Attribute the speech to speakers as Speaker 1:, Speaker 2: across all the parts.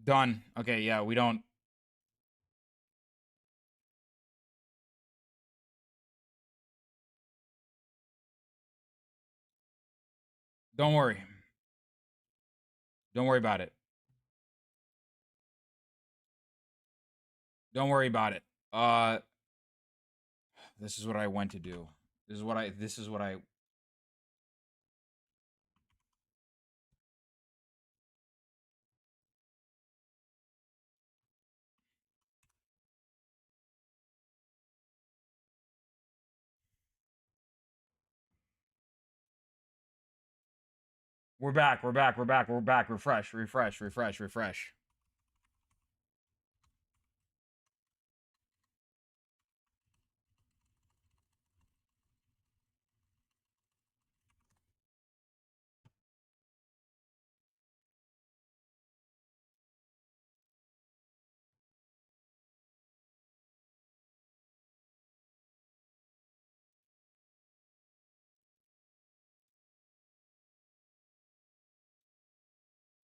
Speaker 1: Done. Okay, yeah, we don't. Don't worry. Don't worry about it. Don't worry about it. This is what I went to do. This is what I. We're back. We're back. We're back. We're back. Refresh. Refresh. Refresh. Refresh.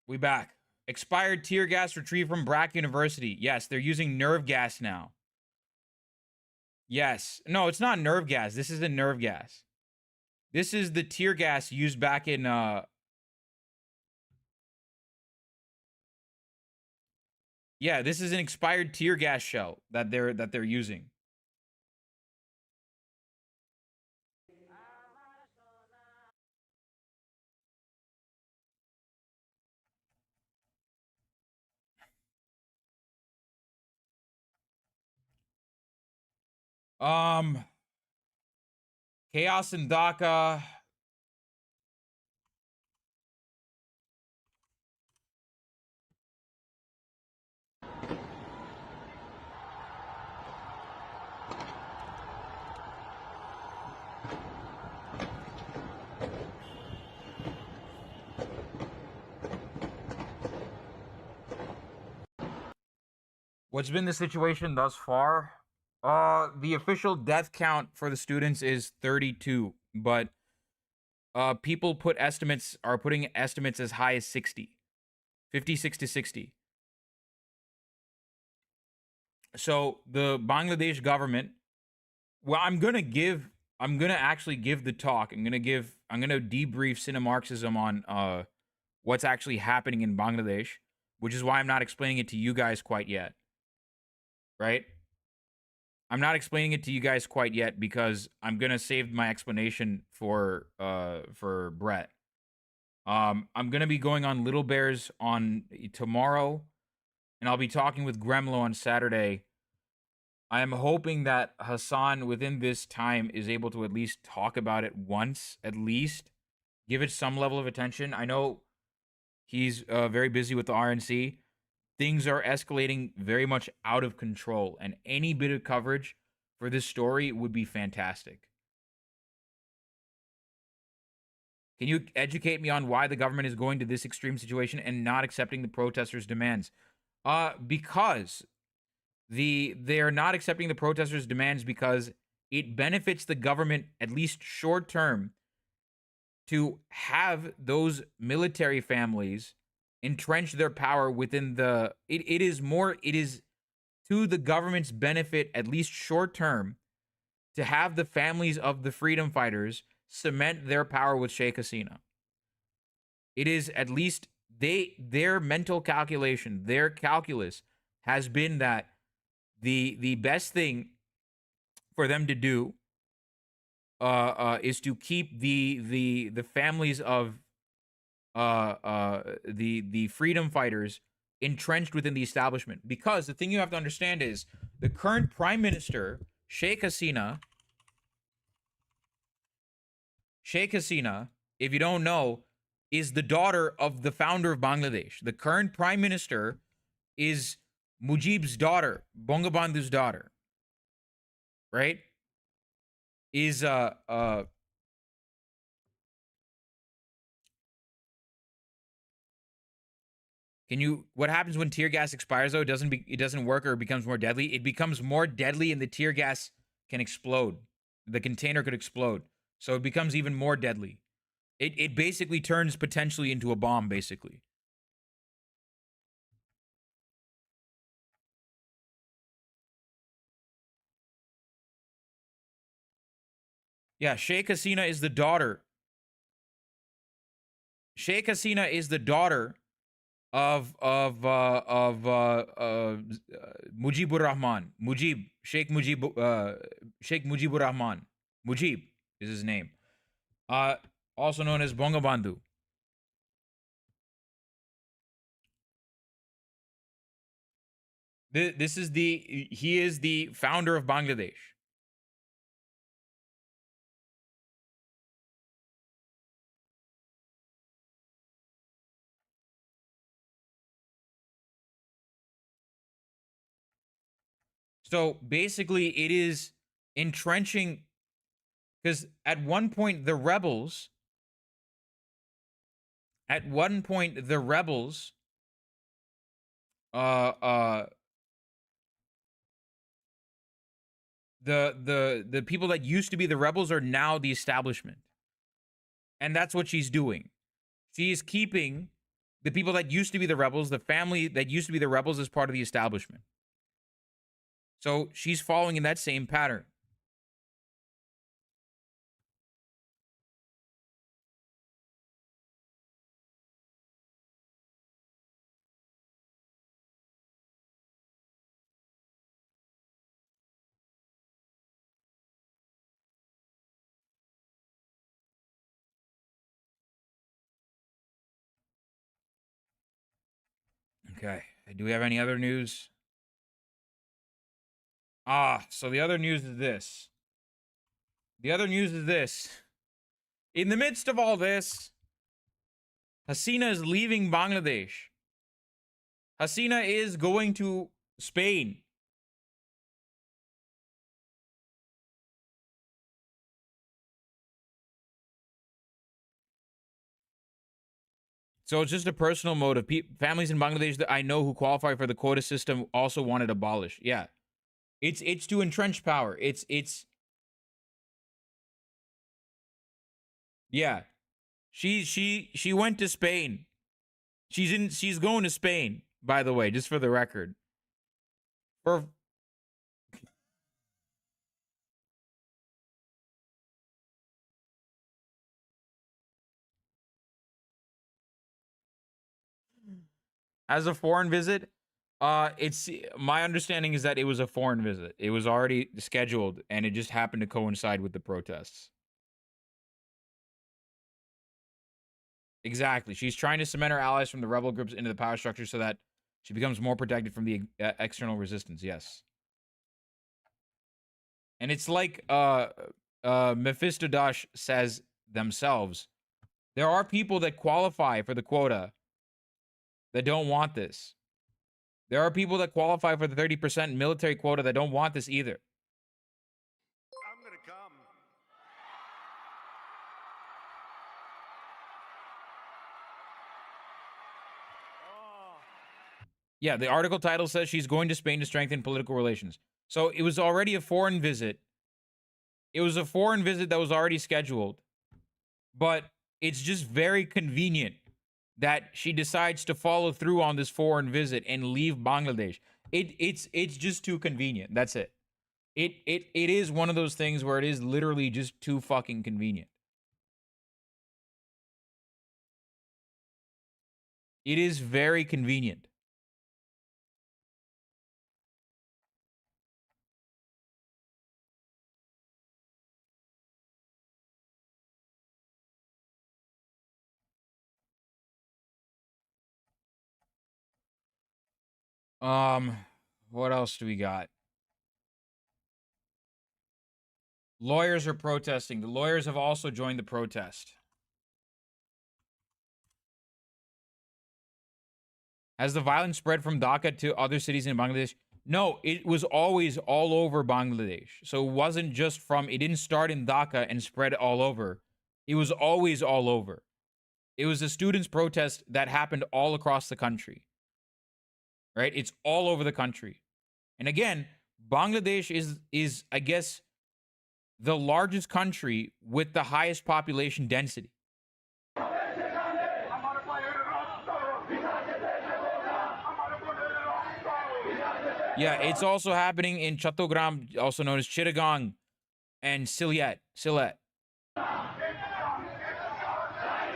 Speaker 1: We back. Expired tear gas retrieved from Brack University. Yes, they're using nerve gas now. Yes. No, it's not nerve gas. This isn't nerve gas. This is the tear gas used back in yeah, this is an expired tear gas shell that they're using. Um Chaos in Dhaka. What's been the situation thus far? The official death count for the students is 32, but people are putting estimates as high as 60. 56 to 60. So the Bangladesh government, well, I'm gonna actually give the talk. I'm gonna debrief Cinemarxism on what's actually happening in Bangladesh, which is why I'm not explaining it to you guys quite yet. Right? I'm not explaining it to you guys quite yet because I'm gonna save my explanation for Brett. I'm gonna be going on Little Bears on tomorrow, and I'll be talking with Gremlo on Saturday. I am hoping that Hassan within this time is able to at least talk about it once, at least give it some level of attention. I know he's very busy with the RNC. Things are escalating very much out of control, and any bit of coverage for this story would be fantastic. Can you educate me on why the government is going to this extreme situation and not accepting the protesters' demands? Because they're not accepting the protesters' demands because it benefits the government, at least short term, to have those military families entrench their power within the it is to the government's benefit, at least short term, to have the families of the freedom fighters cement their power with Sheikh Hasina. It is at least their mental calculation, their calculus has been that the best thing for them to do is to keep the families of the freedom fighters entrenched within the establishment. Because the thing you have to understand is the current prime minister, Sheikh Hasina, if you don't know, is the daughter of the founder of Bangladesh. The current prime minister is Mujib's daughter, Bongabandhu's daughter, right? Is can you what happens when tear gas expires though? It doesn't work or it becomes more deadly. It becomes more deadly and the tear gas can explode. The container could explode. So it becomes even more deadly. It basically turns potentially into a bomb basically. Yeah, Sheikh Hasina is the daughter. Sheikh Hasina is the daughter of Mujibur Rahman. Sheikh Mujibur Rahman. Mujib is his name. Also known as Bongabandhu. He is the founder of Bangladesh. So basically, it is entrenching, because at one point the rebels, uh, uh, the people that used to be the rebels are now the establishment, and that's what she's doing. She is keeping the people that used to be the rebels, the family that used to be the rebels, as part of the establishment. So she's following in that same pattern. Okay. Do we have any other news? So the other news is this. In the midst of all this, Hasina is leaving Bangladesh. Hasina is going to Spain. So it's just a personal motive. Families in Bangladesh that I know who qualify for the quota system also want it abolished. Yeah. It's to entrench power. It's yeah. She went to Spain. She's going to Spain, by the way, just for the record. For as a foreign visit, it's my understanding is that it was a foreign visit. It was already scheduled and it just happened to coincide with the protests. Exactly. She's trying to cement her allies from the rebel groups into the power structure so that she becomes more protected from the external resistance. Yes. And it's like Mephistodash says themselves, there are people that qualify for the quota that don't want this. There are people that qualify for the 30% military quota that don't want this either.
Speaker 2: I'm gonna come. Oh.
Speaker 1: Yeah, the article title says she's going to Spain to strengthen political relations. So it was already a foreign visit. It was a foreign visit that was already scheduled. But it's just very convenient that she decides to follow through on this foreign visit and leave Bangladesh. It's just too convenient. That's it. It is one of those things where it is literally just too fucking convenient. It is very convenient. What else do we got? Lawyers are protesting. The lawyers have also joined the protest. Has the violence spread from Dhaka to other cities in Bangladesh? No, it was always all over Bangladesh. So it wasn't just it didn't start in Dhaka and spread all over. It was always all over. It was a students' protest that happened all across the country. Right? It's all over the country. And again, Bangladesh is I guess the largest country with the highest population density. Yeah, it's also happening in Chattogram, also known as Chittagong, and Sylhet.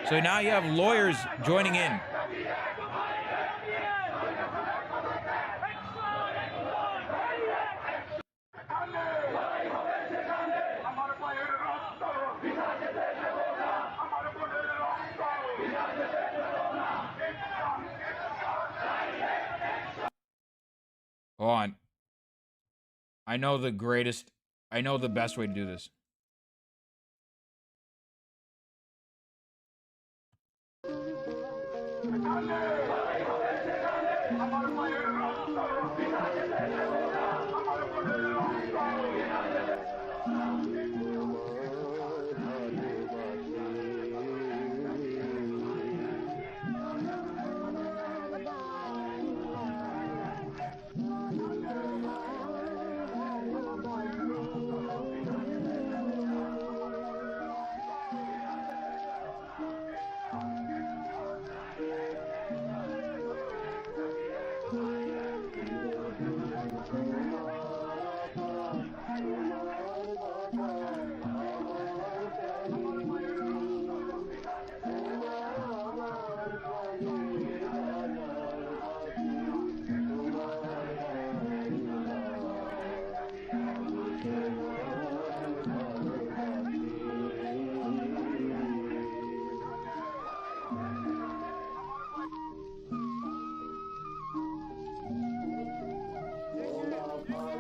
Speaker 1: So now you have lawyers joining in. Hold on. I know the best way to do this.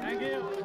Speaker 2: Thank you.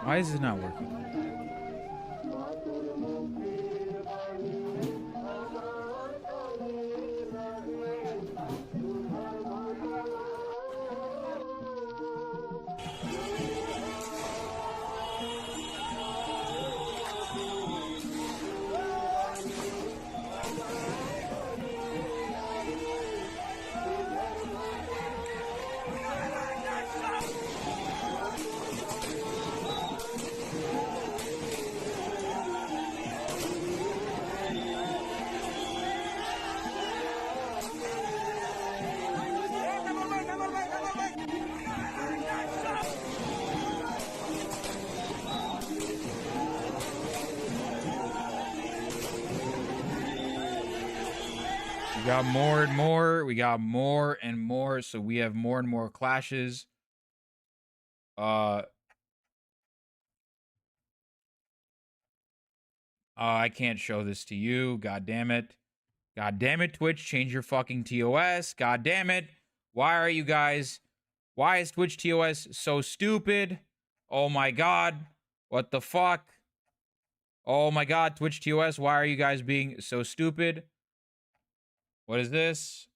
Speaker 1: Why is this not working? We got more and more. We got more and more. So we have more and more clashes. I can't show this to you. God damn it. God damn it, Twitch. Change your fucking TOS. God damn it. Why are you guys... Why is Twitch TOS so stupid? Oh my god. What the fuck? Oh my god, Twitch TOS. Why are you guys being so stupid? What is this?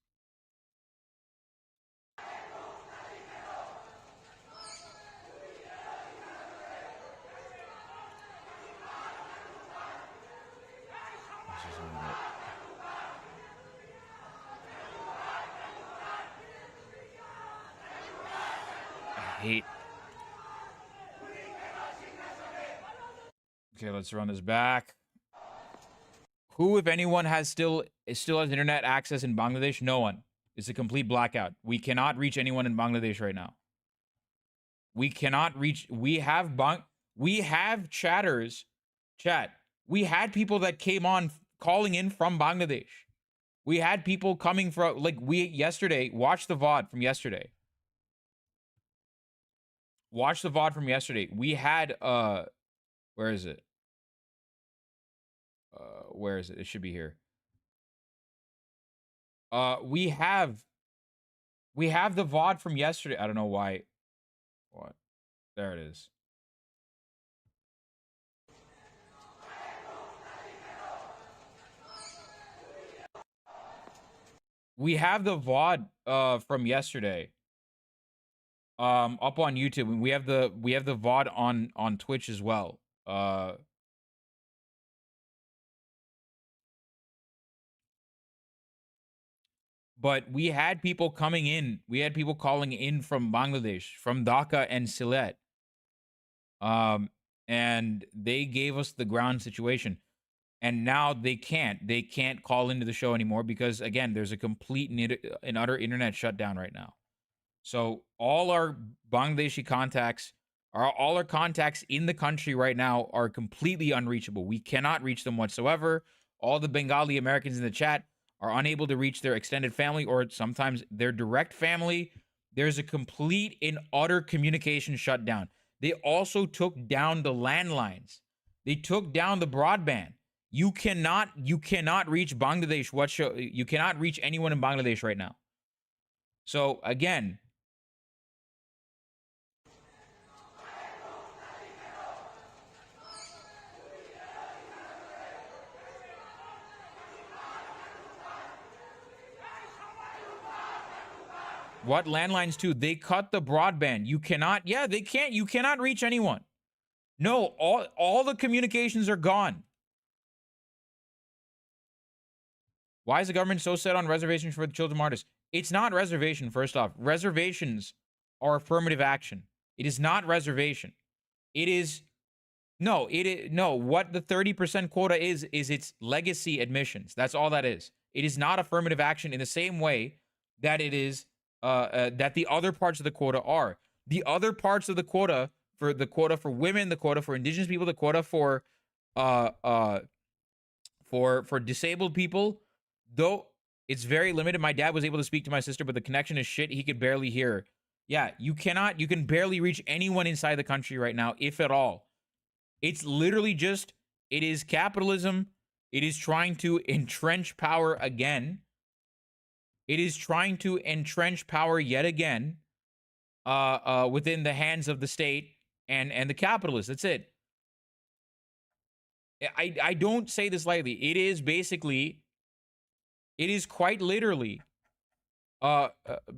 Speaker 1: I hate... Okay, let's run this back. Who, if anyone, still has internet access in Bangladesh? No one. It's a complete blackout. We cannot reach anyone in Bangladesh right now. We cannot reach. We have chatters. Chat. We had people that came on calling in from Bangladesh. We had people coming from, like, yesterday. Watch the VOD from yesterday. Watch the VOD from yesterday. We had where is it? Where is it? It should be here. We have the VOD from yesterday. I don't know why. What? There it is. We have the VOD from yesterday. Up on YouTube, and we have the VOD on Twitch as well. But we had people coming in. We had people calling in from Bangladesh, from Dhaka and Sylhet. And they gave us the ground situation. And now they can't call into the show anymore because, again, there's a complete and utter internet shutdown right now. So all our Bangladeshi contacts, all our contacts in the country right now are completely unreachable. We cannot reach them whatsoever. All the Bengali Americans in the chat are unable to reach their extended family or sometimes their direct family. There's a complete and utter communication shutdown. They also took down the landlines. They took down the broadband. You cannot reach Bangladesh. You cannot reach anyone in Bangladesh right now. So again, what landlines too? They cut the broadband. You cannot. Yeah, they can't. You cannot reach anyone. No, all the communications are gone. Why is the government so set on reservations for the children martyrs? It's not reservation, first off. Reservations are affirmative action. It is not reservation. It is... No, what the 30% quota is its legacy admissions. That's all that is. It is not affirmative action in the same way that it is... that the other parts of the quota are. The other parts of the quota for women, the quota for indigenous people, the quota for disabled people, though it's very limited. My dad was able to speak to my sister, but the connection is shit. He could barely hear. Yeah, you can barely reach anyone inside the country right now, if at all. It's literally just, it is capitalism. It is trying to entrench power again. It is trying to entrench power yet again within the hands of the state and the capitalists. That's it. I don't say this lightly. It is basically, it is quite literally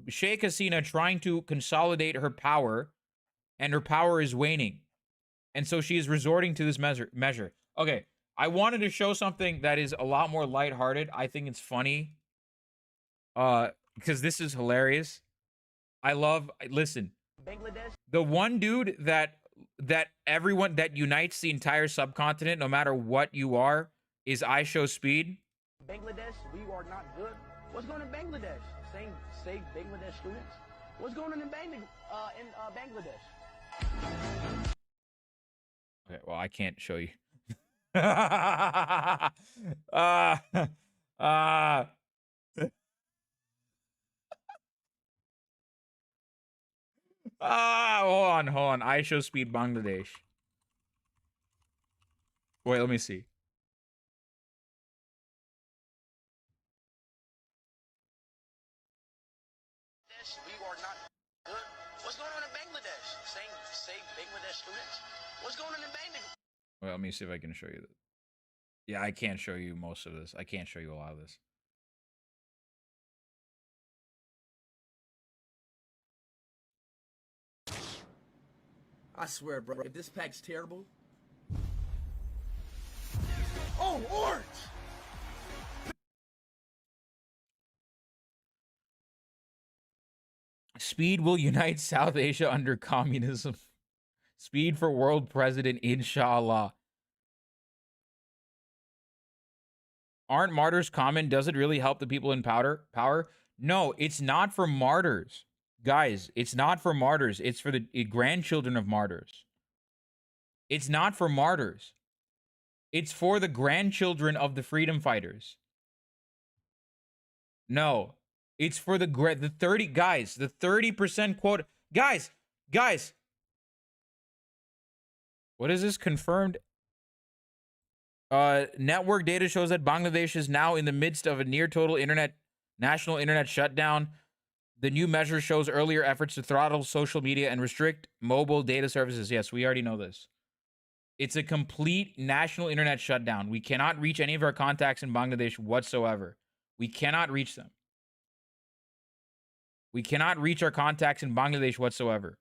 Speaker 1: Sheikh Hasina trying to consolidate her power, and her power is waning. And so she is resorting to this measure. Okay, I wanted to show something that is a lot more lighthearted. I think it's funny. Because this is hilarious. Listen, Bangladesh. The one dude that everyone that unites the entire subcontinent, no matter what you are, is I Show Speed. Bangladesh, we are not good. What's going on in Bangladesh? Save Bangladesh students. What's going on in Bangladesh? Okay, well, I can't show you. Hold on. I Show Speed Bangladesh. Wait, let me see. We are not good. What's going on in Bangladesh? Save Bangladesh students. What's going on in Bangladesh? Well, let me see if I can show you this. Yeah, I can't show you most of this. I can't show you a lot of this.
Speaker 3: I swear, bro, if this pack's terrible... Oh, orange!
Speaker 1: Speed will unite South Asia under communism. Speed for world president, inshallah. Aren't martyrs common? Does it really help the people in power? No, it's not for martyrs. Guys, it's not for martyrs. It's for the grandchildren of martyrs. It's not for martyrs. It's for the grandchildren of the freedom fighters. No, it's for the 30 guys, the 30% quota. Guys. What is this confirmed? Network data shows that Bangladesh is now in the midst of a near total national internet shutdown. The new measure shows earlier efforts to throttle social media and restrict mobile data services. Yes, we already know this. It's a complete national internet shutdown. We cannot reach any of our contacts in Bangladesh whatsoever. We cannot reach them. We cannot reach our contacts in Bangladesh whatsoever.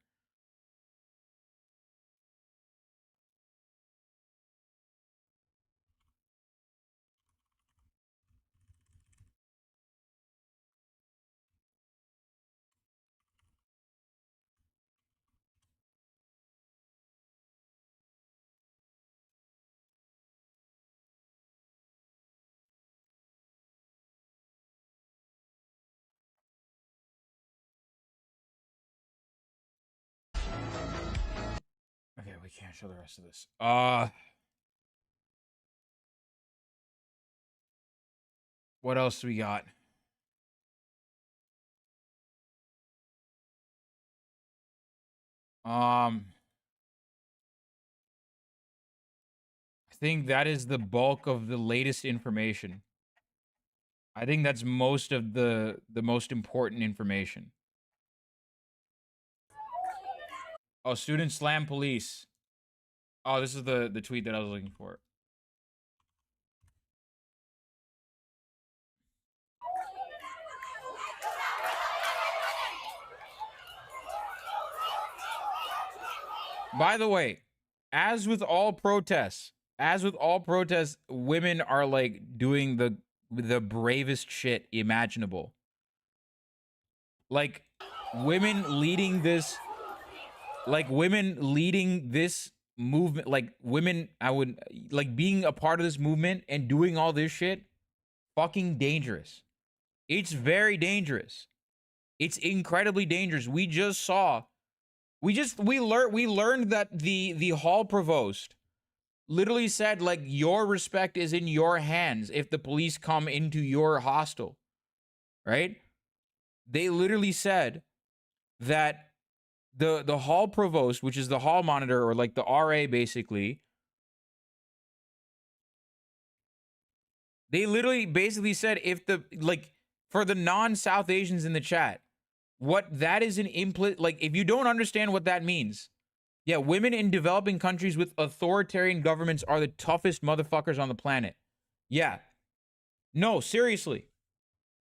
Speaker 1: Okay, we can't show the rest of this. What else do we got? I think that is the bulk of the latest information. I think that's most of the most important information. Oh, students slam police. Oh, this is the tweet that I was looking for. By the way, as with all protests, women are like doing the bravest shit imaginable. Like women leading this movement, like women, I would like being a part of this movement and doing all this shit. Fucking dangerous. It's very dangerous. It's incredibly dangerous. We learned that the hall provost literally said, like, your respect is in your hands if the police come into your hostel, right? They literally said that the hall provost, which is the hall monitor, or like the RA basically, they literally basically said, if the, like, for the non-South Asians in the chat, what that is an like, if you don't understand what that means, yeah, women in developing countries with authoritarian governments are the toughest motherfuckers on the planet. Yeah. No, seriously.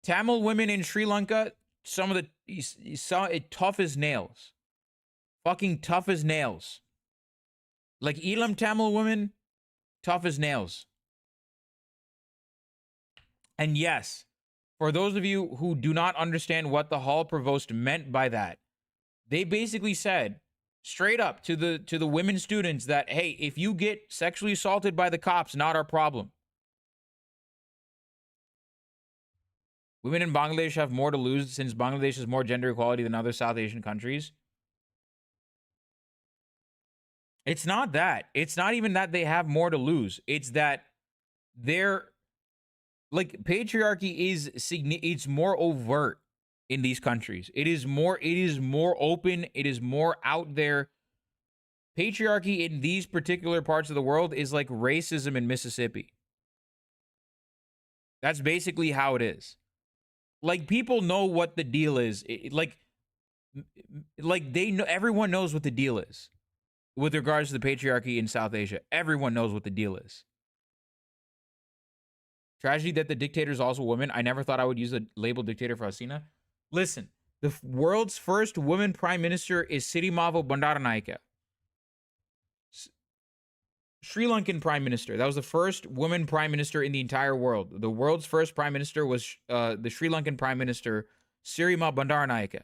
Speaker 1: Tamil women in Sri Lanka, some of the tough as nails. Fucking tough as nails. Like Elam Tamil women, tough as nails. And yes, for those of you who do not understand what the hall provost meant by that, they basically said straight up to the women students that, hey, if you get sexually assaulted by the cops, not our problem. Women in Bangladesh have more to lose since Bangladesh has more gender equality than other South Asian countries. It's not that. It's not even that they have more to lose. It's that they're, like, patriarchy is it's more overt in these countries. It is more open, it is more out there. Patriarchy in these particular parts of the world is like racism in Mississippi. That's basically how it is. Like, people know what the deal is. Like they know, everyone knows what the deal is with regards to the patriarchy in South Asia. Everyone knows what the deal is. Tragedy that the dictator is also a woman. I never thought I would use the label dictator for Hasina. Listen, the world's first woman prime minister is Sirimavo Bandaranaike. Sri Lankan prime minister. That was the first woman prime minister in the entire world. The world's first prime minister was the Sri Lankan prime minister, Sirima Bandaranaike.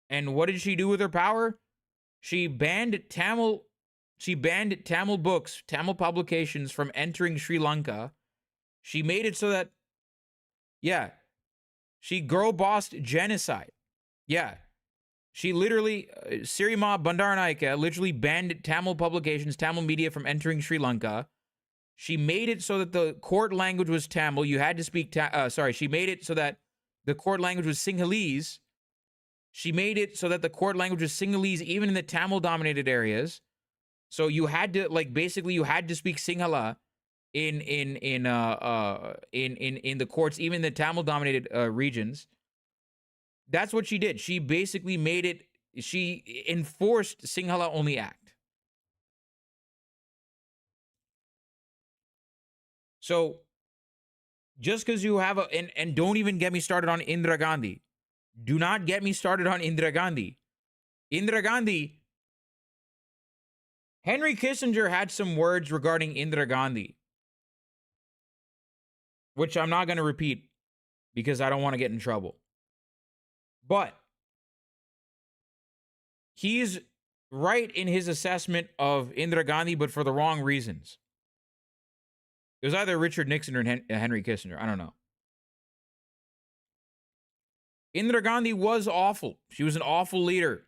Speaker 1: And what did she do with her power? She banned Tamil books, Tamil publications from entering Sri Lanka. She made it so that, yeah, she girl bossed genocide. Yeah, She literally, Sirima Bandaranaike literally banned Tamil publications, Tamil media from entering Sri Lanka. She made it so that the court language was Tamil. You had to speak, she made it so that the court language was Sinhalese. She made it so that the court language was Sinhalese even in the Tamil-dominated areas. So you had to, like, basically you had to speak Sinhala in the courts, even in the Tamil-dominated regions. That's what she did. She basically made it, she enforced Sinhala Only Act. So just because you have and don't even get me started on Indira Gandhi. Do not get me started on Indira Gandhi. Indira Gandhi, Henry Kissinger had some words regarding Indira Gandhi, which I'm not going to repeat because I don't want to get in trouble. But he's right in his assessment of Indira Gandhi, but for the wrong reasons. It was either Richard Nixon or Henry Kissinger. I don't know. Indira Gandhi was awful. She was an awful leader.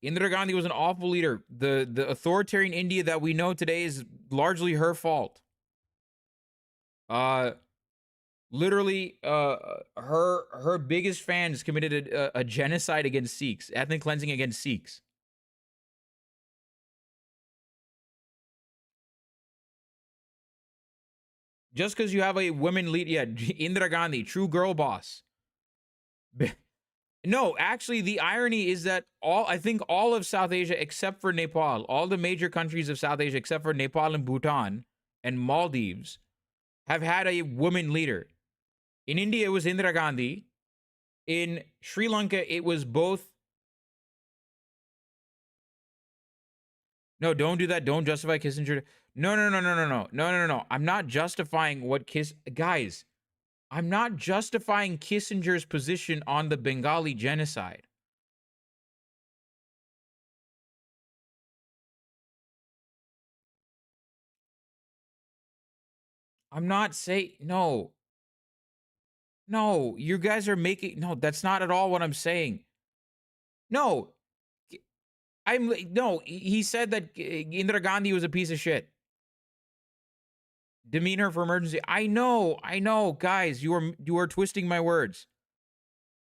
Speaker 1: Indira Gandhi was an awful leader. The authoritarian India that we know today is largely her fault. Literally, her biggest fans committed a genocide against Sikhs, ethnic cleansing against Sikhs. Just because you have a women lead, yeah, Indira Gandhi, true girl boss. No, actually, the irony is that I think all of South Asia except for Nepal, all the major countries of South Asia except for Nepal and Bhutan and Maldives have had a woman leader. In India, it was Indira Gandhi. In Sri Lanka, it was both. No, don't do that. Don't justify Kissinger. No. I'm not justifying what guys, I'm not justifying Kissinger's position on the Bengali genocide. I'm not saying, no, you guys are making, no, that's not at all what I'm saying. No, he said that Indira Gandhi was a piece of shit. Demeanor for emergency. I know, guys, you are twisting my words.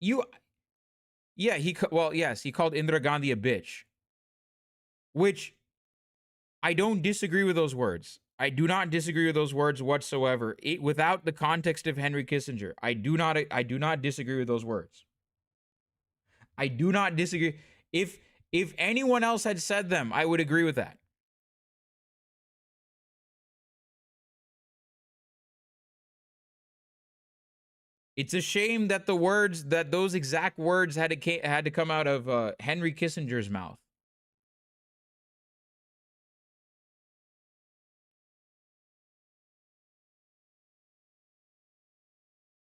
Speaker 1: Yeah, he called Indira Gandhi a bitch. Which, I don't disagree with those words. I do not disagree with those words whatsoever. Without the context of Henry Kissinger, I do not disagree with those words. I do not disagree. If anyone else had said them, I would agree with that. It's a shame that those exact words had to come out of Henry Kissinger's mouth.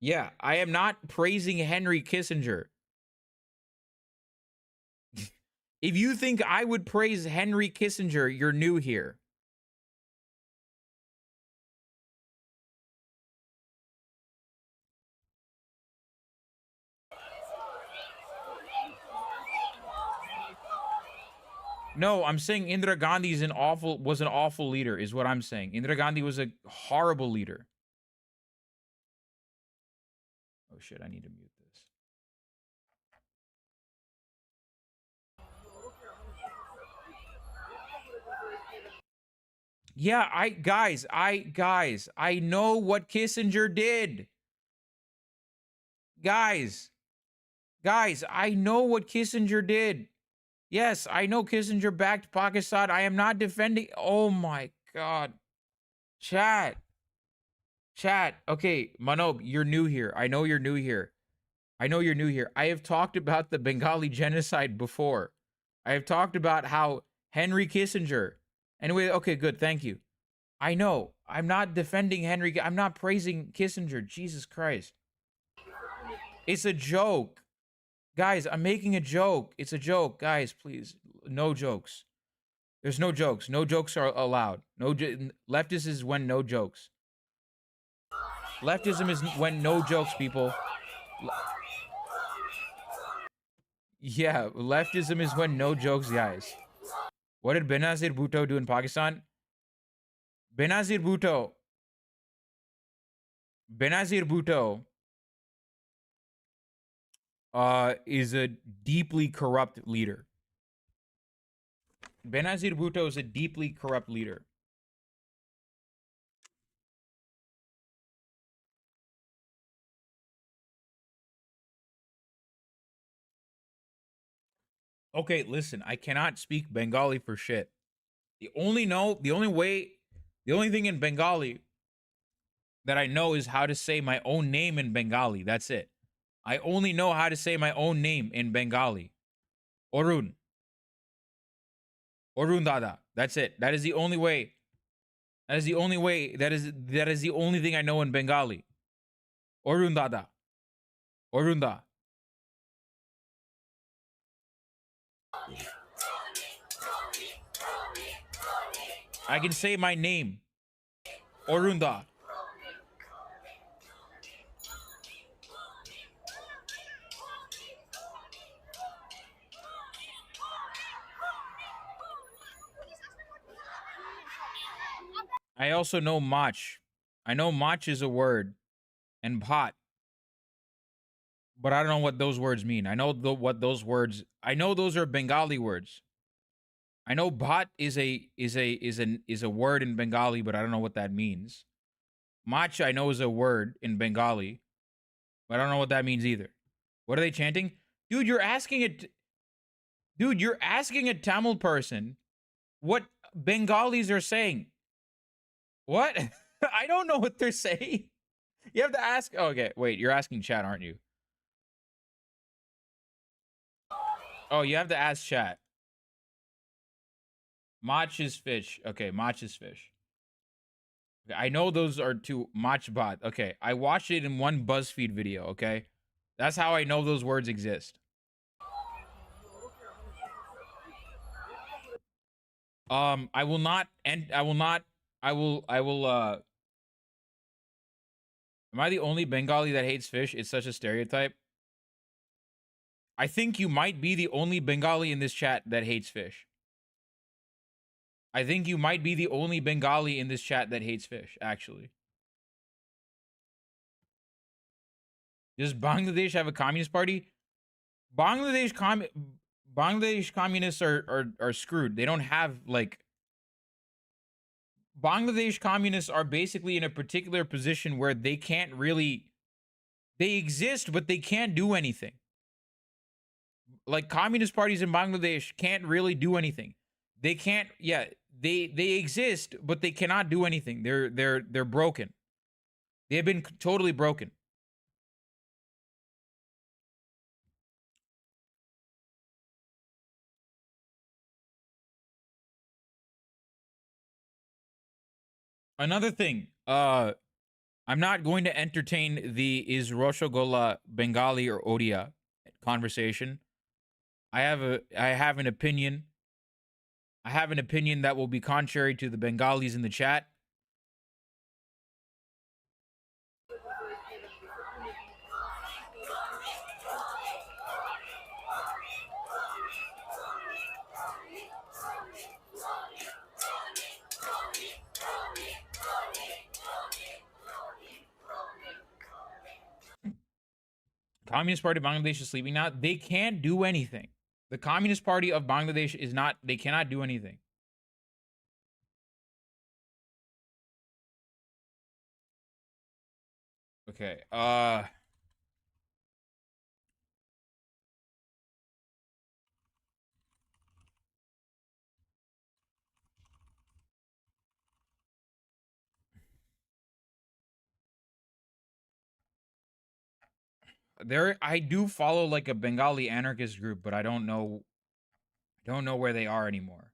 Speaker 1: Yeah, I am not praising Henry Kissinger. If you think I would praise Henry Kissinger, you're new here. No, I'm saying Indira Gandhi was an awful leader, is what I'm saying. Indira Gandhi was a horrible leader. Oh shit, I need to mute this. Yeah, guys, I know what Kissinger did. Guys, I know what Kissinger did. Yes, I know Kissinger backed Pakistan. I am not defending. Oh my God. Chat. Okay, Manob, you're new here. I know you're new here. I have talked about the Bengali genocide before. I have talked about how Henry Kissinger. Anyway, okay, good. Thank you. I know. I'm not defending Henry. I'm not praising Kissinger. Jesus Christ. It's a joke. Guys, I'm making a joke. It's a joke. Guys, please. No jokes. There's no jokes. No jokes are allowed. Leftist is when no jokes. Leftism is when no jokes, people. Yeah, leftism is when no jokes, guys. What did Benazir Bhutto do in Pakistan? Benazir Bhutto. Benazir Bhutto is a deeply corrupt leader. Benazir Bhutto is a deeply corrupt leader. Okay, listen, I cannot speak Bengali for shit. The only thing in Bengali that I know is how to say my own name in Bengali. That's it. I only know how to say my own name in Bengali. Orun. Orun Dada. That's it. That is the only way. That is the only way. That is the only thing I know in Bengali. Orun Dada. Orunda. I can say my name. Orunda. I also know mach. I know mach is a word and pot, but I don't know what those words mean. I know what those words. I know those are Bengali words. I know bhat is a word in Bengali, but I don't know what that means. Mach I know is a word in Bengali, but I don't know what that means either. What are they chanting? Dude, you're asking a Tamil person what Bengalis are saying. What? I don't know what they're saying. You have to ask. Okay, wait, you're asking chat, aren't you? Oh, you have to ask chat. Mach is fish. Okay, mach is fish. Okay, I know those are two machbot. Okay, I watched it in one BuzzFeed video. Okay, that's how I know those words exist. I will not end. I will not. I will. I will. Am I the only Bengali that hates fish? It's such a stereotype. I think you might be the only Bengali in this chat that hates fish. I think you might be the only Bengali in this chat that hates fish, actually. Does Bangladesh have a communist party? Bangladesh communists are screwed. They don't have like Bangladesh communists are basically in a particular position where they can't really they exist but they can't do anything. Like communist parties in Bangladesh can't really do anything. They can't they exist but they cannot do anything. They're broken. They've been totally broken. Another thing, I'm not going to entertain the is Roshogola Bengali or Odia conversation. I have an opinion. I have an opinion that will be contrary to the Bengalis in the chat. Communist Party of Bangladesh is sleeping now. They can't do anything. The Communist Party of Bangladesh is not, they cannot do anything. Okay. There I do follow like a Bengali anarchist group, but I don't know where they are anymore.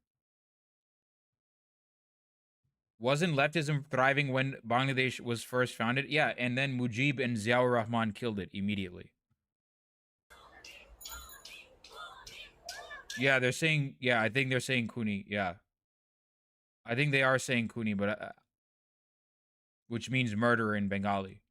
Speaker 1: Wasn't leftism thriving when Bangladesh was first founded? Yeah, and then Mujib and Ziaur Rahman killed it immediately. Yeah, they're saying, yeah, I think they're saying Kuni, yeah. I think they are saying Kuni, but which means murderer in Bengali.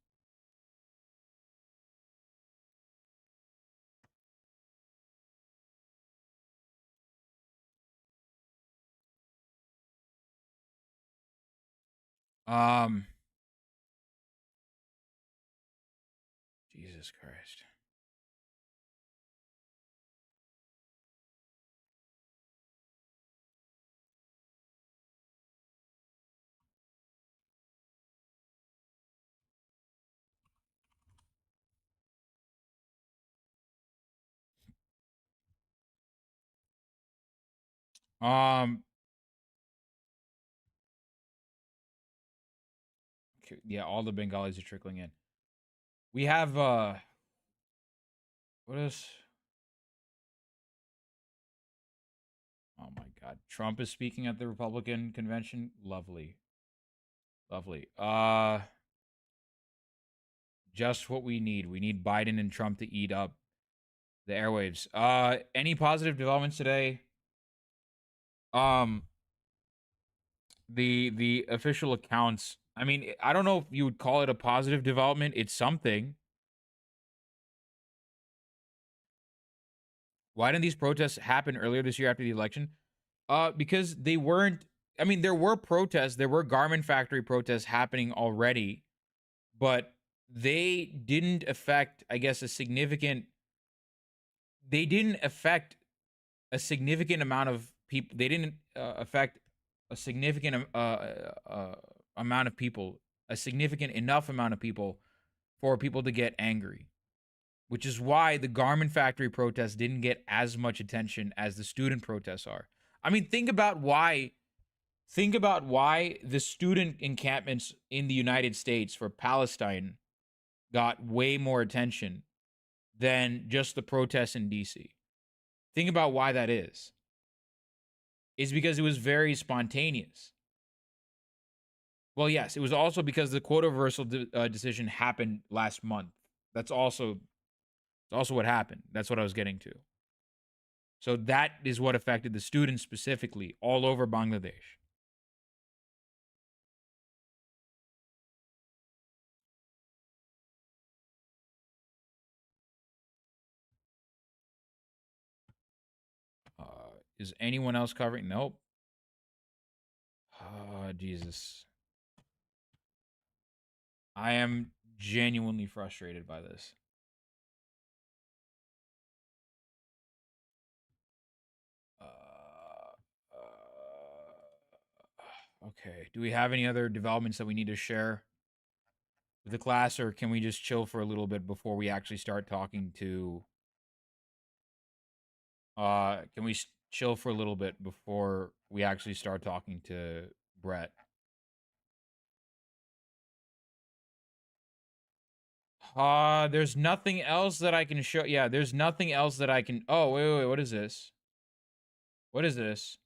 Speaker 1: Jesus Christ. Yeah, all the Bengalis are trickling in. We have what is? Oh my God, Trump is speaking at the Republican convention. Lovely, lovely. Just what we need. We need Biden and Trump to eat up the airwaves. Any positive developments today? Um, the official accounts. I mean, I don't know if you would call it a positive development. It's something. Why didn't these protests happen earlier this year after the election? Because they weren't. I mean, there were protests. There were garment factory protests happening already, but they didn't affect, I guess, a significant. They didn't affect a significant amount of people. They didn't affect a significant amount of people, a significant enough amount of people for people to get angry, which is why the garment factory protests didn't get as much attention as the student protests are. I mean, think about why the student encampments in the United States for Palestine got way more attention than just the protests in DC. Think about why that is. It's because it was very spontaneous. Well, yes, it was also because the quota reversal decision happened last month. That's also what happened. That's what I was getting to. So that is what affected the students specifically all over Bangladesh. Is anyone else covering? Nope. Oh, Jesus. I am genuinely frustrated by this. Okay. Do we have any other developments that we need to share with the class, or can we just chill for a little bit before we actually start talking to... can we chill for a little bit before we actually start talking to Brett? There's nothing else that I can show. Yeah, there's nothing else that I can... Oh, wait. What is this? What is this?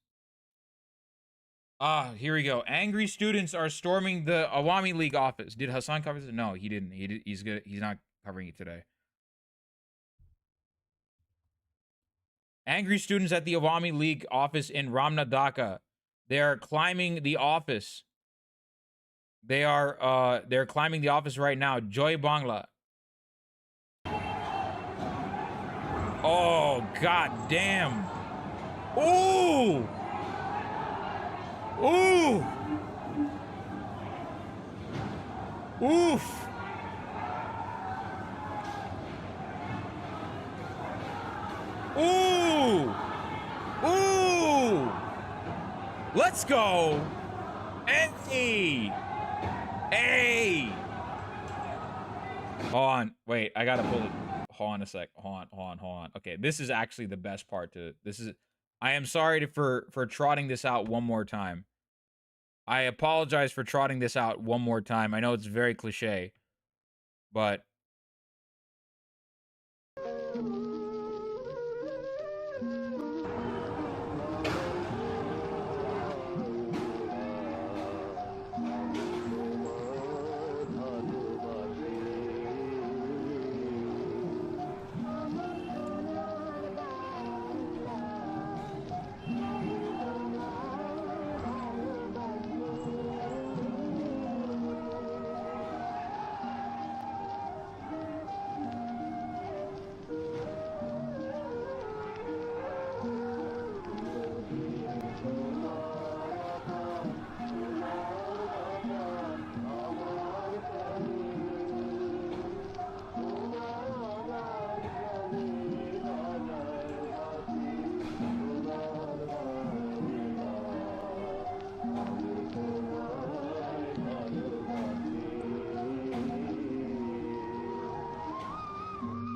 Speaker 1: Here we go. Angry students are storming the Awami League office. Did Hassan cover this? No, he didn't. He's good. He's not covering it today. Angry students at the Awami League office in Ramna, Dhaka. They are climbing the office. They're climbing the office right now. Joy Bangla. Oh, god damn. Ooh! Ooh! Oof! Ooh! Ooh! Let's go! Hey! Hey! Hold on. Wait, I gotta pull it. Hold on a sec. Hold on. Okay, this is actually the best part to this is... I am sorry for trotting this out one more time. I apologize for trotting this out one more time. I know it's very cliche, but...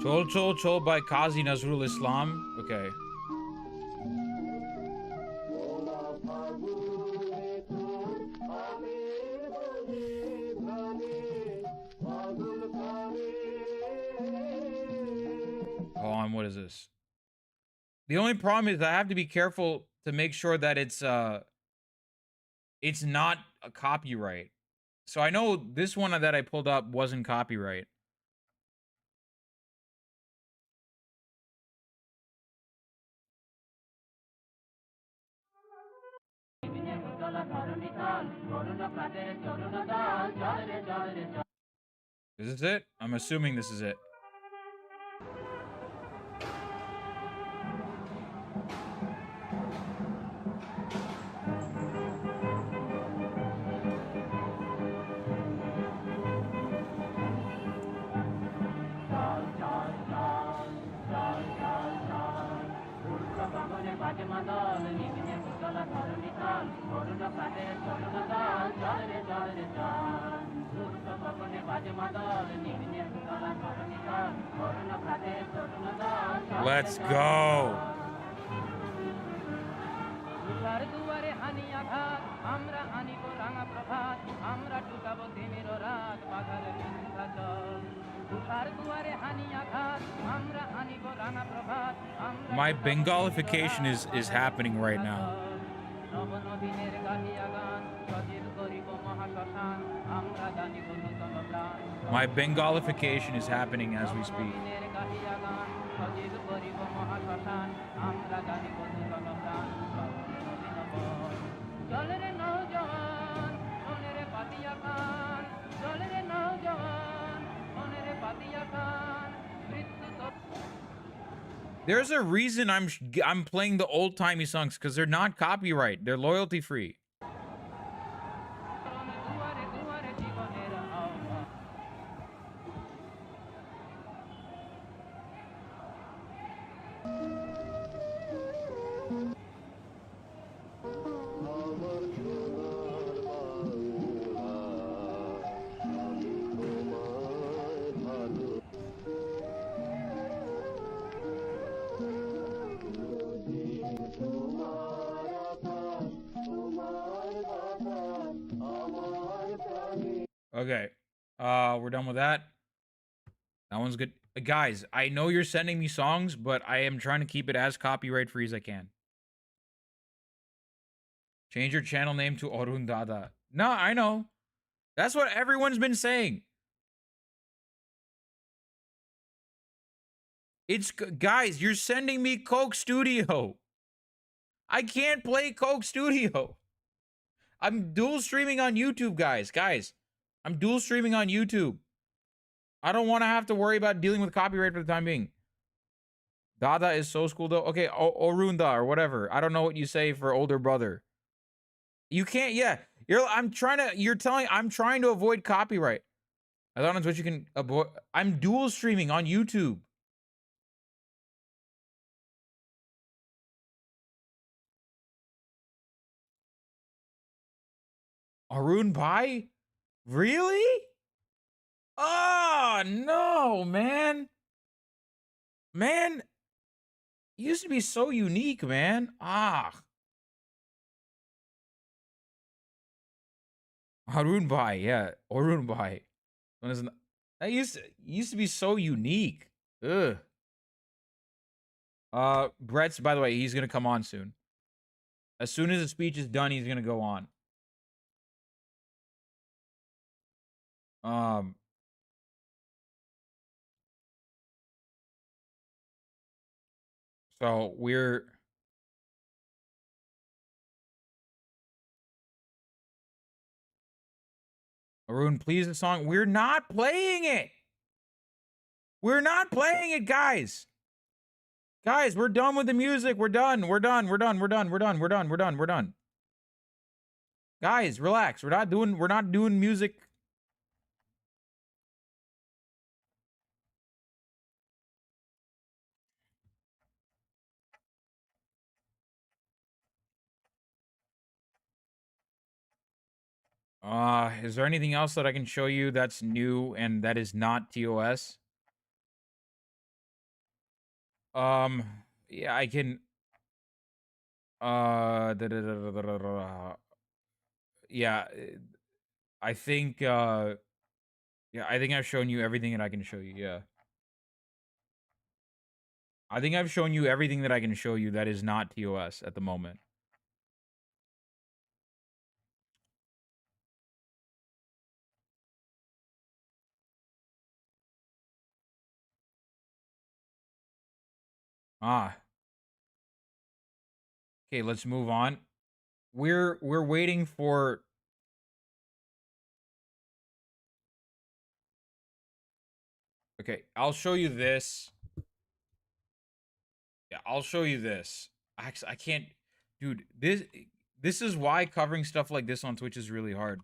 Speaker 1: Chol Chol Chol by Qazi Nazrul Islam. Okay. Hold on, what is this? The only problem is I have to be careful to make sure that it's not a copyright. So I know this one that I pulled up wasn't copyright. Is this it? I'm assuming this is it. Let's go. My Bengalification is happening right now. My Bengalification is happening as we speak. There's a reason I'm playing the old-timey songs, because they're not copyright. They're loyalty free. Okay. We're done with that. That one's good. Guys, I know you're sending me songs, but I am trying to keep it as copyright free as I can. Change your channel name to Orun Dada. No, I know. That's what everyone's been saying. It's guys, you're sending me Coke Studio. I can't play Coke Studio. I'm dual streaming on YouTube, guys. I'm dual streaming on YouTube. I don't want to have to worry about dealing with copyright for the time being. Dada is so school though. Okay, Orunda or whatever. I don't know what you say for older brother. You can't. Yeah, I'm trying to avoid copyright. I thought that's what you can avoid. I'm dual streaming on YouTube. Arun Pai? Really? Oh, no, man. Man, you used to be so unique, man. Harun Pai, yeah. Arun Pai. That used to be so unique. Ugh. Brett's, by the way, he's gonna come on soon. As soon as the speech is done, he's gonna go on. So we're Arun, please the song. We're not playing it. We're not playing it, guys. Guys, we're done with the music. We're done. We're done. We're done. We're done. We're done. We're done. We're done. We're done. Guys, relax. We're not doing music. Is there anything else that I can show you that's new and that is not TOS? Yeah, I can. Yeah, I think. Yeah, I think I've shown you everything that I can show you. Yeah, I think I've shown you everything that I can show you that is not TOS at the moment. Ah, okay. Let's move on. We're waiting for. Okay, I'll show you this. Yeah, I'll show you this. Actually, I can't, dude. This is why covering stuff like this on Twitch is really hard.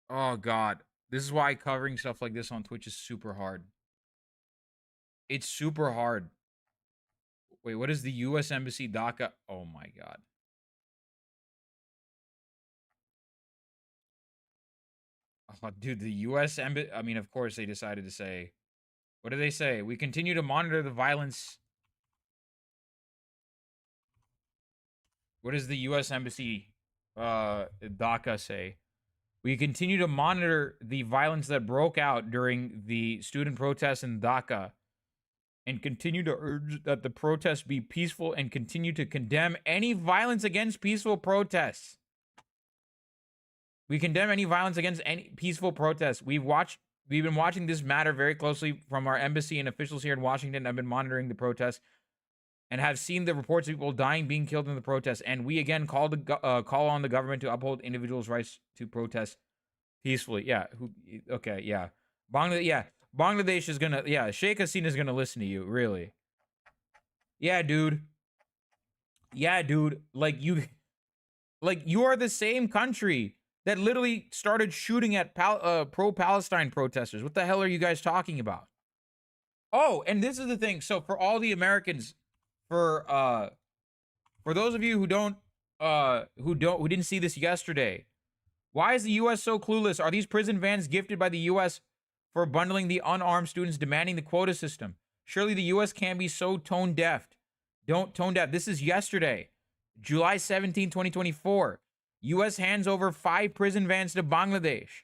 Speaker 1: Oh God, this is why covering stuff like this on Twitch is super hard. It's super hard. Wait, what is the U.S. Embassy DACA? Oh my God. Oh, dude, the U.S. Embassy. I mean, of course they decided to say. What do they say? We continue to monitor the violence. What does the U.S. Embassy DACA say? We continue to monitor the violence that broke out during the student protests in Dhaka and continue to urge that the protests be peaceful and continue to condemn any violence against peaceful protests. We condemn any violence against any peaceful protests. We've been watching this matter very closely from our embassy and officials here in Washington. I've been monitoring the protests and have seen the reports of people dying, being killed in the protests. And we again call on the government to uphold individuals' rights to protest peacefully. Yeah. Okay. Yeah. Bangladesh. Yeah. Bangladesh is gonna. Yeah. Sheikh Hasina is gonna listen to you. Really. Yeah, dude. Yeah, dude. Like you are the same country that literally started shooting at pro-Palestine protesters. What the hell are you guys talking about? Oh, and this is the thing. So for all the Americans, for those of you who didn't see this yesterday, why is the U.S. so clueless? Are these prison vans gifted by the U.S. for bundling the unarmed students demanding the quota system? Surely the U.S. can't be so tone deaf. Don't tone deaf. This is yesterday, July 17, 2024. U.S. hands over 5 prison vans to Bangladesh.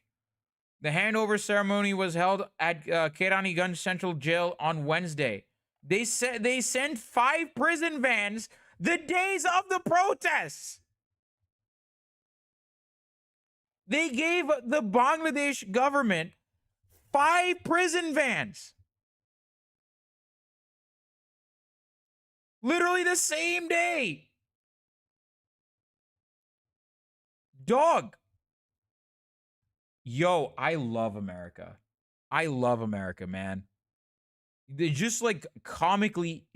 Speaker 1: The handover ceremony was held at Keraniganj Central Jail on Wednesday. They said they sent 5 prison vans the days of the protests. They gave the Bangladesh government 5 prison vans. Literally the same day. Dog. Yo, I love America. I love America, man. They're just like comically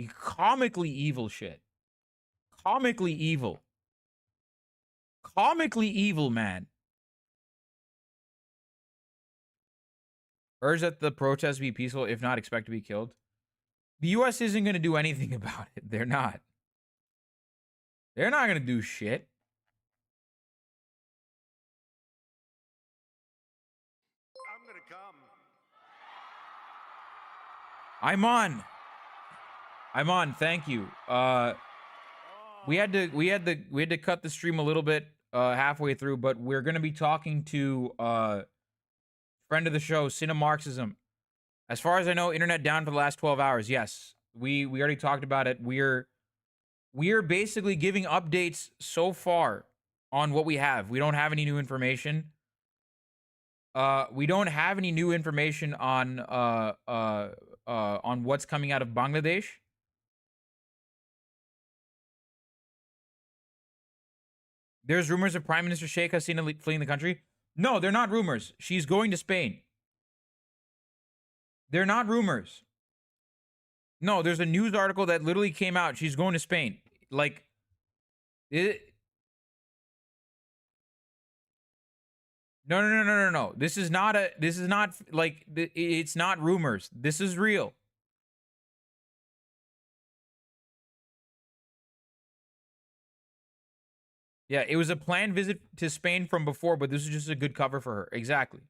Speaker 1: evil shit. Comically evil. Comically evil, man. Urge that the protests be peaceful, if not expect to be killed. The U.S. isn't going to do anything about it. They're not. They're not going to do shit.
Speaker 2: I'm gonna come.
Speaker 1: I'm on. Thank you. We had to cut the stream a little bit halfway through, but we're going to be talking to friend of the show, Cinemarxism. As far as I know, internet down for the last 12 hours. Yes. We already talked about it. We're basically giving updates so far on what we have. We don't have any new information. We don't have any new information on what's coming out of Bangladesh. There's rumors of Prime Minister Sheikh Hasina fleeing the country. No, they're not rumors. She's going to Spain. They're not rumors. No, there's a news article that literally came out. She's going to Spain. Like, it. No. This is not like, it's not rumors. This is real. Yeah, it was a planned visit to Spain from before, but this is just a good cover for her. Exactly.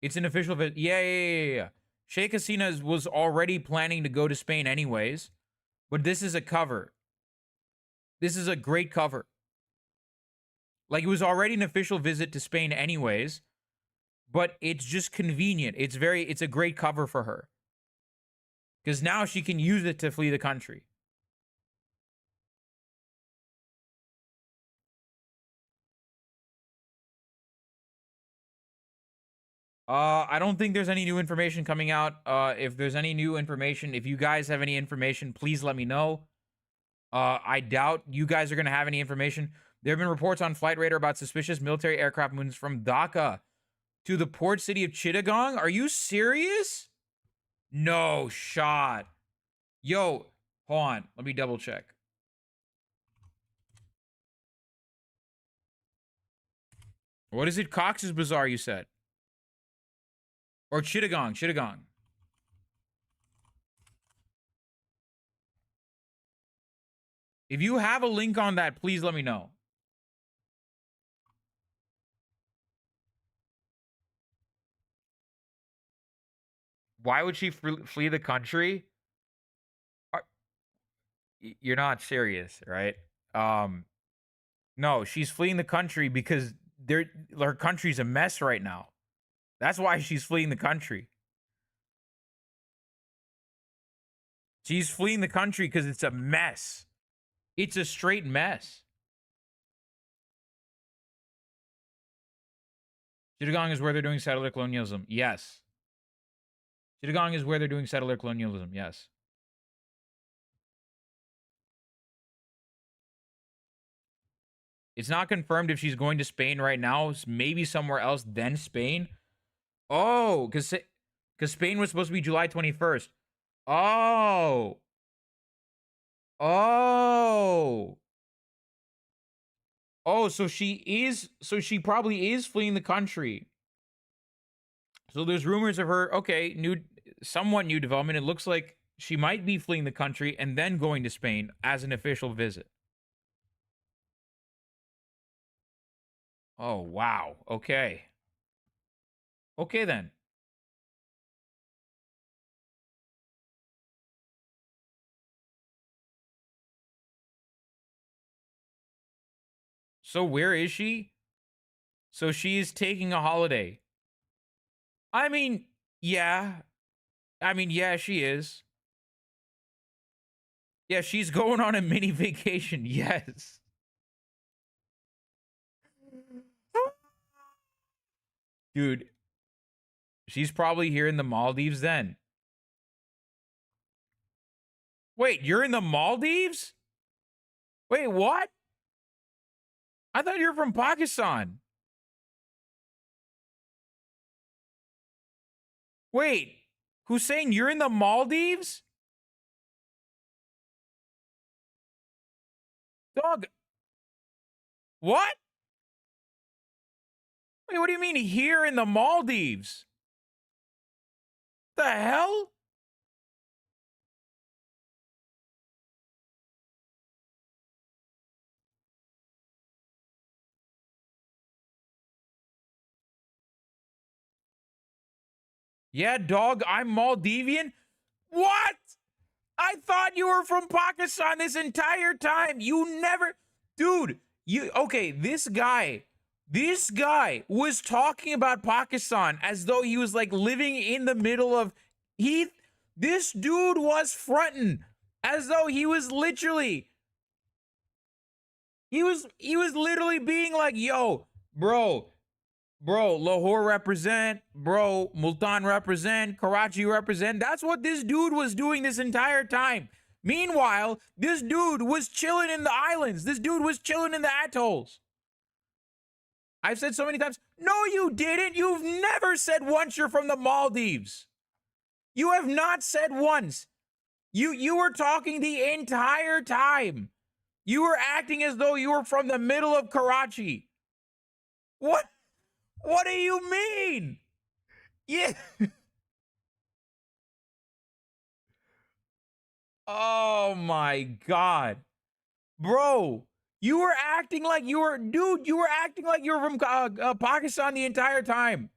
Speaker 1: It's an official visit. Yeah. Sheikh Hasina was already planning to go to Spain anyways, but this is a cover. This is a great cover. Like, it was already an official visit to Spain anyways, but it's just convenient. It's a great cover for her. Because now she can use it to flee the country. I don't think there's any new information coming out. If there's any new information, if you guys have any information, please let me know. I doubt you guys are going to have any information. There have been reports on Flight Radar about suspicious military aircraft movements from Dhaka to the port city of Chittagong. Are you serious? No shot. Yo, hold on. Let me double check. What is it? Cox's Bazaar, you said? Or Chittagong. If you have a link on that, please let me know. Why would she flee the country? You're not serious, right? No, she's fleeing the country because her country's a mess right now. That's why she's fleeing the country. She's fleeing the country because it's a mess. It's a straight mess. Chittagong is where they're doing settler colonialism. Yes. Chittagong is where they're doing settler colonialism. Yes. It's not confirmed if she's going to Spain right now. Maybe somewhere else, then Spain. Oh, because Spain was supposed to be July 21st. Oh. Oh. Oh, so she probably is fleeing the country. So there's rumors of her, okay, somewhat new development. It looks like she might be fleeing the country and then going to Spain as an official visit. Oh, wow. Okay. Okay, then. So where is she? So she is taking a holiday. I mean, yeah. Yeah, she is. Yeah, she's going on a mini vacation. Yes. Dude, she's probably here in the Maldives then. Wait, you're in the Maldives? Wait, what? I thought you were from Pakistan. Wait, Hussein, you're in the Maldives? Dog. What? Wait, what do you mean here in the Maldives? The hell? Yeah, dog, I'm Maldivian. What? I thought you were from Pakistan this entire time. You never, dude. Okay? This guy was talking about Pakistan as though he was like living in the middle of Heath. This dude was fronting as though he was literally. He was literally being like, "Yo, bro, Lahore represent, bro, Multan represent, Karachi represent." That's what this dude was doing this entire time. Meanwhile, this dude was chilling in the islands. This dude was chilling in the atolls. I've said so many times, no, you didn't. You've never said once you're from the Maldives. You have not said once. You were talking the entire time. You were acting as though you were from the middle of Karachi. What? What do you mean? Yeah. Oh my God. Bro, you were acting like you were, dude, you were acting like you were from Pakistan the entire time.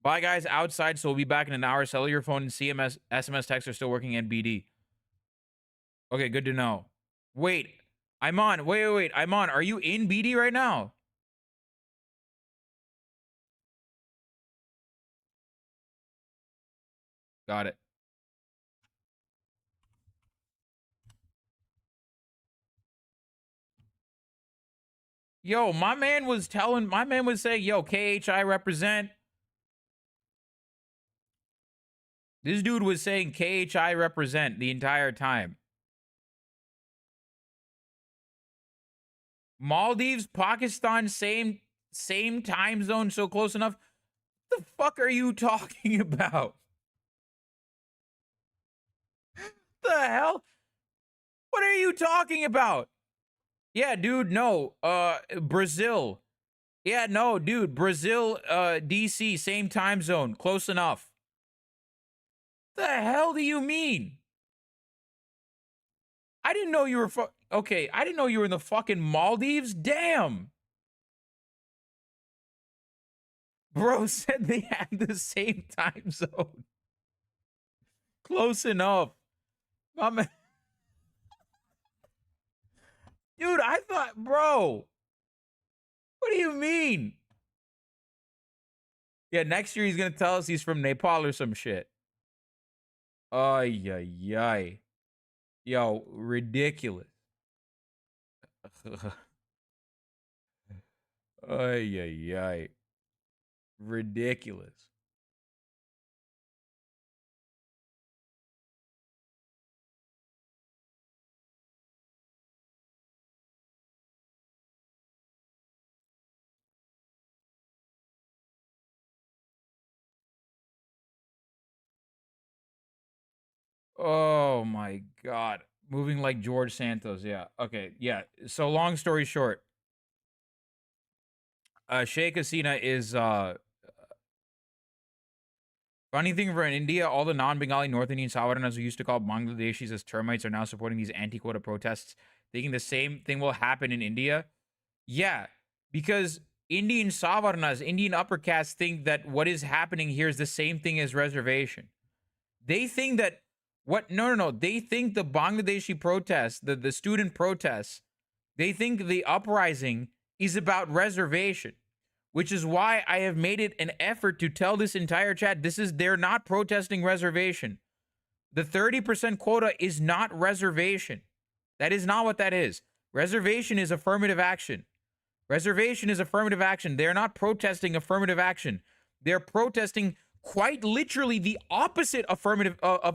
Speaker 1: Bye, guys. Outside, so we'll be back in an hour. Cellular phone and CMS, SMS texts are still working and BD. Okay, good to know. Wait, I'm on. Wait. I'm on. Are you in BD right now? Got it. Yo, my man was saying, yo, KHI represent. This dude was saying KHI represent the entire time. Maldives, Pakistan, same time zone, so close enough. What the fuck are you talking about? The hell? What are you talking about? Yeah, dude, no. Brazil. Yeah, no, dude, Brazil, DC, same time zone, close enough. The hell do you mean? I didn't know you were okay, I didn't know you were in the fucking Maldives. Damn. Bro said they had the same time zone. Close enough. My man. Dude, I thought, bro. What do you mean? Yeah, next year he's gonna tell us he's from Nepal or some shit. Ay, ay, ay. Yo, ridiculous. Ay, ay, ay. Ridiculous. Oh my God. Moving like George Santos. Yeah. Okay. Yeah. So long story short, Sheikh Hasina is funny thing for in India, all the non-Bengali North Indian Savarnas who used to call Bangladeshis as termites are now supporting these anti-quota protests, thinking the same thing will happen in India. Yeah, because Indian Savarnas, Indian upper castes think that what is happening here is the same thing as reservation. They think that no. They think the Bangladeshi protests, the student protests, they think the uprising is about reservation, which is why I have made it an effort to tell this entire chat, they're not protesting reservation. The 30% quota is not reservation. That is not what that is. Reservation is affirmative action. Reservation is affirmative action. They're not protesting affirmative action. They're protesting quite literally the opposite of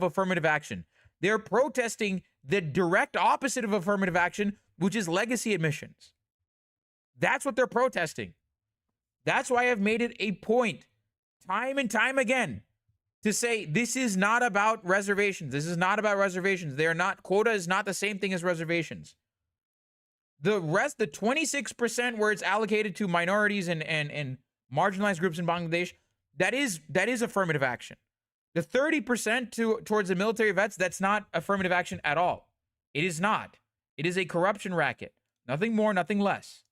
Speaker 1: affirmative action. They're protesting the direct opposite of affirmative action, which is legacy admissions. That's what they're protesting. That's why I've made it a point time and time again to say this is not about reservations. This is not about reservations. They're not, quota is not the same thing as reservations. The rest, the 26% where it's allocated to minorities and marginalized groups in Bangladesh, that is affirmative action. The 30% towards the military vets, that's not affirmative action at all. It is not. It is a corruption racket. Nothing more, nothing less.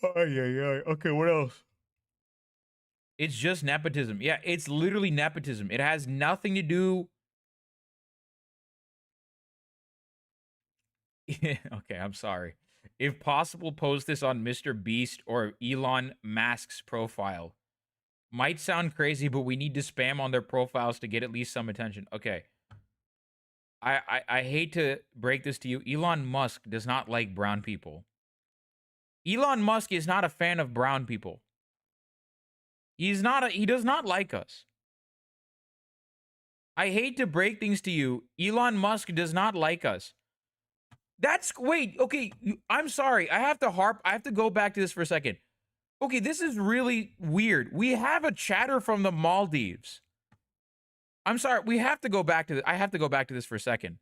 Speaker 1: Okay, what else? It's just nepotism. Yeah, it's literally nepotism. It has nothing to do. Okay, I'm sorry. If possible, post this on Mr. Beast or Elon Musk's profile. Might sound crazy, but we need to spam on their profiles to get at least some attention. Okay. I hate to break this to you. Elon Musk does not like brown people. Elon Musk is not a fan of brown people. He does not like us. I hate to break things to you. Elon Musk does not like us. Wait, okay, I'm sorry. I have to go back to this for a second. Okay, this is really weird. We have a chatter from the Maldives. I'm sorry. We have to go back to. I have to go back to this for a second.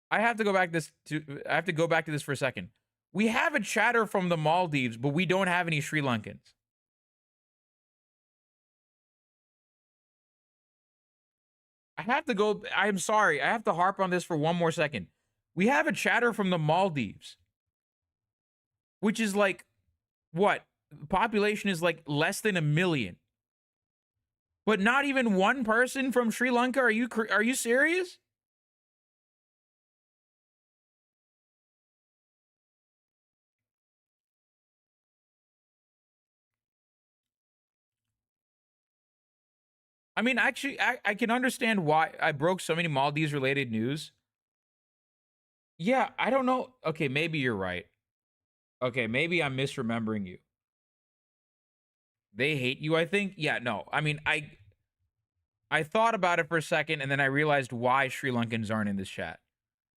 Speaker 1: I have to go back to this for a second. We have a chatter from the Maldives, but we don't have any Sri Lankans. I have to go. I'm sorry. I have to harp on this for one more second. We have a chatter from the Maldives, which is like, what? Population is like less than 1 million. But not even one person from Sri Lanka? Are you serious? I mean, actually, I can understand why I broke so many Maldives related news. Yeah, I don't know. Okay, maybe you're right. Okay, maybe I'm misremembering you. They hate you, I think? Yeah, no. I mean, I thought about it for a second, and then I realized why Sri Lankans aren't in this chat.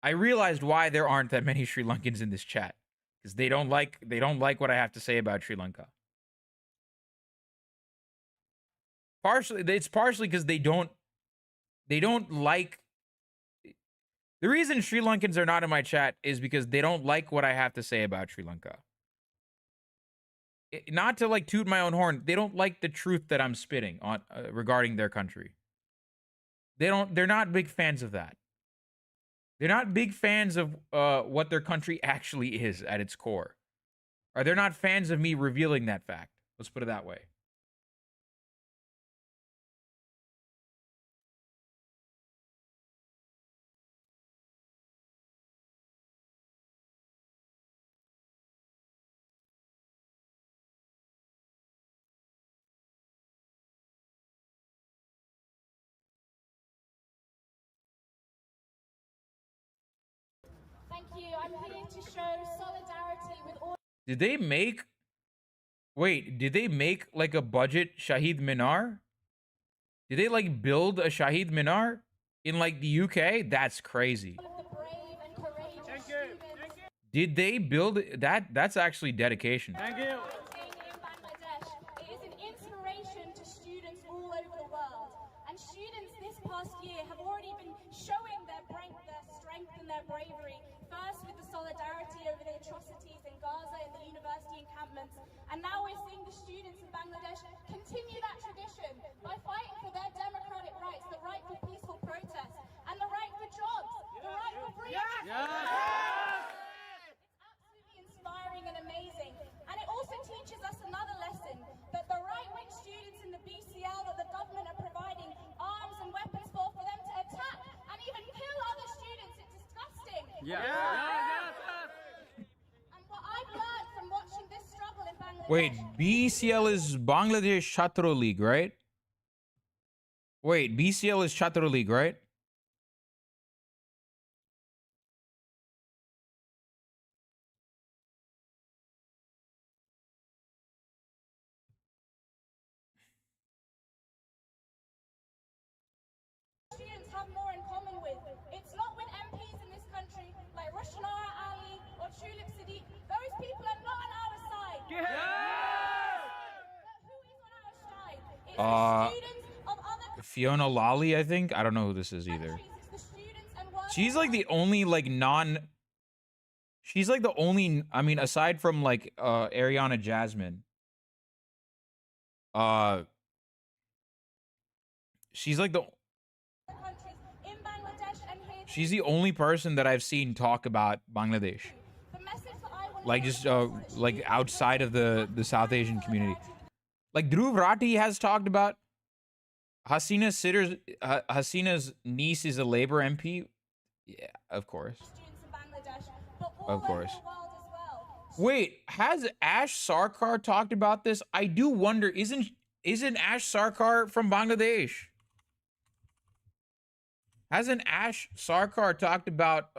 Speaker 1: I realized why there aren't that many Sri Lankans in this chat. Because they don't like what I have to say about Sri Lanka. It's partially because they don't like. The reason Sri Lankans are not in my chat is because they don't like what I have to say about Sri Lanka. Not to like toot my own horn, they don't like the truth that I'm spitting on regarding their country. They're not big fans of that. They're not big fans of what their country actually is at its core. Or they're not fans of me revealing that fact. Let's put it that way.
Speaker 4: Thank you. I'm here to show solidarity with all.
Speaker 1: Did they make... Wait, did they make like a budget Shahid Minar? Did they like build a Shahid Minar in like the UK? That's crazy.
Speaker 4: Of the brave and courageous students.
Speaker 1: Did they build that? That's actually dedication.
Speaker 4: Thank you. In Bangladesh, it is an inspiration to students all over the world. And students this past year have already been showing their strength and their bravery. First with the solidarity over the atrocities in Gaza and the university encampments. And now we're seeing the students in Bangladesh continue that tradition by fighting for their democratic rights, the right for peaceful protest, and the right for jobs, the right for free education. It's absolutely inspiring and amazing. And it also teaches us another lesson, that the right-wing students in the BCL that the government are providing arms and weapons for them to attack and even kill other students, it's disgusting. And what I've learned from watching this struggle in Bangladesh...
Speaker 1: Wait, BCL is Bangladesh Chhatro League, right? Wait, BCL is Chhatro League, right?
Speaker 4: students have more in common with. It's not with MPs in this country like Roshanara Ali or Tulip Siddiq. Those people are not on our side. But who is on our side? It's the students of other
Speaker 1: Fiona Lally, I think. I don't know who this is either.
Speaker 4: countries. It's the students and workers.
Speaker 1: She's like the only like She's like the only. I mean, aside from like Ariana Jasmine. She's like the.
Speaker 4: countries in Bangladesh and here.
Speaker 1: She's the only person that I've seen talk about Bangladesh.
Speaker 4: The message that I want
Speaker 1: Like
Speaker 4: to
Speaker 1: just
Speaker 4: send is that
Speaker 1: like
Speaker 4: students
Speaker 1: outside of the South Asian community. Like Dhruv Rathi has talked about. Hasina's niece is a Labour MP. Yeah, of course.
Speaker 4: students in Bangladesh, but all
Speaker 1: Of course.
Speaker 4: over the world as well.
Speaker 1: Wait, has Ash Sarkar talked about this? I do wonder, isn't Ash Sarkar from Bangladesh? Hasn't Ash Sarkar talked about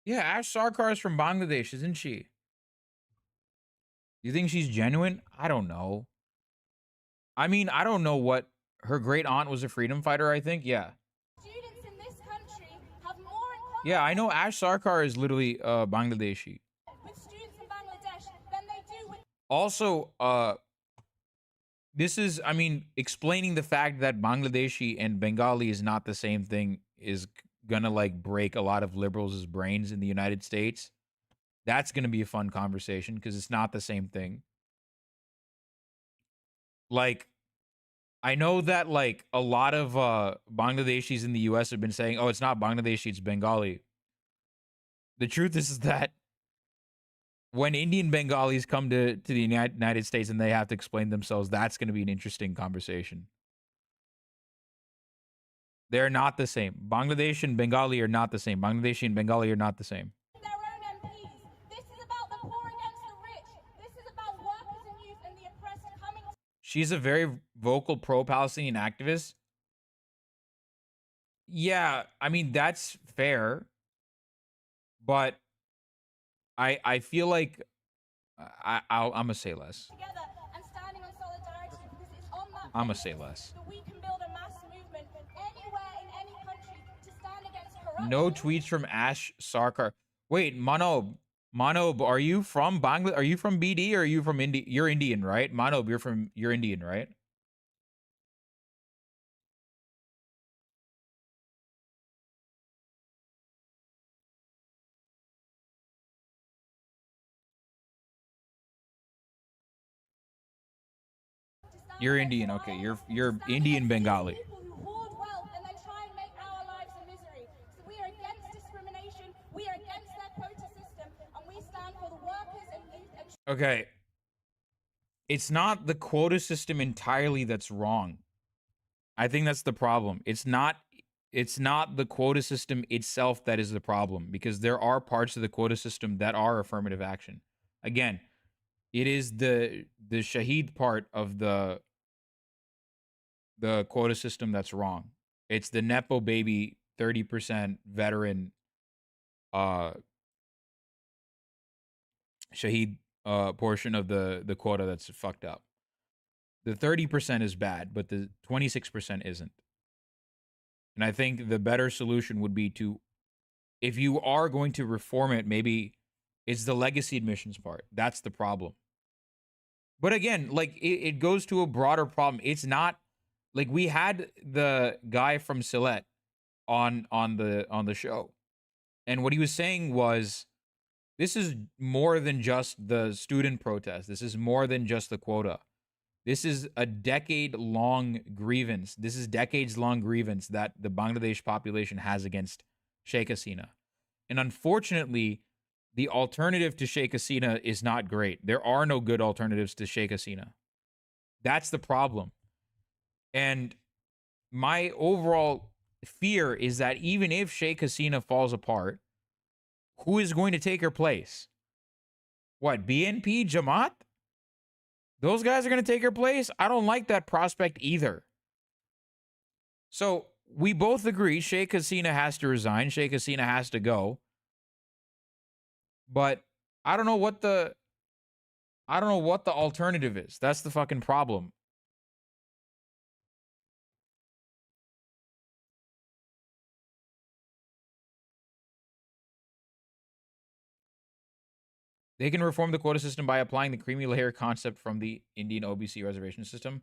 Speaker 1: Yeah, Ash Sarkar is from Bangladesh, isn't she? You think she's genuine? I don't know. I mean, I don't know what her great aunt was a freedom fighter, I think. Yeah.
Speaker 4: Students in this country
Speaker 1: Yeah, I know Ash Sarkar is literally Bangladeshi.
Speaker 4: with students in Bangladesh than they do with
Speaker 1: Also, this is, I mean, explaining the fact that Bangladeshi and Bengali is not the same thing is gonna like break a lot of liberals' brains in the United States. That's gonna be a fun conversation because it's not the same thing. Like, I know that like a lot of Bangladeshis in the US have been saying, oh, it's not Bangladeshi, it's Bengali. The truth is that when Indian Bengalis come to the United States and they have to explain themselves, that's going to be an interesting conversation. They're not the same. Bangladesh and Bengali are not the same. Bangladeshi and Bengali are not the same.
Speaker 4: their own MPs. This is about the poor against the rich. This is about workers and youth and the oppressed coming to
Speaker 1: She's a very vocal pro-Palestinian activist. Yeah, I mean that's fair, but I feel like I'm gonna say less.
Speaker 4: together and standing on solidarity because it's on that
Speaker 1: I'm gonna
Speaker 4: basis
Speaker 1: say less.
Speaker 4: that we can build a mass movement anywhere in any country to stand against corruption.
Speaker 1: No tweets from Ash Sarkar. Wait, Manob, are you from Bangladesh? Are you from BD or are you from India? You're Indian, right? Manob, you're Indian, right?
Speaker 4: to stand
Speaker 1: You're
Speaker 4: against
Speaker 1: Indian. Okay,
Speaker 4: violence,
Speaker 1: you're
Speaker 4: to stand
Speaker 1: Indian
Speaker 4: against these
Speaker 1: Bengali.
Speaker 4: people who hoard wealth and then try and make our lives a misery. So we are against discrimination, we are against their quota system, and we stand for the workers and youth and
Speaker 1: Okay. It's not the quota system entirely that's wrong. I think that's the problem. It's not the quota system itself that is the problem because there are parts of the quota system that are affirmative action. Again, it is the Shaheed part of the quota system that's wrong. It's the nepo baby 30% veteran Shaheed portion of the quota that's fucked up. The 30% is bad, but the 26% isn't. And I think the better solution would be to, if you are going to reform it, maybe it's the legacy admissions part. That's the problem. But again, like it goes to a broader problem. It's not like we had the guy from Sylhet on the show. And what he was saying was this is more than just the student protest. This is more than just the quota. This is a decade-long grievance. This is decades-long grievance that the Bangladesh population has against Sheikh Hasina. And unfortunately, the alternative to Sheikh Hasina is not great. There are no good alternatives to Sheikh Hasina. That's the problem. And my overall fear is that even if Sheikh Hasina falls apart, who is going to take her place? What, BNP, Jamaat? Those guys are going to take her place? I don't like that prospect either. So we both agree Sheikh Hasina has to resign. Sheikh Hasina has to go. But I don't know what the alternative is. That's the fucking problem. They can reform the quota system by applying the creamy layer concept from the Indian OBC reservation system.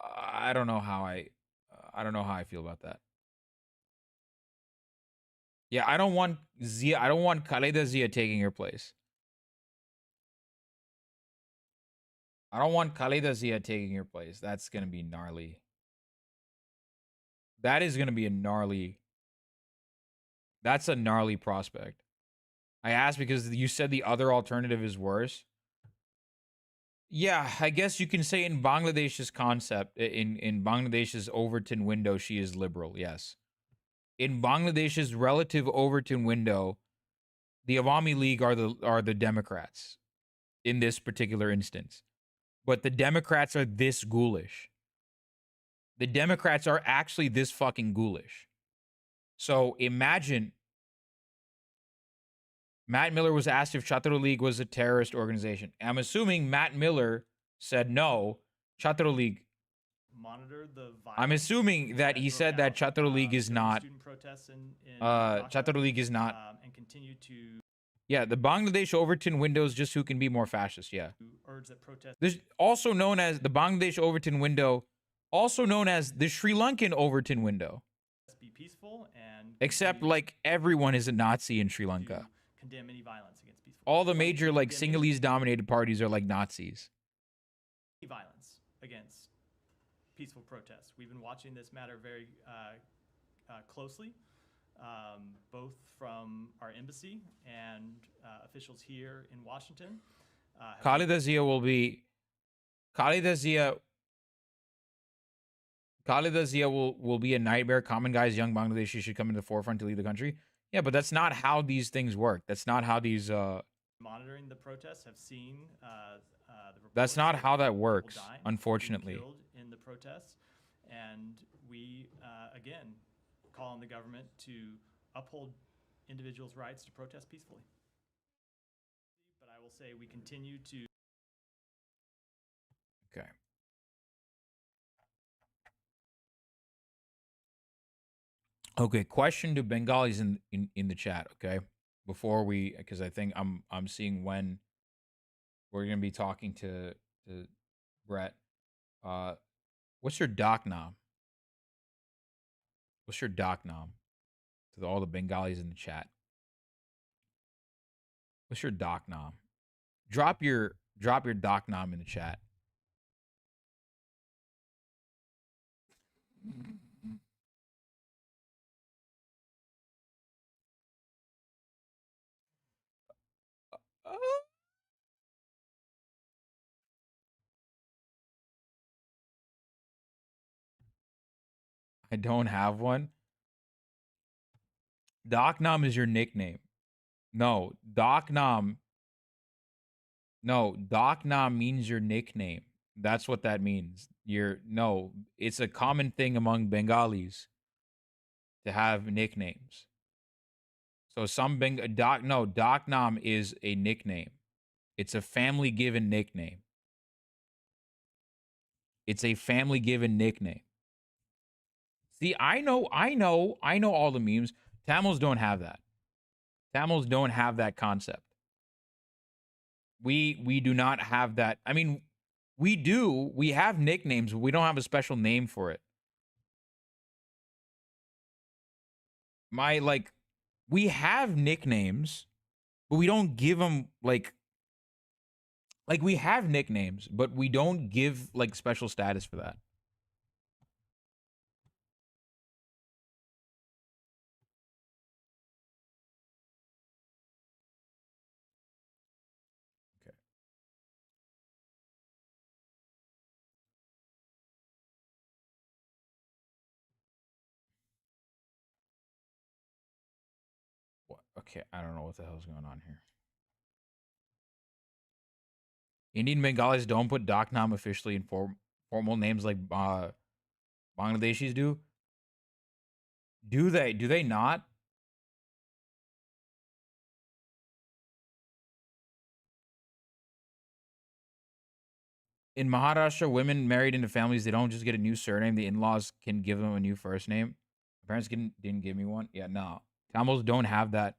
Speaker 1: I don't know how I feel about that. Yeah, I don't want Khaleda Zia taking her place. I don't want Khaleda Zia taking her place. That's going to be gnarly. That is going to be a gnarly. That's a gnarly prospect. I asked because you said the other alternative is worse. Yeah, I guess you can say in Bangladesh's concept, in Bangladesh's Overton window, she is liberal, yes. In Bangladesh's relative Overton window, the Awami League are the Democrats in this particular instance. But the Democrats are this ghoulish. The Democrats are actually this fucking ghoulish. So imagine Matt Miller was asked if Chhatro League was a terrorist organization. I'm assuming Matt Miller said no. Chhatro League
Speaker 5: monitor the violence.
Speaker 1: I'm assuming that he said that Chhatro League is not.
Speaker 5: Student protests in
Speaker 1: Chhatro League is not.
Speaker 5: and continue to.
Speaker 1: Yeah, the Bangladesh Overton window is just who can be more fascist. Yeah.
Speaker 5: Urge that protest.
Speaker 1: There's also known as the Bangladesh Overton window, also known as the Sri Lankan Overton window.
Speaker 5: Be peaceful and.
Speaker 1: Except like everyone is a Nazi in Sri Lanka.
Speaker 5: Condemn any violence against peaceful.
Speaker 1: All the major like Sinhalese dominated parties are like Nazis.
Speaker 5: Violence against peaceful protests. We've been watching this matter very closely, both from our embassy and officials here in Washington. Khalida Zia
Speaker 1: will be a nightmare. Common guys, young Bangladeshi should come into the forefront to lead the country. Yeah, but that's not how these things work. That's not how these
Speaker 5: monitoring the protests have seen
Speaker 1: that's not how that works, unfortunately.
Speaker 5: Killed in the protests, and we again call on the government to uphold individuals' rights to protest peacefully. But I will say we continue to.
Speaker 1: Okay. Okay, question to Bengalis in the chat, okay? Before we, because I think I'm seeing when we're gonna be talking to Brett. What's your doc nom? What's your doc nom? To all the Bengalis in the chat. What's your doc nom? Drop your doc nom in the chat. I don't have one. Doc nom is your nickname. No, Doc nom means your nickname. That's what that means. It's a common thing among Bengalis to have nicknames. So Doc nom is a nickname. It's a family given nickname. It's a family given nickname. See, I know all the memes. Tamils don't have that. Tamils don't have that concept. We do not have that. I mean, we do. We have nicknames, but we don't have a special name for it. We have nicknames, but we don't give them like we have nicknames, but we don't give like special status for that. Okay. What? Okay, I don't know what the hell's going on here. Indian Bengalis don't put doc nom officially in formal names like Bangladeshis do. Do they? Do they not? In Maharashtra, women married into families, they don't just get a new surname. The in-laws can give them a new first name. My parents didn't give me one. Yeah, no. Tamils don't have that.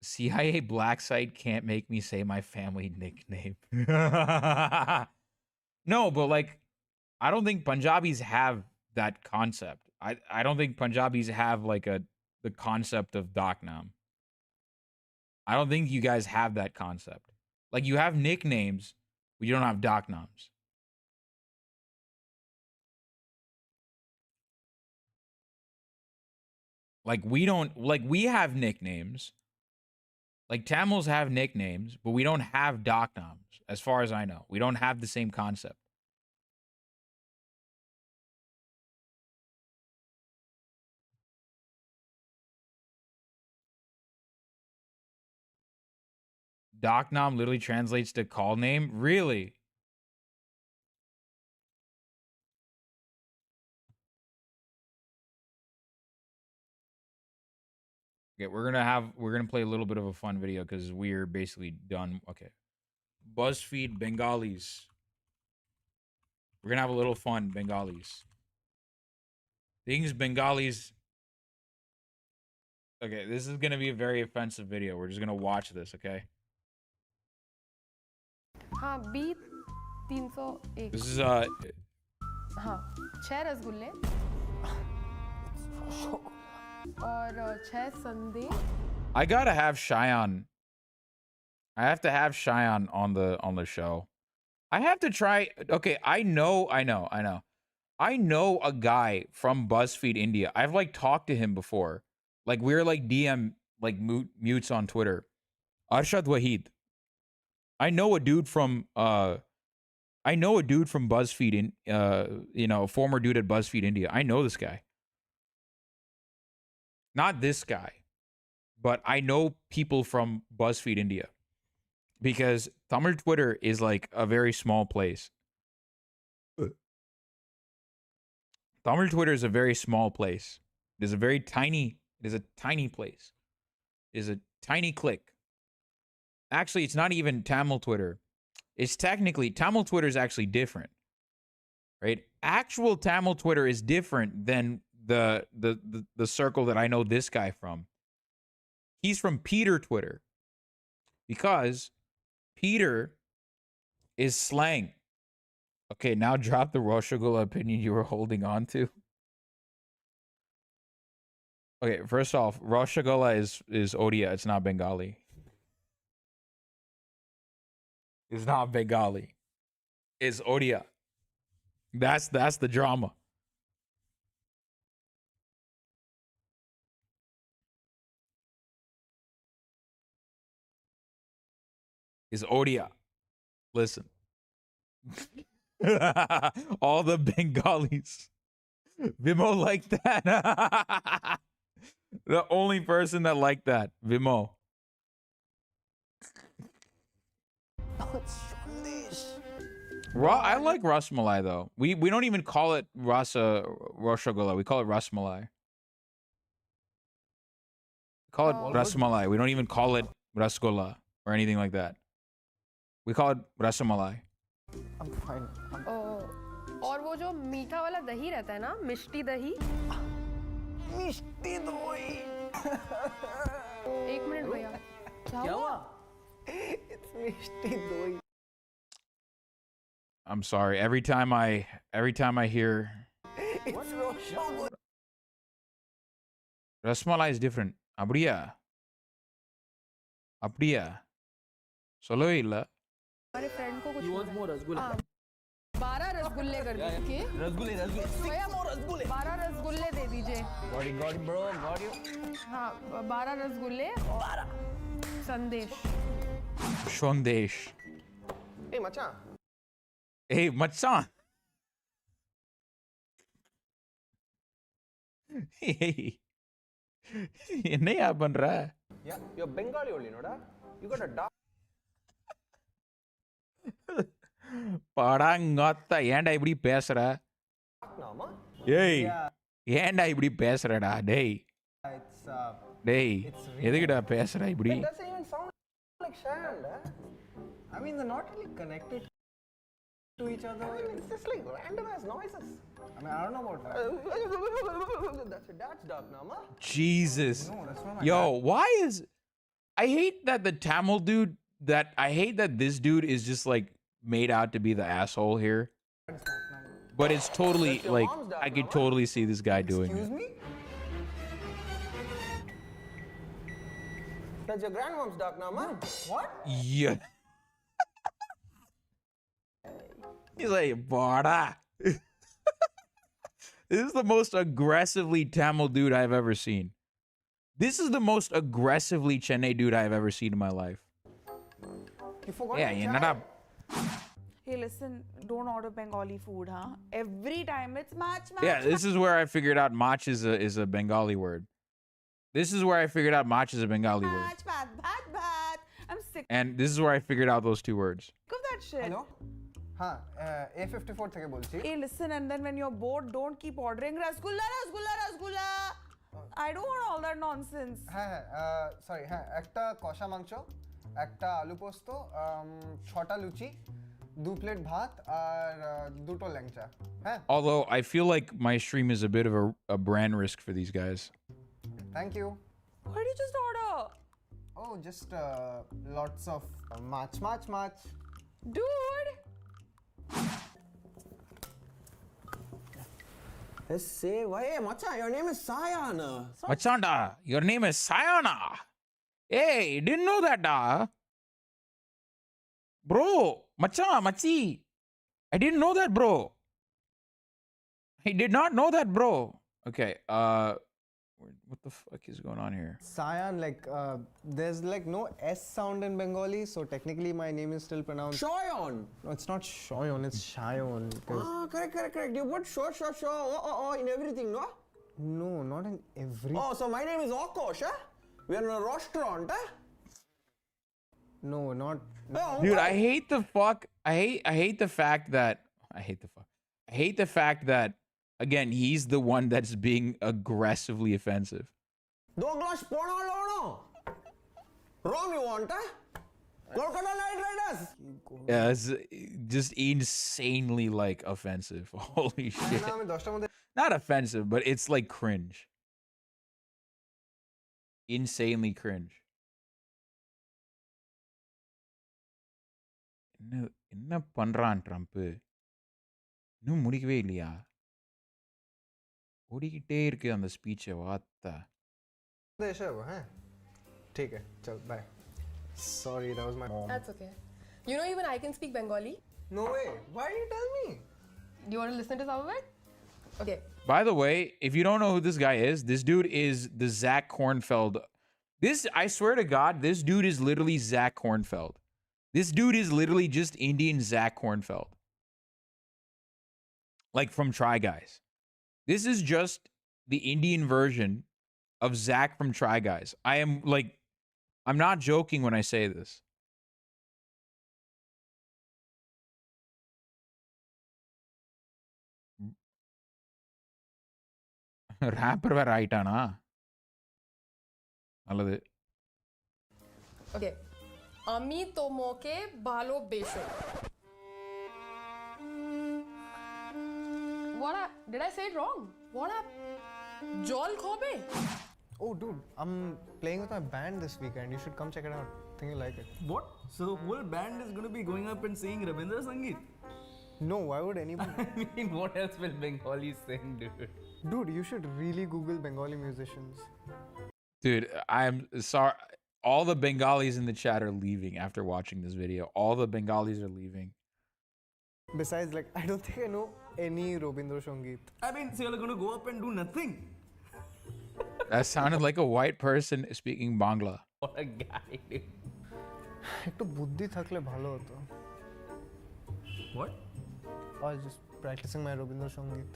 Speaker 1: CIA black site can't make me say my family nickname. No, but like, I don't think Punjabis have that concept. I don't think Punjabis have like the concept of doc nom. I don't think you guys have that concept. Like, you have nicknames, but you don't have doc noms. Like, we have nicknames. Like, Tamils have nicknames, but we don't have doc noms, as far as I know. We don't have the same concept. Doc nom literally translates to call name? Really? Okay, we're gonna play a little bit of a fun video because we're basically done. Okay. BuzzFeed Bengalis. We're gonna have a little fun, Bengalis. Things Bengalis. Okay, this is gonna be a very offensive video. We're just gonna watch this, okay?
Speaker 6: हाँ B 301
Speaker 1: This is
Speaker 6: हाँ 6 रसगुल्ले और 6 संदेश
Speaker 1: I gotta have Cheyenne. I have to have Cheyenne on the show. I have to try. Okay, I know a guy from BuzzFeed India. I've like talked to him before. Like we're like DM like mutes on Twitter. Arshad Wahid. I know a dude from BuzzFeed in a former dude at BuzzFeed India. I know this guy. Not this guy, but I know people from BuzzFeed India. Because Tamil Twitter is like a very small place. Tamil Twitter is a very small place. It is a tiny place. It is a tiny click. Actually, it's not even Tamil Twitter. It's technically, Tamil Twitter is actually different. Right? Actual Tamil Twitter is different than the circle that I know this guy from. He's from Peter Twitter. Because Peter is slang. Okay, now drop the Roshagola opinion you were holding on to. Okay, first off, Roshagola is Odia. It's not Bengali. It's not Bengali. It's Odia. That's the drama. Is Odia. Listen. All the Bengalis. Vimo liked that. The only person that liked that. Vimo. I like Rasmalai though. We don't even call it Roshagola. We call it Rasmalai. We call it Rasmalai. We don't even call it Rasgola or anything like that. We call it Rasmalai.
Speaker 7: I'm fine.
Speaker 6: और वो जो मीठा वाला दही रहता है ना मिष्टी दही
Speaker 7: मिष्टी दही
Speaker 6: एक मिनट भैया क्या हुआ
Speaker 7: It's मिष्टी दही
Speaker 1: I'm sorry. Every time I hear
Speaker 7: It's Roshagola.
Speaker 1: Rasmalai is different. Abriya. Solo illa.
Speaker 6: हमारे फ्रेंड को कुछ
Speaker 3: You want more rasgulla?
Speaker 6: 12 रसगुल्ले कर दीजिए
Speaker 3: Rasgulle.
Speaker 6: 12 रसगुल्ले दे दीजिए
Speaker 7: Got it, bro. Got you.
Speaker 6: हाँ 12 रसगुल्ले और संदेश
Speaker 1: Shondesh.
Speaker 7: Hey, macha.
Speaker 1: Hey, Machan. Hey. என்னையா பண்ற?
Speaker 7: Yeah, you're Bengali only, no da? You got a dark.
Speaker 1: படாங்கத்த ஏன்டா இப்படி பேசுற?
Speaker 7: Nama?
Speaker 1: ஏய் ஏன்டா இப்படி பேசுறடா டேய்
Speaker 7: It's
Speaker 1: டேய்
Speaker 7: It's
Speaker 1: எதுக்குடா பேசுற இப்படி?
Speaker 7: It doesn't even sound like Shand. I mean, they're not really connected to each other. I mean, it's just like random ass noises. I mean, I don't know about that. That's your dad's dog, Nama.
Speaker 1: Jesus.
Speaker 7: No, that's not my
Speaker 1: Yo,
Speaker 7: dad.
Speaker 1: why is I hate that the Tamil dude I hate that this dude is just like made out to be the asshole here.
Speaker 7: Dad's dog, Nama.
Speaker 1: But it's totally
Speaker 7: That's your
Speaker 1: like
Speaker 7: mom's dog,
Speaker 1: I could
Speaker 7: Mama.
Speaker 1: totally see this guy doing
Speaker 7: Excuse
Speaker 1: it.
Speaker 7: me? That's your grandmom's dog, Nama. What?
Speaker 1: Yeah. He's like, Bada. This is the most aggressively Tamil dude I've ever seen. This is the most aggressively Chennai dude I've ever seen in my life.
Speaker 7: You forgot
Speaker 1: Yeah,
Speaker 7: your
Speaker 1: you're
Speaker 7: child.
Speaker 1: not
Speaker 8: Hey, listen, don't order Bengali food, huh? Every time it's match.
Speaker 1: Yeah, this is where I figured out Mach is a Bengali word. This is where I figured out Mach is a Bengali word.
Speaker 8: Bhat. I'm sick
Speaker 1: And this is where I figured out those two words.
Speaker 8: of that shit.
Speaker 7: Hello? हाँ, A54 থেকে বলছি।
Speaker 8: Hey, listen, and then when you're bored, don't keep ordering rasgulla. I don't want all that nonsense.
Speaker 7: হ্যাঁ sorry হ্যাঁ একটা কষা মাংস একটা আলু পোস্ত 6টা লুচি 2 প্লেট ভাত আর 2টো ল্যাংচা হ্যাঁ
Speaker 1: Although I feel like my stream is a bit of a brand risk for these guys.
Speaker 7: Thank you
Speaker 8: What did you just order?
Speaker 7: Oh, just lots of much.
Speaker 8: Dude!
Speaker 3: Let's say, hey, Macha, your name is Sayana.
Speaker 1: Machanda, your name is Sayana. Hey, didn't know that, da. Bro, Machi. I didn't know that, bro. I did not know that, bro. Okay, what the fuck is going on here?
Speaker 7: Sayan, like there's like no S sound in Bengali, so technically my name is still pronounced.
Speaker 3: Shoyon.
Speaker 7: No, it's not Shoyon, it's Shayon.
Speaker 3: Correct. You put sho, in everything, no?
Speaker 7: No, not in every.
Speaker 3: Oh, so my name is Okosh, eh? We are in a restaurant, eh?
Speaker 7: No, not.
Speaker 1: Dude, I hate the fuck. I hate the fact that again, he's the one that's being aggressively offensive.
Speaker 3: Douglas Ponalono. Rom you want, eh? Kolkata Knight Riders.
Speaker 1: Yeah, it's just insanely like offensive. Holy shit.
Speaker 7: আমি 10টার মধ্যে
Speaker 1: Not offensive, but it's like cringe. Insanely cringe. என்ன பண்றான் Trump? இன்னும் முடிக்கவே இல்லையா? ஓடிக்கிட்டே இருக்கு அந்த ஸ்பீச்சை வாத்தா.
Speaker 7: এসে যাবো হ্যাঁ ঠিক আছে চল by sorry that was my mom.
Speaker 6: That's okay. You know, even I can speak Bengali.
Speaker 7: No way, why didn't you tell me?
Speaker 6: Do you want to listen to some of it? Okay.
Speaker 1: By the way, if you don't know who this guy is, this dude is the Zach Kornfeld. I swear to God, this dude is literally Zach Kornfeld. This dude is literally just Indian Zach Kornfeld. Like from Try Guys. This is just the Indian version of Zach from Try Guys. I'm not joking when I say this. Rapper வேற ஆயிட்டானா? நல்லது.
Speaker 6: Okay. Ami tomoke balo besho. Did I say it wrong? Jol khobe?
Speaker 7: Oh dude, I'm playing with my band this weekend, you should come check it out, think you like it.
Speaker 3: What? So the whole band is going to be going up and singing Rabindra Sangeet?
Speaker 7: No, why would anyone?
Speaker 3: I mean, what else will Bengalis sing, dude?
Speaker 7: Dude, you should really Google Bengali musicians.
Speaker 1: Dude, I'm sorry. All the Bengalis in the chat are leaving after watching this video. All the Bengalis are leaving.
Speaker 7: Besides, like, I don't think I know any Robindra Sangeet.
Speaker 3: I mean, so you're going to go up and do nothing?
Speaker 1: That sounded like a white person speaking Bangla.
Speaker 3: What a guy, dude.
Speaker 7: একটু বুদ্ধি থাকলে ভালো হতো.
Speaker 3: What?
Speaker 7: I was just practicing my Robindra Sangeet.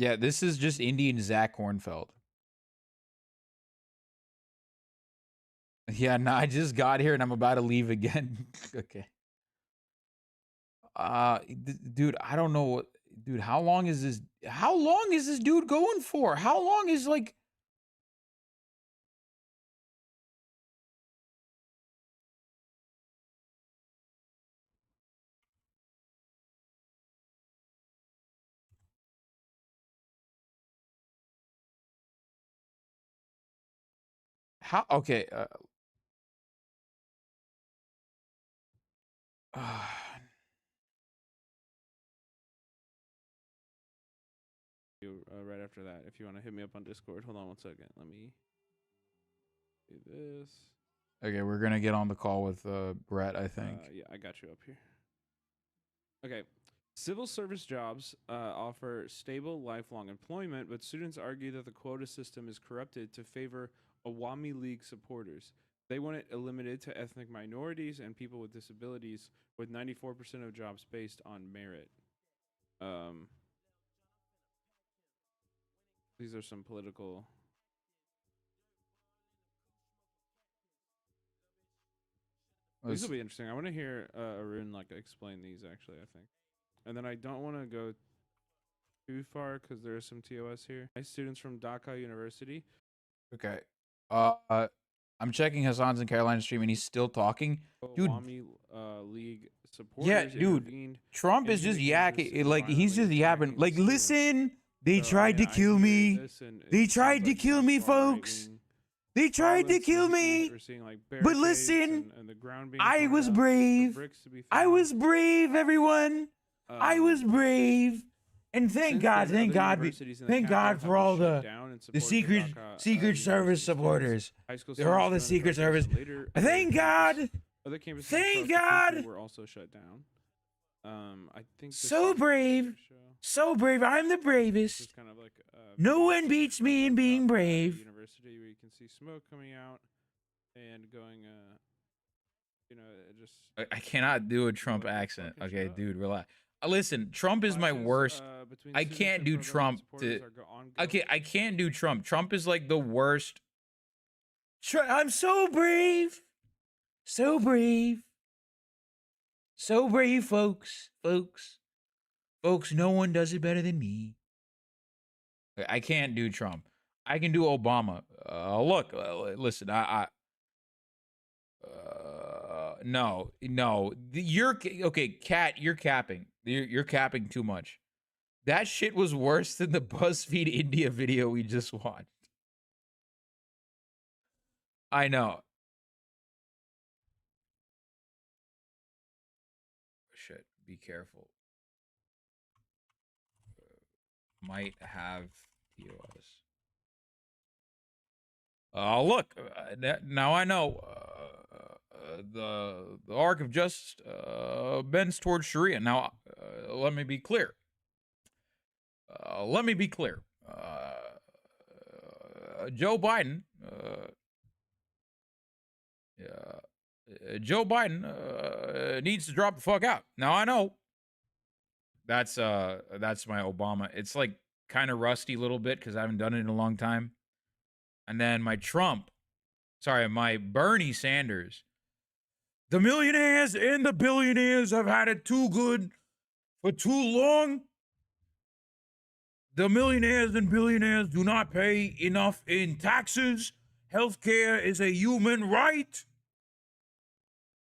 Speaker 1: Yeah, this is just Indian Zach Kornfeld. Yeah, no, I just got here and I'm about to leave again. Okay. Dude, I don't know what. Dude, how long is this dude going for? How long is like. How? Okay.
Speaker 9: Right after that, if you want to hit me up on Discord. Hold on one second. Let me do this.
Speaker 1: Okay, we're gonna get on the call with Brett, I think.
Speaker 9: Yeah, I got you up here. Okay. Civil service jobs offer stable, lifelong employment, but students argue that the quota system is corrupted to favor Awami League supporters. They want it eliminated to ethnic minorities and people with disabilities, with 94% of jobs based on merit. These are some political. These will be interesting. I want to hear Arun like explain these actually, I think. And then I don't want to go too far because there is some TOS here. My students from Dhaka University.
Speaker 1: Okay. I'm checking Hassan's in Carolina stream and he's still talking. Dude,
Speaker 9: Awami League
Speaker 1: yeah,
Speaker 9: supporters
Speaker 1: dude.
Speaker 9: intervened
Speaker 1: Trump is
Speaker 9: into
Speaker 1: just
Speaker 9: the campus
Speaker 1: yakking.
Speaker 9: and
Speaker 1: Like, he's just
Speaker 9: violently
Speaker 1: yapping.
Speaker 9: attacking
Speaker 1: Like,
Speaker 9: students.
Speaker 1: listen, they
Speaker 9: So,
Speaker 1: tried to
Speaker 9: I
Speaker 1: kill
Speaker 9: hear
Speaker 1: me.
Speaker 9: this and it
Speaker 1: They
Speaker 9: sounds
Speaker 1: tried to
Speaker 9: like
Speaker 1: kill
Speaker 9: some
Speaker 1: me,
Speaker 9: far
Speaker 1: folks.
Speaker 9: right-wing
Speaker 1: They tried to
Speaker 9: violence,
Speaker 1: kill
Speaker 9: and
Speaker 1: me.
Speaker 9: we're seeing, like,
Speaker 1: But
Speaker 9: barricades
Speaker 1: listen,
Speaker 9: and the ground being
Speaker 1: I
Speaker 9: torn
Speaker 1: was
Speaker 9: up,
Speaker 1: brave.
Speaker 9: bricks to be
Speaker 1: I
Speaker 9: thrown.
Speaker 1: was brave, everyone. I was brave. And thank
Speaker 9: Since
Speaker 1: God,
Speaker 9: then,
Speaker 1: thank
Speaker 9: other
Speaker 1: God,
Speaker 9: universities in the
Speaker 1: thank
Speaker 9: capital
Speaker 1: God
Speaker 9: have
Speaker 1: for
Speaker 9: been
Speaker 1: all
Speaker 9: shut
Speaker 1: the
Speaker 9: down in
Speaker 1: the
Speaker 9: support of
Speaker 1: Secret
Speaker 9: Dhaka,
Speaker 1: Secret
Speaker 9: University
Speaker 1: Service
Speaker 9: students.
Speaker 1: supporters.
Speaker 9: High school
Speaker 1: They're all the
Speaker 9: students joined
Speaker 1: Secret
Speaker 9: protests,
Speaker 1: Service.
Speaker 9: and later
Speaker 1: Thank
Speaker 9: other
Speaker 1: God.
Speaker 9: Other campuses
Speaker 1: Thank
Speaker 9: across the country
Speaker 1: God.
Speaker 9: were also shut down. I think this
Speaker 1: So
Speaker 9: is
Speaker 1: brave.
Speaker 9: show.
Speaker 1: So brave. I'm the
Speaker 9: This
Speaker 1: bravest.
Speaker 9: is kind of like
Speaker 1: No one beats me in being brave.
Speaker 9: University where you can see smoke coming out and going you know, it just
Speaker 1: I cannot do a Trump
Speaker 9: What the
Speaker 1: accent.
Speaker 9: fuck is
Speaker 1: Okay,
Speaker 9: shut up?
Speaker 1: dude, relax. Listen, Trump is my
Speaker 9: clashes,
Speaker 1: worst.
Speaker 9: between
Speaker 1: I
Speaker 9: students
Speaker 1: can't
Speaker 9: and
Speaker 1: do
Speaker 9: pro-government
Speaker 1: Trump
Speaker 9: supporters
Speaker 1: to.
Speaker 9: are ongoing.
Speaker 1: Okay, I can't do Trump. Trump is like the worst. I'm so brave. So brave. So brave, folks. Folks, no one does it better than me. I can't do Trump. I can do Obama. Look, listen, no. You're okay, Cat. You're capping. You're capping too much. That shit was worse than the BuzzFeed India video we just watched. I know. Shit. Be careful. Might have TOS. Look. Now I know. The arc of justice bends towards Sharia. Now, let me be clear. Joe Biden. Joe Biden needs to drop the fuck out. Now I know. That's my Obama. It's like kind of rusty a little bit because I haven't done it in a long time. And then my my Bernie Sanders. The millionaires and the billionaires have had it too good for too long. The millionaires and billionaires do not pay enough in taxes. Healthcare is a human right.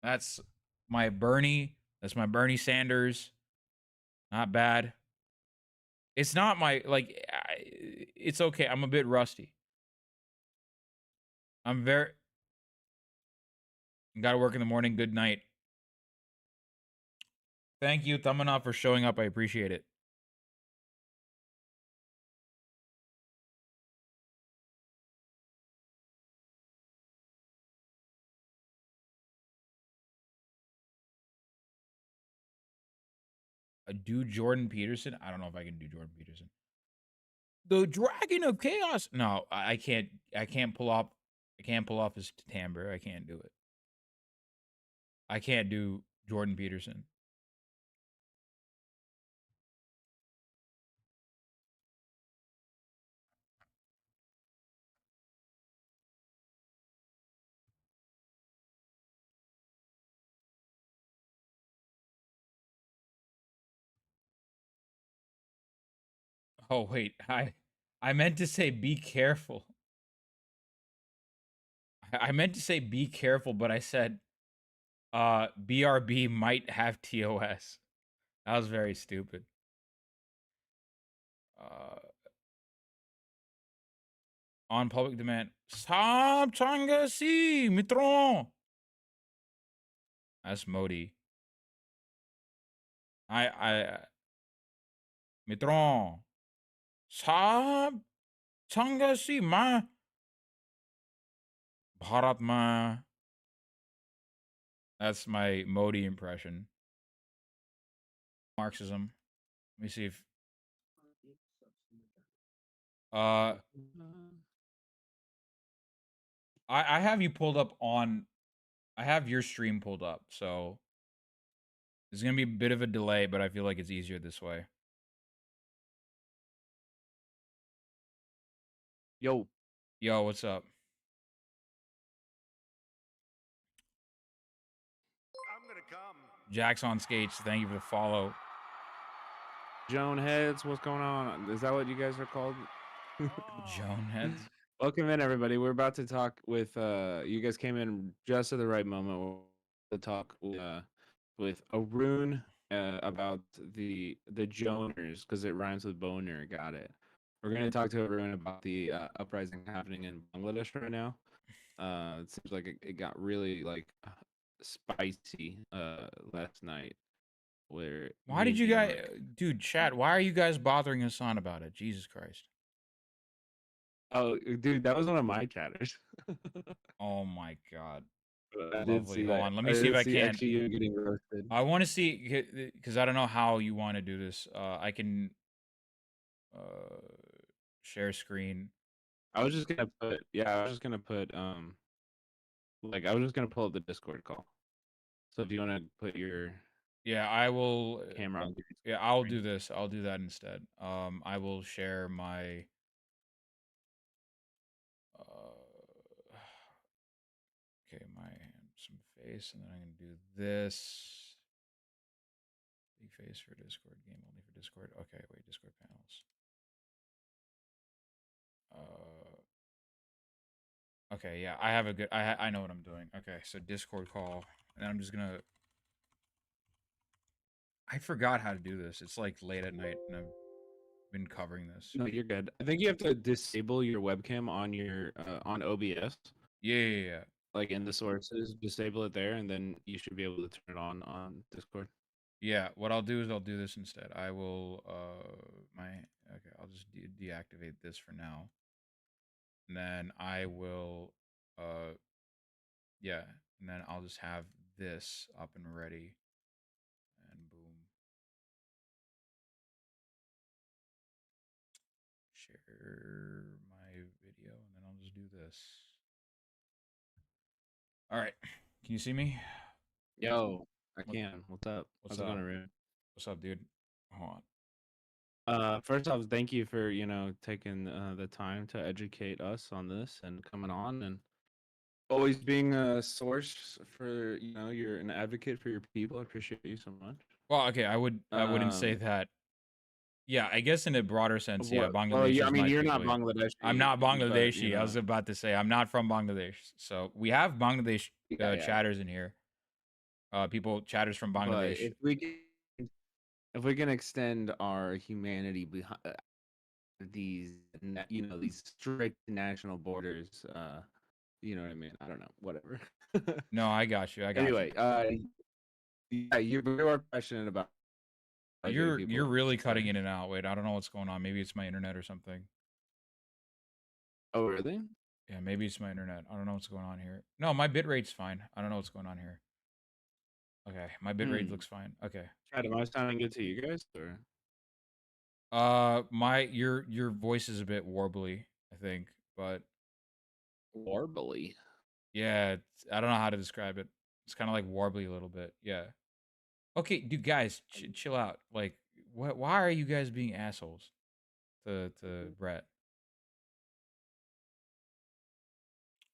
Speaker 1: That's my Bernie. That's my Bernie Sanders. Not bad. It's not my, it's okay. I'm a bit rusty. Gotta work in the morning. Good night. Thank you, Thamana, for showing up. I appreciate it. Do Jordan Peterson? I don't know if I can do Jordan Peterson. The Dragon of Chaos. No, I can't. I can't pull off his timbre. I can't do it. I can't do Jordan Peterson. Oh wait, I meant to say be careful. I meant to say be careful, but I said BRB might have TOS. That was very stupid. On public demand. Stop Changasi, Mitron. That's Modi. Mitron. Stop Changasi, ma. Bharat ma. That's my Modi impression. Marxism. Let me see if I have you pulled up on I have your stream pulled up, so there's gonna be a bit of a delay, but I feel like it's easier this way.
Speaker 9: Yo,
Speaker 1: What's up?
Speaker 2: I'm gonna come.
Speaker 1: Jack's on skates. Thank you for the follow.
Speaker 9: Joan heads. What's going on? Is that what you guys are called?
Speaker 1: Joan heads.
Speaker 9: Welcome in, everybody. We're about to talk with. You guys came in just at the right moment. We're to talk with Arun about the Joners because it rhymes with boner. Got it. We're going to talk to Arun about the uprising happening in Bangladesh right now. It seems like it got really like spicy last night. Where
Speaker 1: Why
Speaker 9: me
Speaker 1: did you
Speaker 9: and
Speaker 1: guys, dude, chat? Why are you guys bothering Hassan about it? Jesus Christ.
Speaker 9: Oh, dude, that was one of my chatters.
Speaker 1: Oh my God.
Speaker 9: I did
Speaker 1: Lovely.
Speaker 9: see
Speaker 1: Hold
Speaker 9: that.
Speaker 1: on. Let me see if I can.
Speaker 9: Actually you getting roasted.
Speaker 1: I want to see because I don't know how you want to do this. I can share screen.
Speaker 9: I was just gonna put I was just gonna put like I was just gonna pull up the Discord call. So if you want to put your
Speaker 1: Yeah, I will.
Speaker 9: camera on.
Speaker 1: Yeah, I'll do this. I'll do that instead. I will share my. Okay, some face, and then I'm gonna do this. Big face for Discord, game only for Discord. Okay, wait, Discord panels. Okay, yeah, I have a good. I know what I'm doing. Okay, so Discord call, and I'm just gonna. I forgot how to do this. It's like late at night, and I've been covering this.
Speaker 9: No, you're good. I think you have to disable your webcam on your on OBS.
Speaker 1: Yeah.
Speaker 9: Like in the sources, disable it there, and then you should be able to turn it on Discord.
Speaker 1: Yeah, what I'll do is I'll do this instead. I will okay, I'll just deactivate this for now. And then I will yeah, and then I'll just have this up and ready. And boom. Share my video, and then I'll just do this. All right. Can you see me?
Speaker 9: Yo, I can. What's up?
Speaker 1: What's
Speaker 9: How's it
Speaker 1: up?
Speaker 9: going, Arun?
Speaker 1: What's up, dude? Hold on.
Speaker 9: First off, thank you for taking the time to educate us on this and coming on and always being a source for you're an advocate for your people. I appreciate you so much.
Speaker 1: Well, okay, I wouldn't say that. Yeah, I guess in a broader sense, yeah, Bangladesh.
Speaker 9: Well,
Speaker 1: is
Speaker 9: I mean,
Speaker 1: my
Speaker 9: you're not
Speaker 1: takeaway.
Speaker 9: Bangladeshi.
Speaker 1: I'm not
Speaker 9: but,
Speaker 1: Bangladeshi. I was about to say I'm not from Bangladesh. So we have Bangladesh chatters in here. Chatters from Bangladesh.
Speaker 9: But if we can extend our humanity behind these strict national borders, you know what I mean? I don't know, whatever.
Speaker 1: No, I got you.
Speaker 9: Anyway, yeah, you are passionate about.
Speaker 1: You're really cutting in and out. Wait, I don't know what's going on. Maybe it's my internet or something.
Speaker 9: Oh, really?
Speaker 1: Yeah, maybe it's my internet. I don't know what's going on here. No, my bitrate's fine. I don't know what's going on here. Okay, my bitrate looks fine. Okay.
Speaker 9: Chad, am I sounding good to you guys? Or?
Speaker 1: Your voice is a bit warbly, I think, but
Speaker 9: warbly.
Speaker 1: Yeah, I don't know how to describe it. It's kind of like warbly a little bit. Yeah. Okay, dude, guys, chill out. Like, why are you guys being assholes to Brett?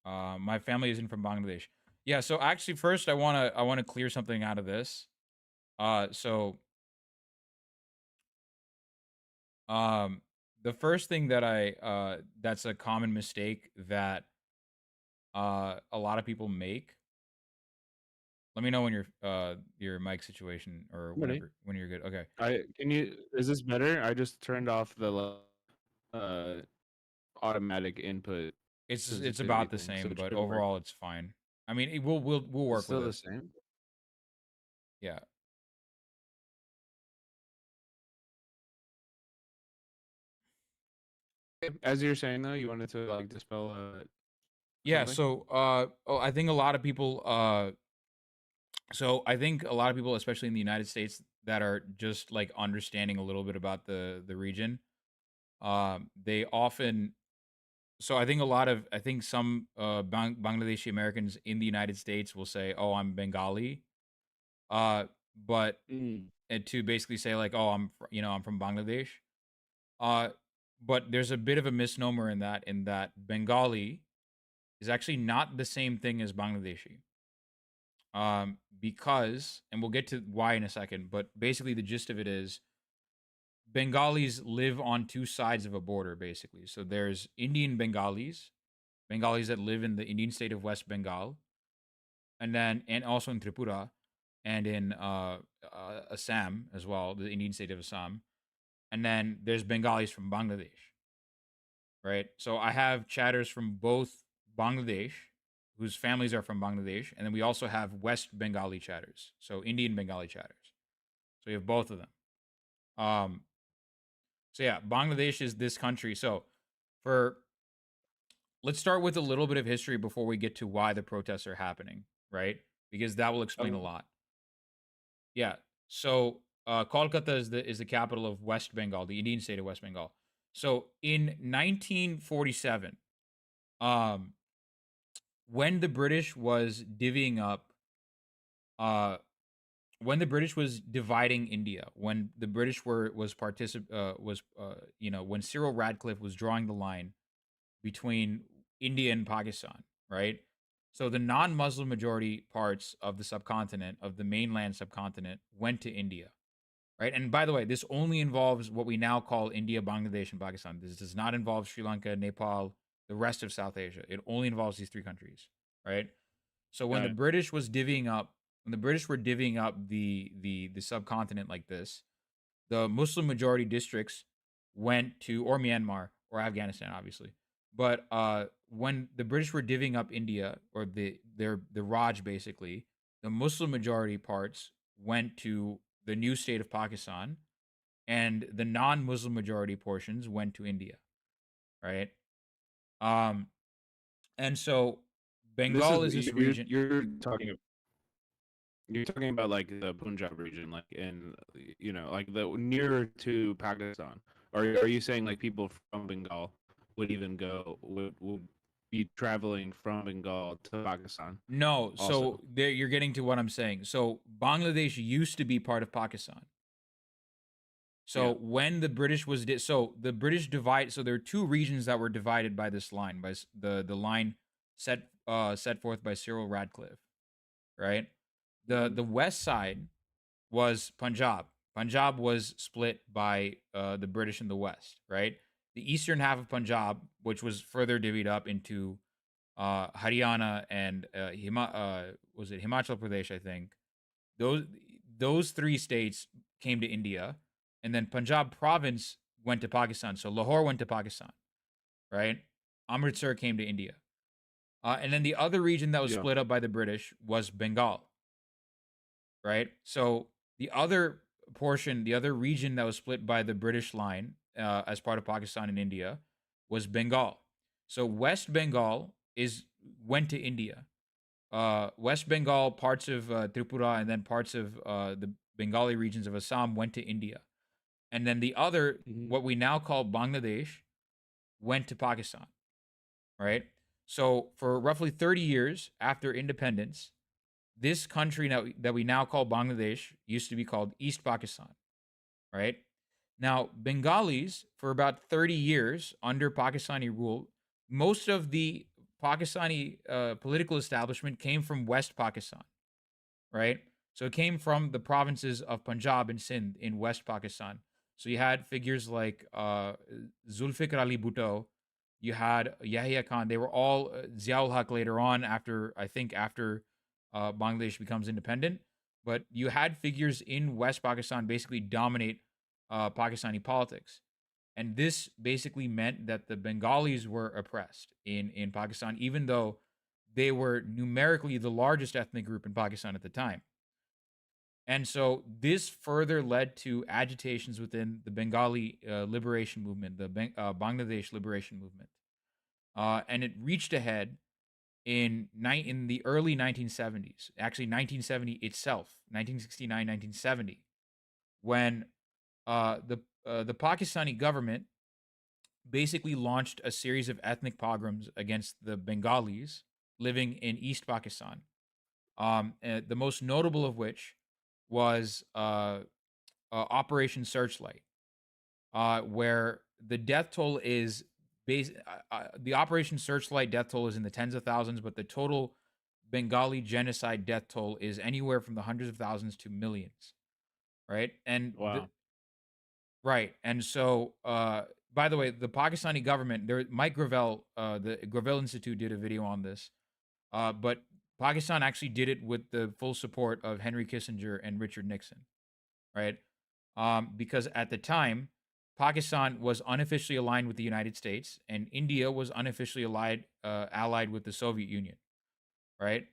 Speaker 1: My family isn't from Bangladesh. Yeah, so actually first I wanna clear something out of this. The first thing that that's a common mistake that a lot of people make. Let me know when your mic situation or whatever when you're good. Okay.
Speaker 9: Is this better? I just turned off the automatic input.
Speaker 1: It's about the same, but overall it's fine. I mean, we'll work
Speaker 9: still
Speaker 1: with it.
Speaker 9: Still the same?
Speaker 1: Yeah.
Speaker 9: As you're saying though, you wanted to like dispel
Speaker 1: yeah, so I think a lot of people especially in the United States that are just like understanding a little bit about the region, they often I think some Bangladeshi Americans in the United States will say, "Oh, I'm Bengali," but and to basically say like, "Oh, I'm from Bangladesh," but there's a bit of a misnomer in that Bengali is actually not the same thing as Bangladeshi. Because, and we'll get to why in a second, but basically the gist of it is Bengalis live on two sides of a border, basically. So there's Indian Bengalis, Bengalis that live in the Indian state of West Bengal, and also in Tripura, and in Assam as well, the Indian state of Assam. And then there's Bengalis from Bangladesh, right? So I have chatters from both Bangladesh, whose families are from Bangladesh, and then we also have West Bengali chatters, so Indian Bengali chatters. So you have both of them. So yeah, Bangladesh is this country. So let's start with a little bit of history before we get to why the protests are happening, right? Because that will explain a lot. Yeah. So Kolkata is the capital of West Bengal, the Indian state of West Bengal. So in 1947, when the British was divvying up, when the British was dividing India, when the British when Cyril Radcliffe was drawing the line between India and Pakistan, right? So the non-Muslim majority parts of the subcontinent, of the mainland subcontinent, went to India, right? And by the way, this only involves what we now call India, Bangladesh, and Pakistan. This does not involve Sri Lanka, Nepal, the rest of South Asia. It only involves these three countries, right? So when the British was divvying up, when the British were divvying up the subcontinent like this, the Muslim majority districts went to, or Myanmar or Afghanistan, obviously. But when the British were divvying up India, or the Raj, basically, the Muslim majority parts went to the new state of Pakistan, and the non-Muslim majority portions went to India, right? And so Bengal is this region.
Speaker 9: You're talking about like the Punjab region, like in like the nearer to Pakistan. Or are you saying like people from Bengal would be traveling from Bengal to Pakistan?
Speaker 1: No,
Speaker 9: also?
Speaker 1: so you're getting to what I'm saying. So Bangladesh used to be part of Pakistan. So when the British was so the British divide. So there are two regions that were divided by this line, by the line set forth by Cyril Radcliffe, right? The west side was Punjab. Punjab was split by the British in the west, right? The eastern half of Punjab, which was further divvied up into Haryana and was it Himachal Pradesh, I think. Those three states came to India, and then Punjab province went to Pakistan. So Lahore went to Pakistan, right? Amritsar came to India. And then the other region that was split up by the British was Bengal, right? So the other portion, the other region that was split by the British line as part of Pakistan and India was Bengal. So West Bengal went to India. West Bengal, parts of Tripura, and then parts of the Bengali regions of Assam went to India. And then the other, what we now call Bangladesh, went to Pakistan, right? So for roughly 30 years after independence, this country that we now call Bangladesh used to be called East Pakistan, right? Now, Bengalis, for about 30 years under Pakistani rule, most of the Pakistani political establishment came from West Pakistan, right? So it came from the provinces of Punjab and Sindh in West Pakistan. So you had figures like Zulfikar Ali Bhutto, you had Yahya Khan. They were all Ziaul Haq later on after Bangladesh becomes independent. But you had figures in West Pakistan basically dominate Pakistani politics. And this basically meant that the Bengalis were oppressed in Pakistan, even though they were numerically the largest ethnic group in Pakistan at the time. And so this further led to agitations within the Bengali liberation movement, the Bangladesh liberation movement. And it reached a head in the early 1970s, actually 1970 itself, 1969, 1970, when the Pakistani government basically launched a series of ethnic pogroms against the Bengalis living in East Pakistan. The most notable of which was Operation Searchlight, where the death toll is the Operation Searchlight death toll is in the tens of thousands, but the total Bengali genocide death toll is anywhere from the hundreds of thousands to millions, right? And Right. And so, by the way, the Pakistani government, Mike Gravel, the Gravel Institute did a video on this. But Pakistan actually did it with the full support of Henry Kissinger and Richard Nixon, right? Because at the time, Pakistan was unofficially aligned with the United States, and India was unofficially allied with the Soviet Union, right?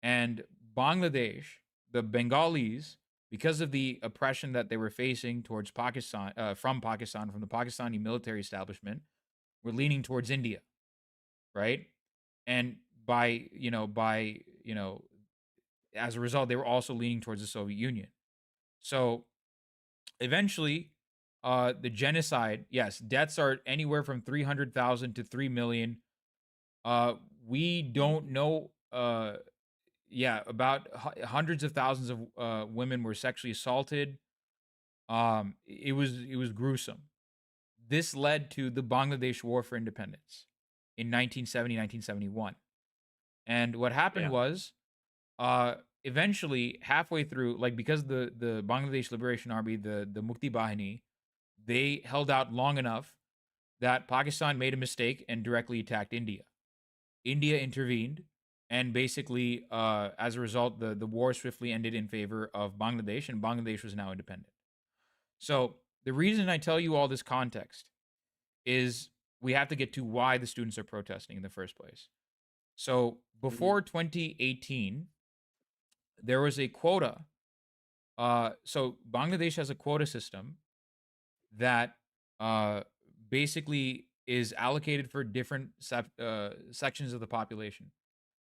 Speaker 1: And Bangladesh, the Bengalis, because of the oppression that they were facing towards Pakistan, from the Pakistani military establishment, were leaning towards India, right? And as a result, they were also leaning towards the Soviet Union. So eventually, the genocide, yes, deaths are anywhere from 300,000 to 3 million. We don't know. About hundreds of thousands of women were sexually assaulted. It was gruesome. This led to the Bangladesh War for Independence in 1970, 1971. And what happened
Speaker 9: Yeah.
Speaker 1: was, eventually, halfway through, like, because the Bangladesh Liberation Army, the Mukti Bahini, they held out long enough that Pakistan made a mistake and directly attacked India. India intervened, and basically, as a result, the war swiftly ended in favor of Bangladesh, and Bangladesh was now independent. So the reason I tell you all this context is we have to get to why the students are protesting in the first place. So before 2018, there was a quota. So Bangladesh has a quota system that basically is allocated for different sections of the population.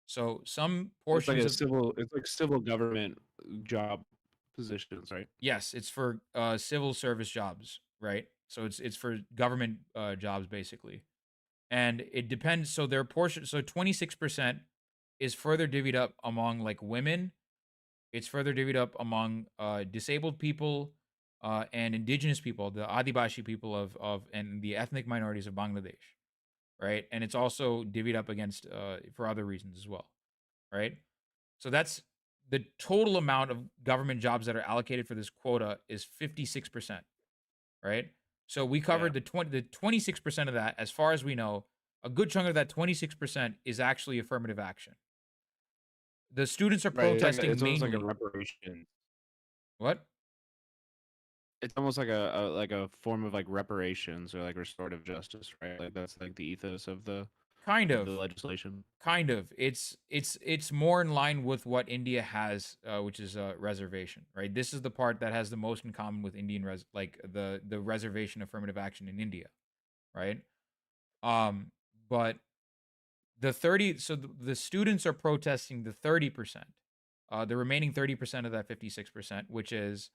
Speaker 1: So some
Speaker 9: It's like
Speaker 1: portions of
Speaker 9: it's like civil government job positions, right?
Speaker 1: yes, it's for civil service jobs, right? So it's for government jobs basically, and it depends. So their portion, so 26% is further divvied up among like women. It's further divvied up among disabled people and indigenous people, the Adivashi people of and the ethnic minorities of Bangladesh, right? And it's also divvied up against for other reasons as well, right? So that's the total amount of government jobs that are allocated for this quota is 56%, right? So we covered the 26% of that. As far as we know, a good chunk of that 26% is actually affirmative action. The students are
Speaker 9: Right.
Speaker 1: protesting
Speaker 9: It's almost like a
Speaker 1: mainly.
Speaker 9: reparation.
Speaker 1: What?
Speaker 9: It's almost like a form of like reparations or like restorative justice, right? Like that's like the ethos of the
Speaker 1: Kind
Speaker 9: the
Speaker 1: of.
Speaker 9: legislation.
Speaker 1: Kind of. It's more in line with what India has, which is reservation, right? This is the part that has the most in common with Indian the reservation affirmative action in India, right? But the students are protesting the 30%, the remaining 30% of that 56%, which is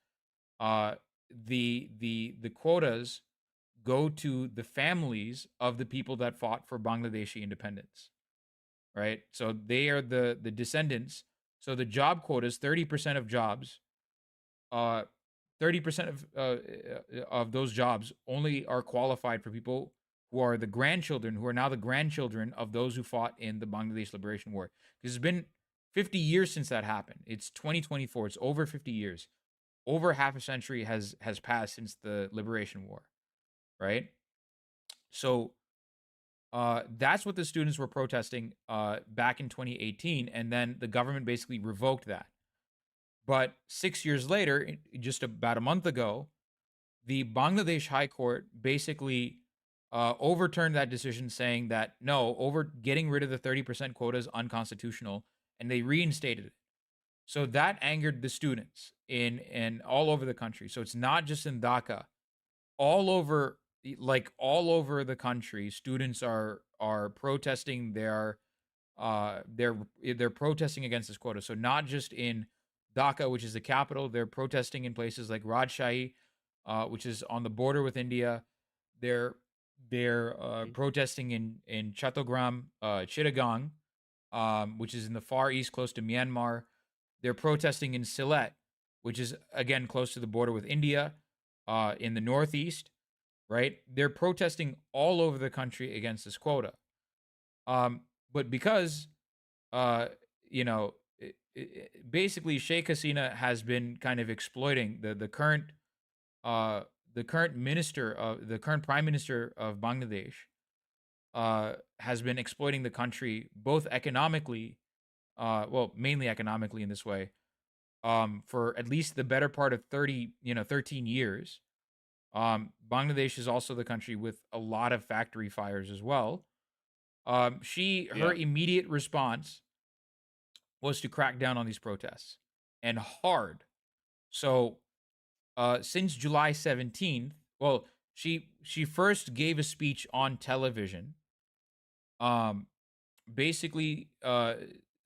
Speaker 1: the quotas go to the families of the people that fought for Bangladeshi independence, right? So they are the descendants. So the job quotas, 30% of jobs, 30% of those jobs only are qualified for people who are the grandchildren, who are now the grandchildren of those who fought in the Bangladesh Liberation War. Because it's been 50 years since that happened. It's 2024. It's over 50 years. Over half a century has passed since the Liberation War, right? So that's what the students were protesting back in 2018, and then the government basically revoked that. But 6 years later, just about a month ago, the Bangladesh High Court basically overturned that decision, saying that no, getting rid of the 30% quota is unconstitutional, and they reinstated it. So that angered the students in all over the country. So it's not just in Dhaka, all over the country, students are protesting they're protesting against this quota. So not just in Dhaka, which is the capital, they're protesting in places like Rajshahi, which is on the border with India. They're protesting in Chattogram, Chittagong, which is in the far east, close to Myanmar. They're protesting in Sylhet, which is again close to the border with India, in the northeast. Right? They're protesting all over the country against this quota. But because, basically Sheikh Hasina has been kind of exploiting the current the current prime minister of Bangladesh has been exploiting the country both economically, well, mainly economically in this way, for at least the better part of 13 years. Bangladesh is also the country with a lot of factory fires as well. Her
Speaker 9: Yeah.
Speaker 1: immediate response was to crack down on these protests, and hard. So, since July 17th, well, she first gave a speech on television, um, basically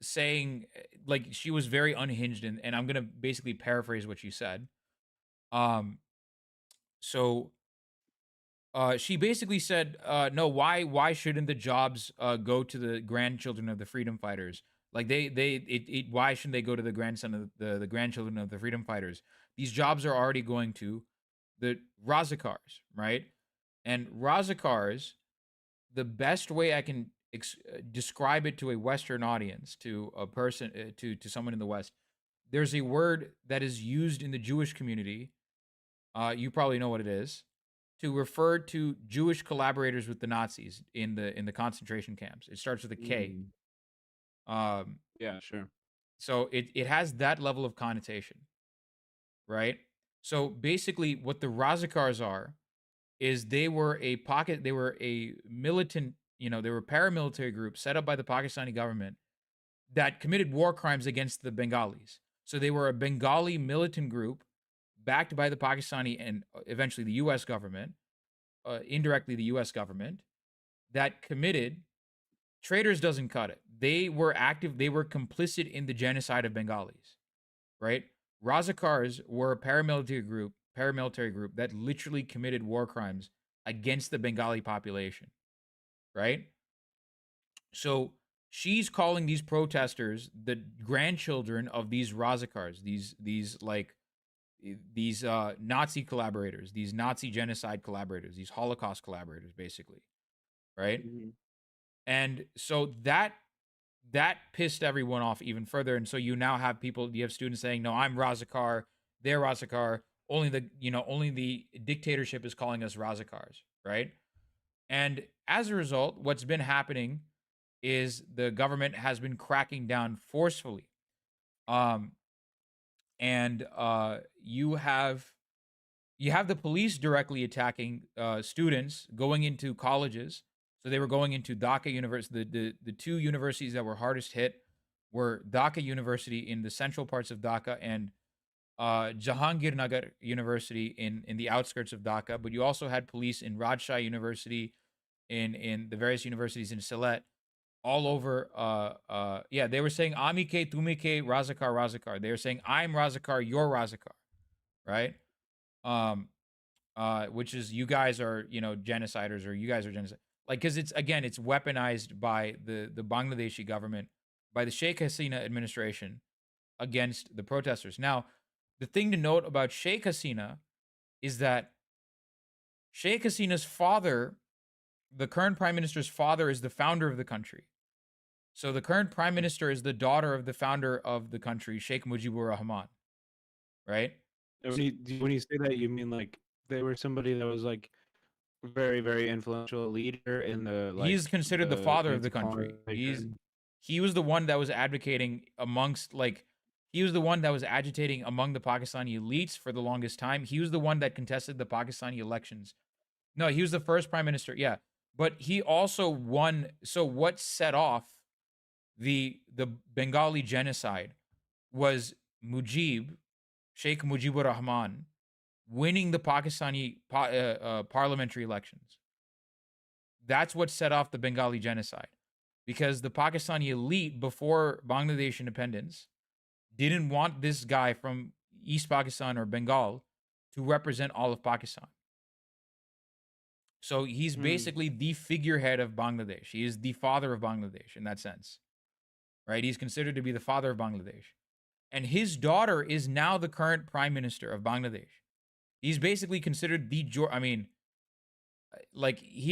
Speaker 1: saying like she was very unhinged, and I'm gonna basically paraphrase what she said. Um, so she basically said, "No, why shouldn't the jobs go to the grandchildren of the freedom fighters? Like why shouldn't they go to the grandson of the grandchildren of the freedom fighters? These jobs are already going to the Razakars, right? And Razakars, the best way I can describe it to a Western audience, to a person, to someone in the West, there's a word that is used in the Jewish community. You probably know what it is, to refer to Jewish collaborators with the Nazis in the concentration camps. It starts with a K.
Speaker 9: Yeah, sure.
Speaker 1: So it has that level of connotation, right? So basically, what the Razakars are is they were a militant, they were a paramilitary group set up by the Pakistani government that committed war crimes against the Bengalis. So they were a Bengali militant group backed by the Pakistani and eventually the U.S. government, indirectly the U.S. government, that committed, traitors doesn't cut it. They were complicit in the genocide of Bengalis, right? Razakars were a paramilitary group that literally committed war crimes against the Bengali population, right? So she's calling these protesters the grandchildren of these Razakars, these Nazi collaborators, these Nazi genocide collaborators, these Holocaust collaborators, basically, right?
Speaker 9: Mhm.
Speaker 1: And so that pissed everyone off even further. And so you now have students saying, "No, I'm Razakar, they're Razakar. Only the dictatorship is calling us Razakars," right? And as a result, what's been happening is the government has been cracking down forcefully. And you have the police directly attacking students going into colleges. So they were going into Dhaka University. The two universities that were hardest hit were Dhaka University in the central parts of Dhaka and Jahangirnagar University in the outskirts of Dhaka. But you also had police in Rajshahi University, in the various universities in Sylhet, all over. They were saying Amike, Tumike, Razakar, Razakar. They were saying I'm Razakar, you're Razakar, right? Which is, you guys are, genociders, or you guys are genocide. Like, because it's weaponized by the Bangladeshi government, by the Sheikh Hasina administration against the protesters. Now, the thing to note about Sheikh Hasina is that Sheikh Hasina's father, the current prime minister's father, is the founder of the country. So the current prime minister is the daughter of the founder of the country, Sheikh Mujibur Rahman, right?
Speaker 9: When you say that, you mean like they were somebody that was like very, very influential leader in the
Speaker 1: He's considered the father of the country. He was the one that was advocating he was the one that was agitating among the Pakistani elites for the longest time. He was the one that contested the Pakistani elections. No, he was the first prime minister. Yeah. But he also won. So what set off the Bengali genocide was Sheikh Mujibur Rahman, winning the Pakistani parliamentary elections. That's what set off the Bengali genocide, because the Pakistani elite before Bangladesh independence didn't want this guy from East Pakistan or Bengal to represent all of Pakistan. So he's basically the figurehead of Bangladesh. He is the father of Bangladesh in that sense, right? He's considered to be the father of Bangladesh. And his daughter is now the current prime minister of Bangladesh. He's basically considered he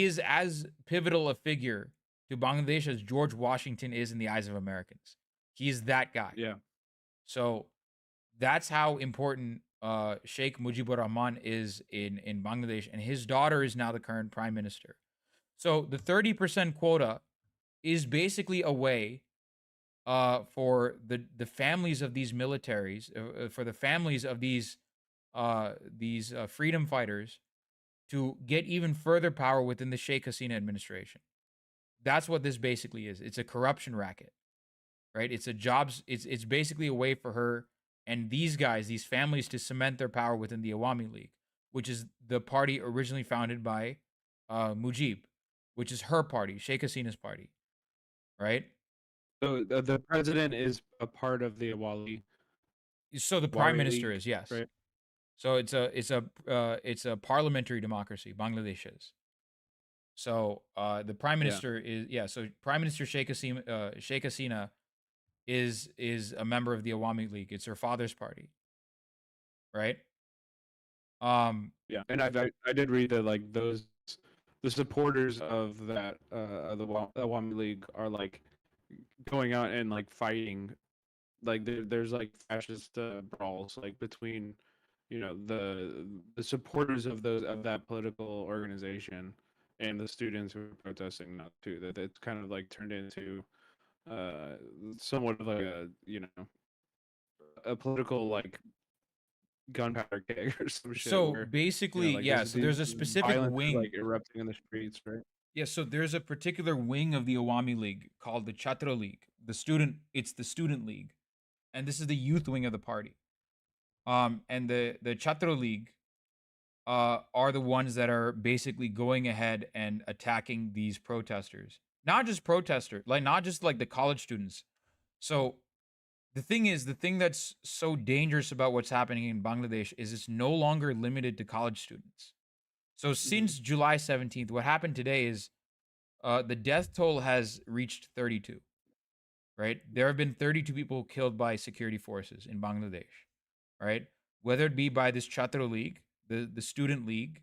Speaker 1: is as pivotal a figure to Bangladesh as George Washington is in the eyes of Americans. He is that guy.
Speaker 9: Yeah.
Speaker 1: So that's how important Sheikh Mujibur Rahman is in Bangladesh, and his daughter is now the current prime minister. So the 30% quota is basically a way for the families of these militaries, for the families of these freedom fighters to get even further power within the Sheikh Hasina administration. That's what this basically is. It's a corruption racket, right? It's a jobs. It's basically a way for her and these guys, these families, to cement their power within the Awami League, which is the party originally founded by Mujib, which is her party, Sheikh Hasina's party, right?
Speaker 9: So the president is a part of the Awali
Speaker 1: So the prime
Speaker 9: Awari
Speaker 1: minister
Speaker 9: League,
Speaker 1: is, yes.
Speaker 9: right?
Speaker 1: So it's a parliamentary democracy. Bangladesh is. So the prime
Speaker 9: Yeah.
Speaker 1: minister is, yeah. So Prime Minister Sheikh Hasina is a member of the Awami League. It's her father's party, right?
Speaker 9: Yeah, and I did read that like the supporters of that the Awami League are like going out and like fighting, like there's like fascist brawls like between the supporters of that political organization and the students who are protesting now too. That it's kind of like turned into somewhat of like a political like gunpowder keg or some shit
Speaker 1: So
Speaker 9: where
Speaker 1: basically,
Speaker 9: like
Speaker 1: yeah. So there's a specific
Speaker 9: violence is,
Speaker 1: wing.
Speaker 9: like erupting in the streets, right?
Speaker 1: Yeah, so there's a particular wing of the Awami League called the Chhatra League. It's the student league, and this is the youth wing of the party. And the Chhatra League are the ones that are basically going ahead and attacking these protesters. Not just protesters, like not just like the college students. So the thing that's so dangerous about what's happening in Bangladesh is it's no longer limited to college students. So since July 17th, what happened today is the death toll has reached 32, right? There have been 32 people killed by security forces in Bangladesh, right? Whether it be by this Chhatra League, the student league,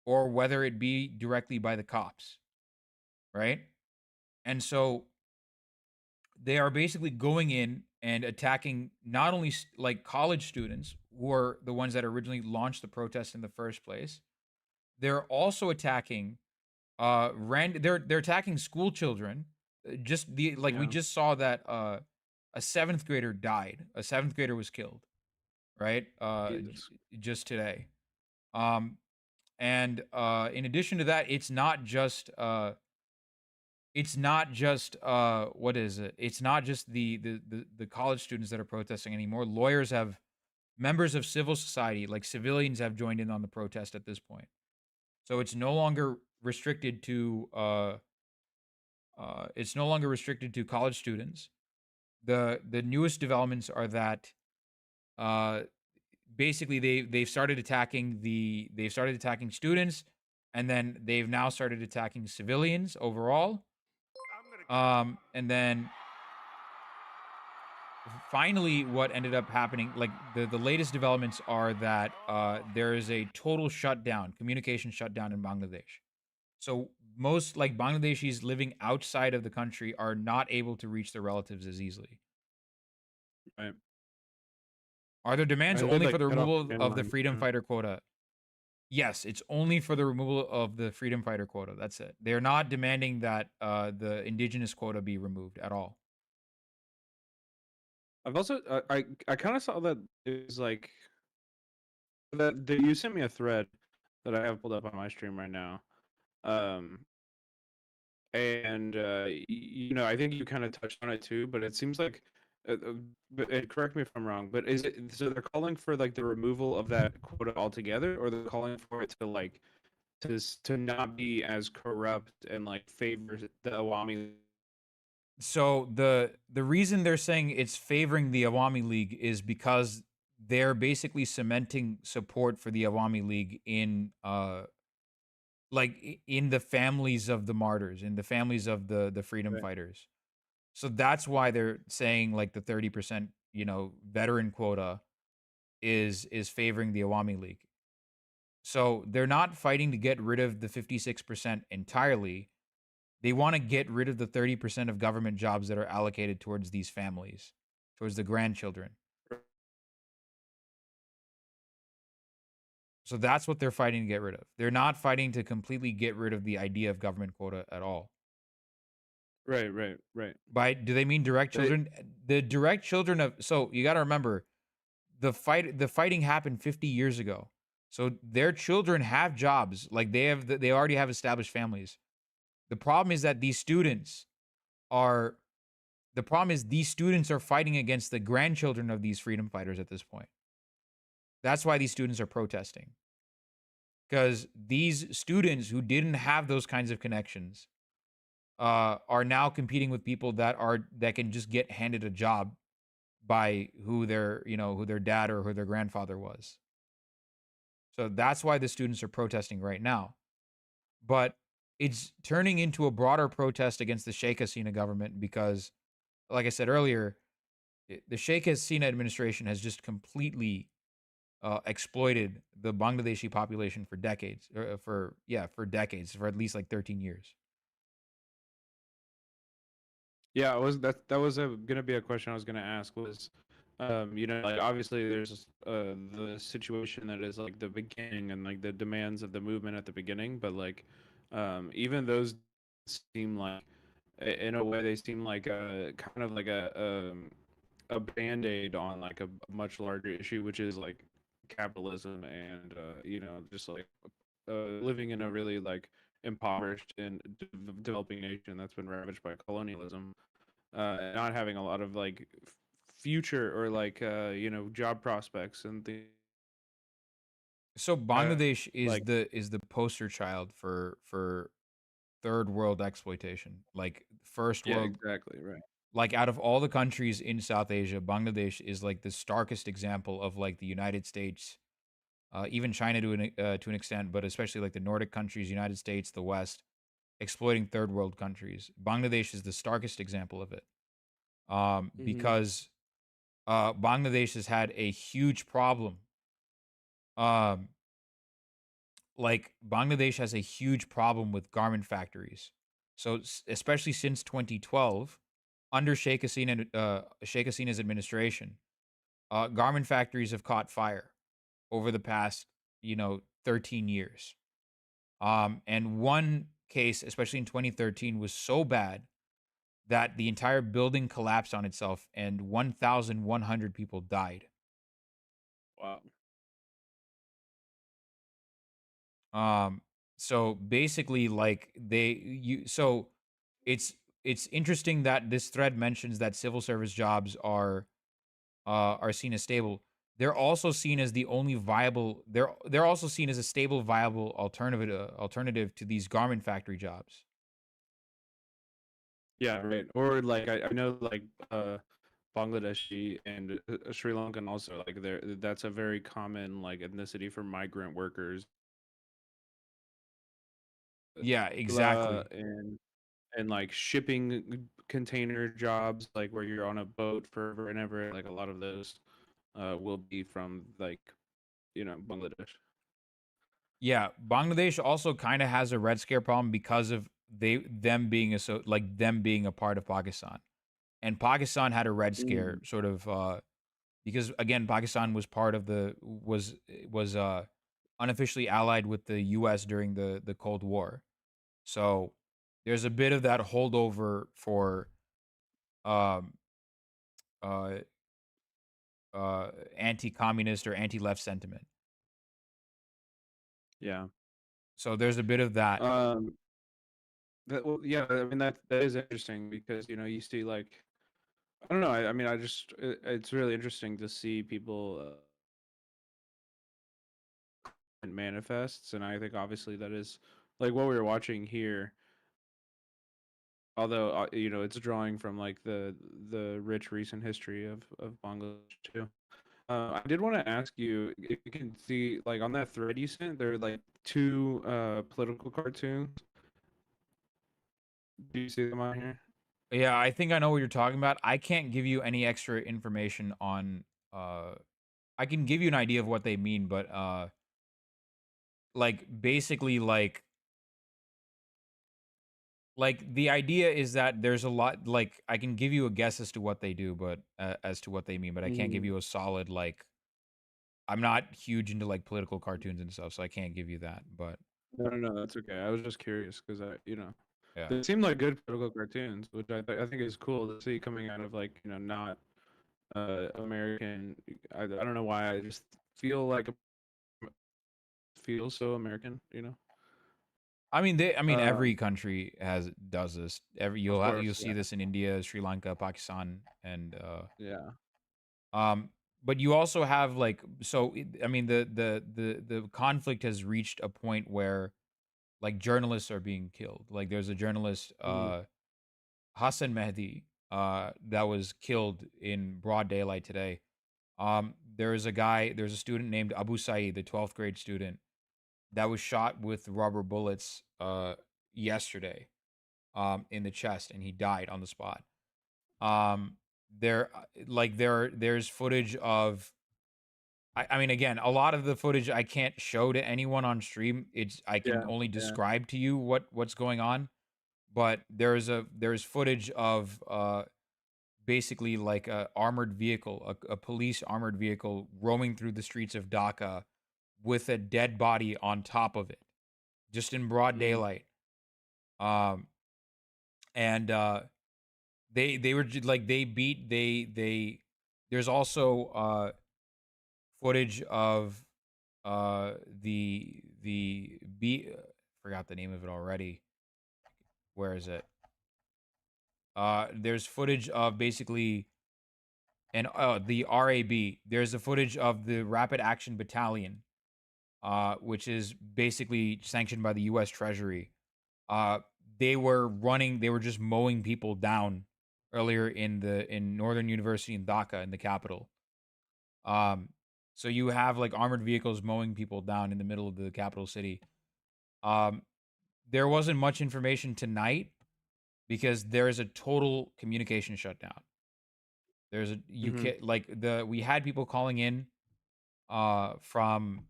Speaker 1: or whether it be directly by the cops, right? And so they are basically going in and attacking not only like college students who are the ones that originally launched the protest in the first place, they're also attacking they're attacking school children. Just the like we
Speaker 9: Yeah.
Speaker 1: just saw that a 7th grader died. A 7th grader was killed, right?
Speaker 9: Jesus.
Speaker 1: Just today. And in addition to that, it's not just what is it? It's not just the college students that are protesting anymore. Lawyers have members of civil society, like civilians, have joined in on the protest at this point. So it's no longer restricted to college students. The newest developments are that basically they've started attacking students, and then they've now started attacking civilians overall. And then finally what ended up happening, like the latest developments are that there is a total shutdown, communication shutdown in Bangladesh. So most like Bangladeshis living outside of the country are not able to reach their relatives as easily.
Speaker 9: Right.
Speaker 1: Are there demands
Speaker 9: And they,
Speaker 1: only
Speaker 9: like,
Speaker 1: for the
Speaker 9: cut off
Speaker 1: removal
Speaker 9: the
Speaker 1: of the
Speaker 9: line,
Speaker 1: freedom
Speaker 9: yeah.
Speaker 1: fighter quota? Yes, it's only for the removal of the freedom fighter quota. That's it. They're not demanding that the indigenous quota be removed at all.
Speaker 9: I've also I kind of saw that it was like that you sent me a thread that I have pulled up on my stream right now. And I think you kind of touched on it too, but it seems like correct me if I'm wrong, but is it so they're calling for like the removal of that quota altogether, or they're calling for it to like to not be as corrupt and like favor the Awami?
Speaker 1: So the reason they're saying it's favoring the Awami League is because they're basically cementing support for the Awami League in in the families of the martyrs, in the families of the freedom
Speaker 9: Right.
Speaker 1: fighters. So that's why they're saying like the 30%, veteran quota is favoring the Awami League. So they're not fighting to get rid of the 56% entirely. They want to get rid of the 30% of government jobs that are allocated towards these families, towards the grandchildren. So that's what they're fighting to get rid of. They're not fighting to completely get rid of the idea of government quota at all.
Speaker 9: Right, right, right.
Speaker 1: By do they mean direct
Speaker 9: They-
Speaker 1: children? The direct children of so you got to remember the fighting happened 50 years ago. So their children have jobs, like they already have established families. The problem is that these students are fighting against the grandchildren of these freedom fighters at this point. That's why these students are protesting. Because these students who didn't have those kinds of connections are now competing with people that can just get handed a job by who their dad or who their grandfather was. So that's why the students are protesting right now. But it's turning into a broader protest against the Sheikh Hasina government because, like I said earlier, the Sheikh Hasina administration has just completely exploited the Bangladeshi population for decades, for at least like 13 years.
Speaker 9: Yeah, that was gonna be a question I was gonna ask was, like obviously there's the situation that is like the beginning and like the demands of the movement at the beginning, but like, even those seem like, in a way, they seem like a kind of like a band-aid on like a much larger issue, which is like capitalism and just like living in a really like impoverished and developing nation that's been ravaged by colonialism, not having a lot of like future or like job prospects and things.
Speaker 1: So Bangladesh
Speaker 9: like-
Speaker 1: is the poster child for third world exploitation, like first
Speaker 9: Yeah,
Speaker 1: world.
Speaker 9: exactly, right.
Speaker 1: Like out of all the countries in South Asia, Bangladesh is like the starkest example of like the United States, even China to an extent, but especially like the Nordic countries, United States, the West, exploiting third world countries. Bangladesh is the starkest example of it, because Bangladesh has had a huge problem. Um, like Bangladesh has a huge problem with garment factories. So especially since 2012, under Sheikh Hasina's administration, garment factories have caught fire over the past 13 years. And one case, especially in 2013, was so bad that the entire building collapsed on itself and 1,100 people died.
Speaker 9: Wow.
Speaker 1: So basically, like it's interesting that this thread mentions that civil service jobs are seen as stable. They're also seen as the only viable. They're also seen as a stable, viable alternative to these garment factory jobs.
Speaker 9: Yeah, right. Or like I know like Bangladeshi and Sri Lankan also, like that's a very common like ethnicity for migrant workers.
Speaker 1: Yeah, exactly.
Speaker 9: And like shipping container jobs, like where you're on a boat forever and ever, like a lot of those will be from like Bangladesh.
Speaker 1: Yeah, Bangladesh also kind of has a red scare problem because of them being a part of Pakistan, and Pakistan had a red scare sort of because again Pakistan was part of the was unofficially allied with the U.S. during the Cold War, so there's a bit of that holdover for um uh anti-communist or anti-left sentiment.
Speaker 9: Yeah.
Speaker 1: So there's a bit of that.
Speaker 9: Well, yeah, I mean that is interesting because you see like I don't know. I mean, it's really interesting to see people manifests, and I think obviously that is like what we were watching here. Although it's drawing from like the rich recent history of Bangladesh too. I did want to ask you if you can see like on that thread you sent, there are like two political cartoons. Do you see them on here?
Speaker 1: Yeah, I think I know what you're talking about. I can't give you any extra information on I can give you an idea of what they mean, but like basically like the idea is that there's a lot like I can give you a guess as to what they do, but as to what they mean, but I can't give you a solid like I'm not huge into like political cartoons and stuff, so I can't give you that. But
Speaker 9: No, that's okay. I was just curious because
Speaker 1: yeah,
Speaker 9: they seem like good political cartoons, which I think is cool to see coming out of like not American. I don't know why I just feel like feels so American.
Speaker 1: I mean
Speaker 9: Um,
Speaker 1: every country does this.
Speaker 9: of
Speaker 1: You'll
Speaker 9: course,
Speaker 1: see
Speaker 9: yeah,
Speaker 1: this in India, Sri Lanka, Pakistan, and
Speaker 9: yeah.
Speaker 1: um. But you also have like I mean the conflict has reached a point where like journalists are being killed. Like there's a journalist
Speaker 9: Mhm.
Speaker 1: Hassan Mehdi that was killed in broad daylight today. There's a student named Abu Saeed, the 12th grade student, that was shot with rubber bullets yesterday in the chest, and he died on the spot. Um, there's footage of I mean, again, a lot of the footage I can't show to anyone on stream. I can
Speaker 9: Yeah,
Speaker 1: only
Speaker 9: yeah.
Speaker 1: describe to you what's going on. But there's footage of basically like a armored vehicle, a police armored vehicle roaming through the streets of Dhaka with a dead body on top of it, just in broad
Speaker 9: Mm.
Speaker 1: daylight. Um, and they were like they beat they. There's also footage of the B forgot the name of it already. Where is it? There's footage of basically and the RAB. There's a footage of the Rapid Action Battalion, which is basically sanctioned by the U.S. Treasury. Uh, they were running. They were just mowing people down earlier in Northern University in Dhaka, in the capital. Um, so you have like armored vehicles mowing people down in the middle of the capital city. Um, there wasn't much information tonight because there is a total communication shutdown. There's a you
Speaker 9: Mhm.
Speaker 1: can like the we had people calling in from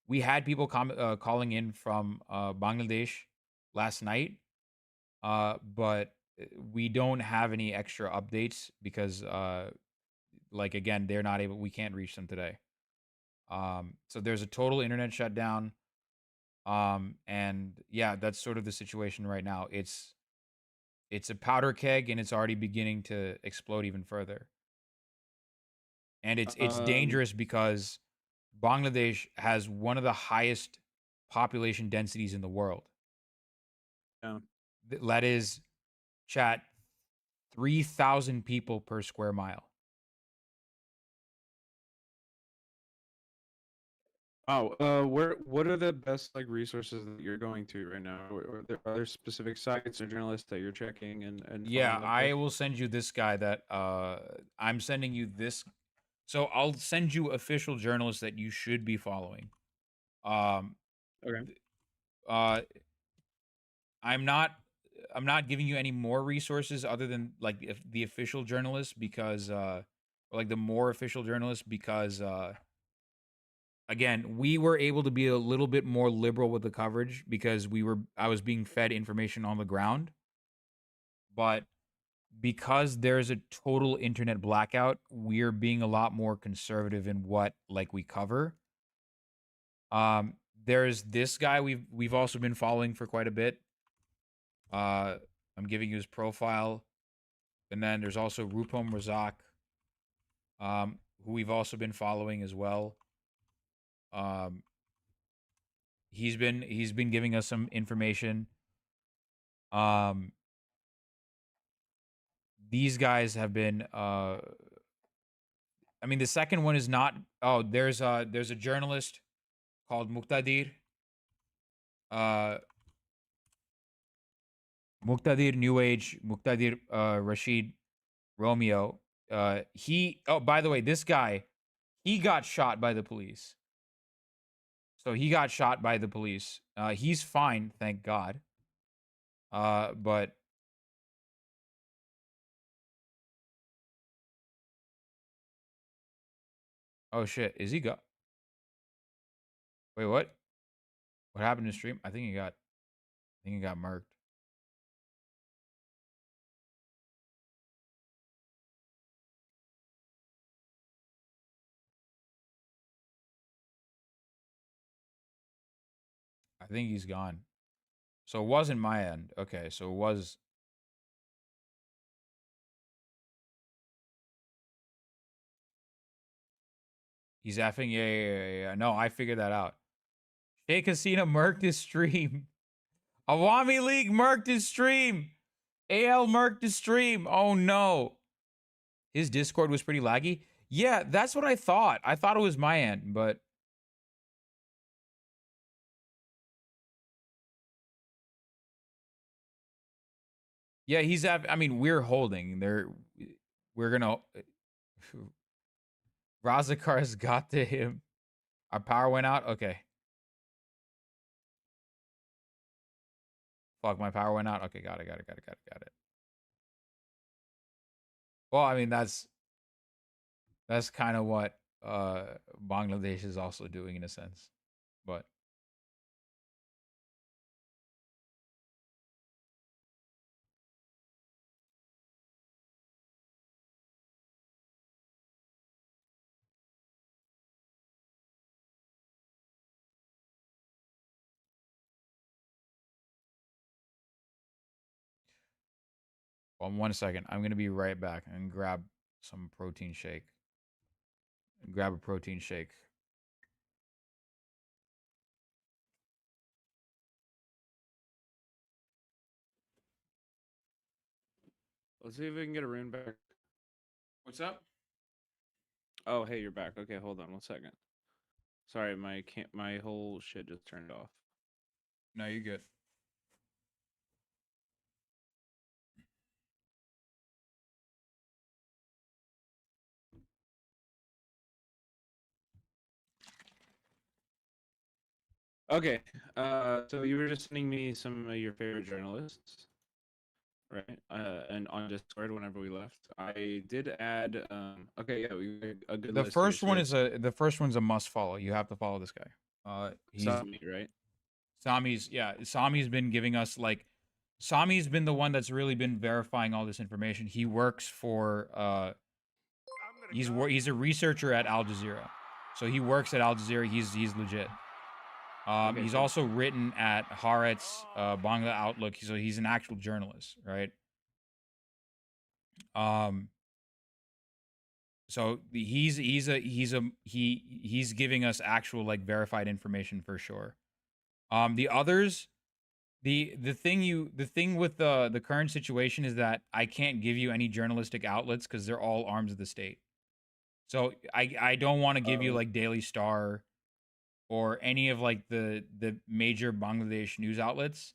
Speaker 1: we had people calling in from Bangladesh last night, but we don't have any extra updates because like again they're not able we can't reach them today. So there's a total internet shutdown. And yeah, that's sort of the situation right now. It's a powder keg and it's already beginning to explode even further. And it's
Speaker 9: Um,
Speaker 1: dangerous because Bangladesh has one of the highest population densities in the world.
Speaker 9: yeah.
Speaker 1: That is, chat, 3,000 people per square mile.
Speaker 9: Oh, what are the best like resources that you're going to right now? Are there specific sites or journalists that you're checking and
Speaker 1: Yeah,
Speaker 9: following up with?
Speaker 1: I will send you this guy that I'm sending you this. So I'll send you official journalists that you should be following. Um,
Speaker 9: Okay.
Speaker 1: uh, I'm not I'm not giving you any more resources other than like the official journalists because or like the more official journalists because again, we were able to be a little bit more liberal with the coverage because I was being fed information on the ground. But because there's a total internet blackout, we're being a lot more conservative in what like we cover. There's this guy we've also been following for quite a bit. Uh I'm giving you his profile. And then there's also Rupam Razak, who we've also been following as well. Um, he's been giving us some information. Um, these guys have been. I mean, the second one is not. Oh, there's a journalist called Muqtadir. Uh, Muqtadir New Age. Muqtadir Rashid Romeo. He. Oh, by the way, this guy, he got shot by the police. So he got shot by the police. He's fine, thank God. But oh shit, is he got? Wait, what? What happened to stream? I think he got murked. I think he's gone. So it wasn't my end. Okay, so it was. He's effing. Yeah. No, I figured that out. Sheikh Hasina murked his stream. Awami League murked his stream. AL murked his stream. Oh no. His Discord was pretty laggy. Yeah, that's what I thought. I thought it was my end, but yeah, he's I mean, we're holding. We're gonna Razakar's got to him. Our power went out. Okay. Fuck, my power went out. Okay, got it. Well, I mean, that's kind of what Bangladesh is also doing in a sense. But well, 1 second. I'm gonna be right back and grab some protein shake. Grab a protein shake.
Speaker 9: Let's see if we can get a rune back.
Speaker 1: What's up?
Speaker 9: Oh, hey, you're back. Okay, hold on 1 second. Sorry, my whole shit just turned off.
Speaker 1: No, you're good.
Speaker 9: Okay, so you were just sending me some of your favorite journalists, right? And on Discord whenever we left, I did add. Okay, yeah, we a good
Speaker 1: The
Speaker 9: list
Speaker 1: first
Speaker 9: here.
Speaker 1: one is the first one's a must follow. You have to follow this guy. He's
Speaker 9: Sami, right?
Speaker 1: Sami's been giving us like Sami's been the one that's really been verifying all this information. He works for he's a researcher at Al Jazeera. So he works at Al Jazeera. He's legit.
Speaker 9: Okay,
Speaker 1: He's
Speaker 9: cool.
Speaker 1: also written at Haaretz, Bangla Outlook. So he's an actual journalist, right? So he's giving us actual like verified information for sure. The others, the thing with the current situation is that I can't give you any journalistic outlets because they're all arms of the state. So I don't want to give you like Daily Star or any of like the major Bangladesh news outlets.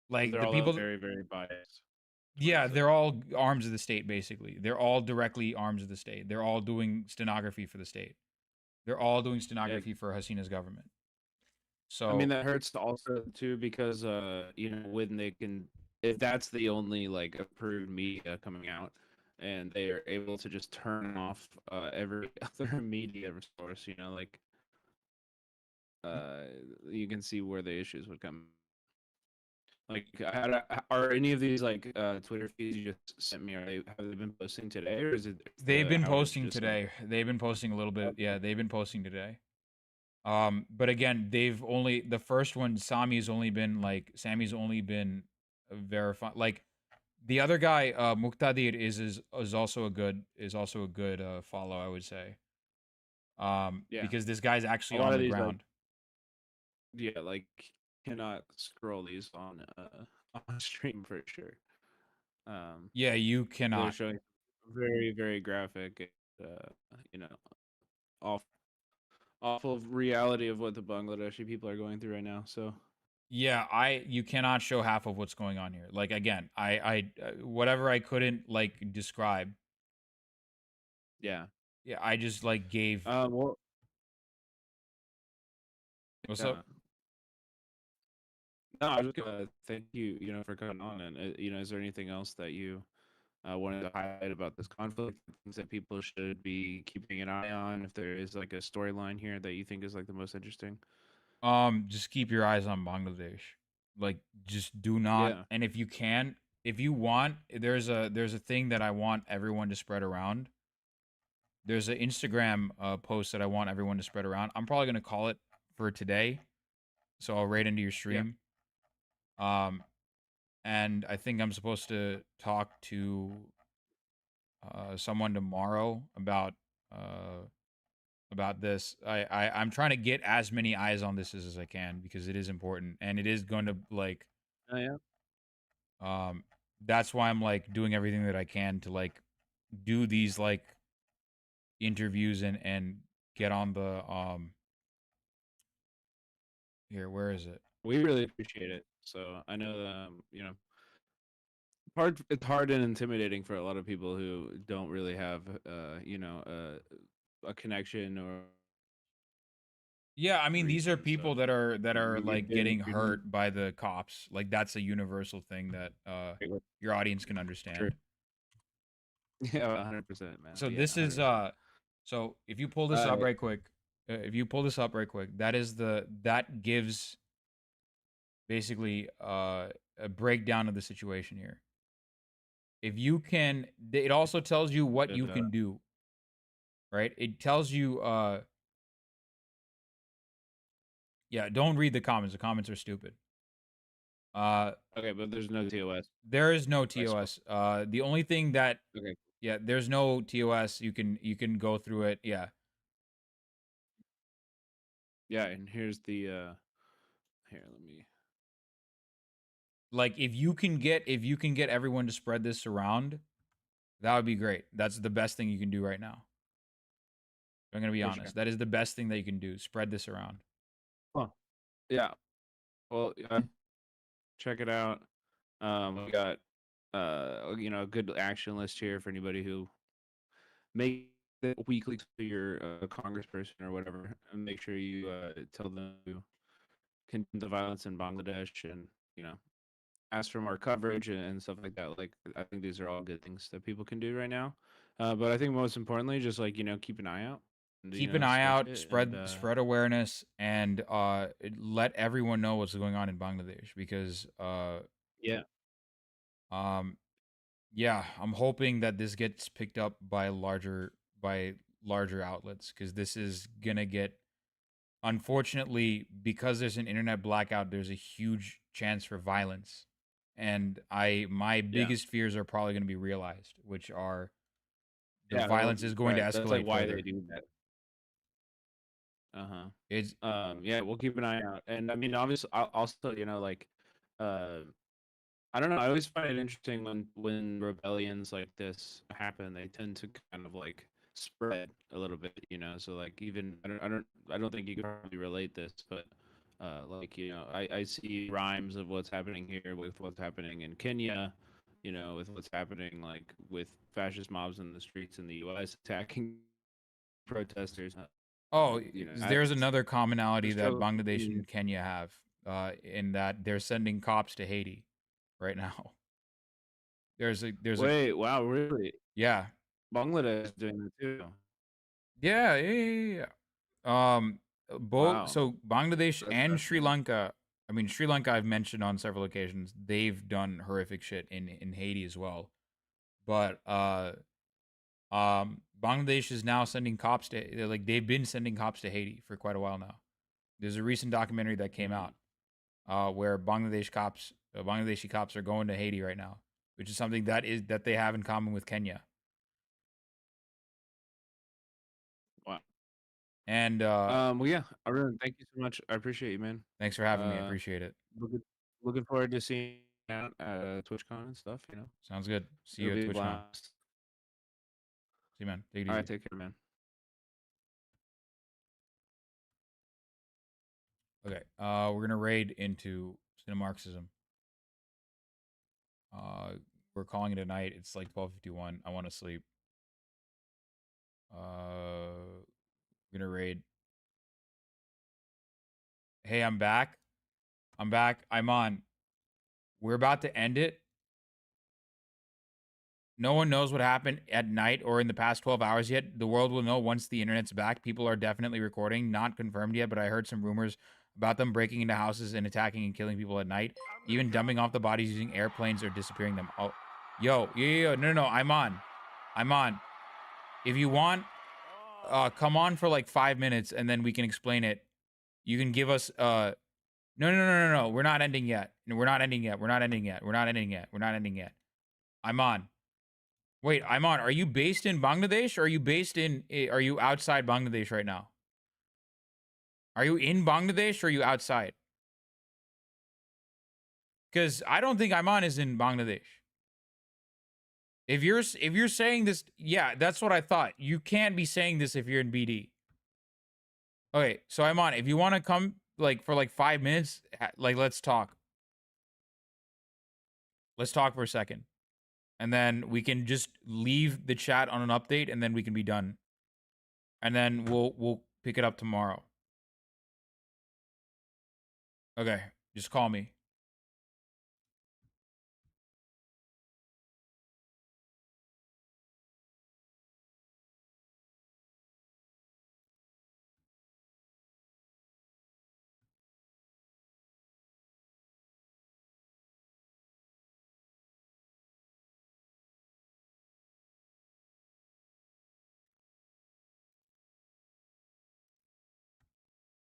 Speaker 1: Like
Speaker 9: They're
Speaker 1: the
Speaker 9: all
Speaker 1: people
Speaker 9: very, very biased.
Speaker 1: Yeah, they're all arms of the state, basically. They're all directly arms of the state. They're all doing stenography for the state. They're all doing stenography for Hasina's government. So
Speaker 9: I mean, that hurts also too because you know, when they can, if that's the only like approved media coming out, and they are able to just turn off every other media source, you know, like you can see where the issues would come. Like, are any of these like Twitter feeds you just sent me? Have they been posting today, or is it?
Speaker 1: they've been
Speaker 9: outage
Speaker 1: posting
Speaker 9: just
Speaker 1: today. They've been posting a little bit. Yeah, they've been posting today. But again, they've only the first one. Sammy's only been verified. Like the other guy, Muqtadir is also a good follow, I would say.
Speaker 9: Yeah.
Speaker 1: Because this guy's actually
Speaker 9: A lot
Speaker 1: on
Speaker 9: of
Speaker 1: the
Speaker 9: these, like,
Speaker 1: ground.
Speaker 9: yeah, like cannot scroll these on on stream for sure.
Speaker 1: Yeah, you
Speaker 9: They're
Speaker 1: cannot.
Speaker 9: showing very, very graphic, you know, awful reality of what the Bangladeshi people are going through right now. So
Speaker 1: Yeah, you cannot show half of what's going on here. Like again, I whatever I couldn't like describe.
Speaker 9: yeah,
Speaker 1: Yeah, I just like gave.
Speaker 9: well,
Speaker 1: What's
Speaker 9: yeah.
Speaker 1: up?
Speaker 9: No, I was gonna thank you, you know, for coming on. And you know, is there anything else that you wanted to highlight about this conflict? Things that people should be keeping an eye on, if there is like a storyline here that you think is like the most interesting.
Speaker 1: Just keep your eyes on Bangladesh. Like, just do not.
Speaker 9: Yeah.
Speaker 1: And if you can, if you want, there's a thing that I want everyone to spread around. There's an Instagram post that I want everyone to spread around. I'm probably gonna call it for today. so I'll raid into your stream. And I think I'm supposed to talk to someone tomorrow about this. I'm trying to get as many eyes on this as I can because it is important and it is going to like
Speaker 9: Oh yeah.
Speaker 1: That's why I'm like doing everything that I can to like do these like interviews and get on the here, where is it?
Speaker 9: We really appreciate it. So I know you know, it's hard and intimidating for a lot of people who don't really have you know, a connection or
Speaker 1: Yeah, I mean these are
Speaker 9: and
Speaker 1: people
Speaker 9: stuff.
Speaker 1: that are
Speaker 9: You're
Speaker 1: like
Speaker 9: doing
Speaker 1: getting hurt by the cops. Like that's a universal thing that your audience can understand.
Speaker 9: Yeah, 100%, man.
Speaker 1: So
Speaker 9: Yeah,
Speaker 1: this is
Speaker 9: 100%.
Speaker 1: so if you pull this up right quick, that gives basically a breakdown of the situation here. If you can, it also tells you what you can do. Right? It tells you yeah, don't read the comments. The comments are stupid.
Speaker 9: Okay, but there's no TOS.
Speaker 1: There is no TOS. The only thing that
Speaker 9: Okay.
Speaker 1: yeah, there's no TOS. You can go through it. Yeah.
Speaker 9: Yeah, and here's the here, let me
Speaker 1: Like if you can get everyone to spread this around, that would be great. That's the best thing you can do right now. I'm gonna be
Speaker 9: For
Speaker 1: honest.
Speaker 9: sure.
Speaker 1: That is the best thing that you can do. Spread this around.
Speaker 9: Huh. Yeah. Well, check it out. We got you know, a good action list here for anybody who make it weekly to your congressperson or whatever, and make sure you tell them to condemn the violence in Bangladesh and you know ask for more coverage and stuff like that. Like I think these are all good things that people can do right now. But I think most importantly, just like you know, keep an eye out. And, you
Speaker 1: Keep
Speaker 9: know,
Speaker 1: an eye
Speaker 9: discuss
Speaker 1: out,
Speaker 9: it and
Speaker 1: spread awareness, and let everyone know what's going on in Bangladesh because
Speaker 9: yeah,
Speaker 1: yeah, I'm hoping that this gets picked up by larger outlets because this is gonna get, unfortunately, because there's an internet blackout, there's a huge chance for violence. And my
Speaker 9: yeah,
Speaker 1: biggest fears are probably gonna be realized, which are the
Speaker 9: yeah. Well,
Speaker 1: violence is going to
Speaker 9: right. That's like
Speaker 1: escalate
Speaker 9: why they
Speaker 1: further.
Speaker 9: do that. Uh-huh.
Speaker 1: It's
Speaker 9: Yeah, we'll keep an eye out. And I mean, obviously, also, you know, like, uh, I don't know. I always find it interesting when rebellions like this happen. They tend to kind of like spread a little bit, you know. So like, even I don't think you can probably relate this, but like, you know, I see rhymes of what's happening here with what's happening in Kenya, you know, with what's happening like with fascist mobs in the streets in the U.S. attacking protesters.
Speaker 1: oh,
Speaker 9: You know,
Speaker 1: there's another
Speaker 9: the
Speaker 1: commonality that
Speaker 9: struggle.
Speaker 1: Bangladesh and Kenya have, in that they're sending cops to Haiti right now. There's a
Speaker 9: Wait, wow, really?
Speaker 1: yeah.
Speaker 9: Bangladesh is doing that too.
Speaker 1: Yeah. Both
Speaker 9: Wow,
Speaker 1: so Bangladesh
Speaker 9: that's
Speaker 1: and Sri
Speaker 9: fascinating.
Speaker 1: Lanka. I mean, Sri Lanka I've mentioned on several occasions. They've done horrific shit in Haiti as well. But Bangladesh is now sending cops to, like, they've been sending cops to Haiti for quite a while now. There's a recent documentary that came out where Bangladeshi cops are going to Haiti right now, which is something that they have in common with Kenya.
Speaker 9: Wow.
Speaker 1: And
Speaker 9: Well, yeah, Arun, thank you so much. I appreciate you, man.
Speaker 1: thanks for having me. I appreciate it.
Speaker 9: Looking forward to seeing you out at TwitchCon and stuff. You know,
Speaker 1: Sounds good. See you
Speaker 9: it'll
Speaker 1: at
Speaker 9: be a
Speaker 1: TwitchCon.
Speaker 9: blast.
Speaker 1: See you, man. Take it
Speaker 9: All
Speaker 1: easy.
Speaker 9: right, take care, man.
Speaker 1: Okay. We're gonna raid into Marxism. We're calling it a night. It's like 12:51. I want to sleep. We're gonna raid. Hey, I'm back. I'm on. We're about to end it. No one knows what happened at night or in the past 12 hours yet. The world will know once the internet's back. People are definitely recording. Not confirmed yet, but I heard some rumors about them breaking into houses and attacking and killing people at night. Even dumping off the bodies using airplanes or disappearing them. Oh, yo. No. I'm on. If you want, come on for like 5 minutes and then we can explain it. You can give us No. We're not ending yet. No, we're not ending yet. We're not ending yet. We're not ending yet. We're not ending yet. I'm on. Wait, I'm on. Are you based in Bangladesh or are you based in are you outside Bangladesh right now? Are you in Bangladesh or are you outside? Cuz I don't think Iman is in Bangladesh. If you're saying this, yeah, that's what I thought. You can't be saying this if you're in BD. Okay, so Iman, if you want to come like for like 5 minutes, like let's talk. Let's talk for a second. And then we can just leave the chat on an update and then we can be done. And then we'll pick it up tomorrow. Okay, just call me.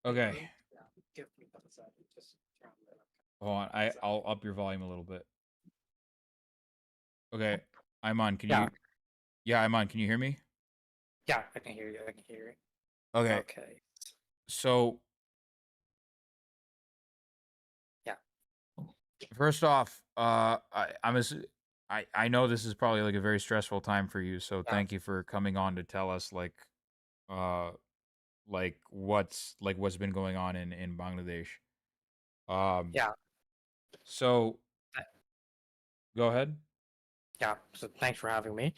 Speaker 1: Okay. Hold on. I'll up your volume a little bit. Okay. Iman, can you Yeah, Iman, can you hear me?
Speaker 10: Yeah, I can hear you. I can hear you.
Speaker 1: Okay.
Speaker 10: Okay.
Speaker 1: So
Speaker 10: Yeah.
Speaker 1: first off, I know this is probably like a very stressful time for you, so
Speaker 10: Yeah.
Speaker 1: thank you for coming on to tell us uh what's been going on in Bangladesh.
Speaker 10: Yeah.
Speaker 1: So
Speaker 10: Uh,
Speaker 1: go ahead.
Speaker 10: Yeah. So thanks for having me.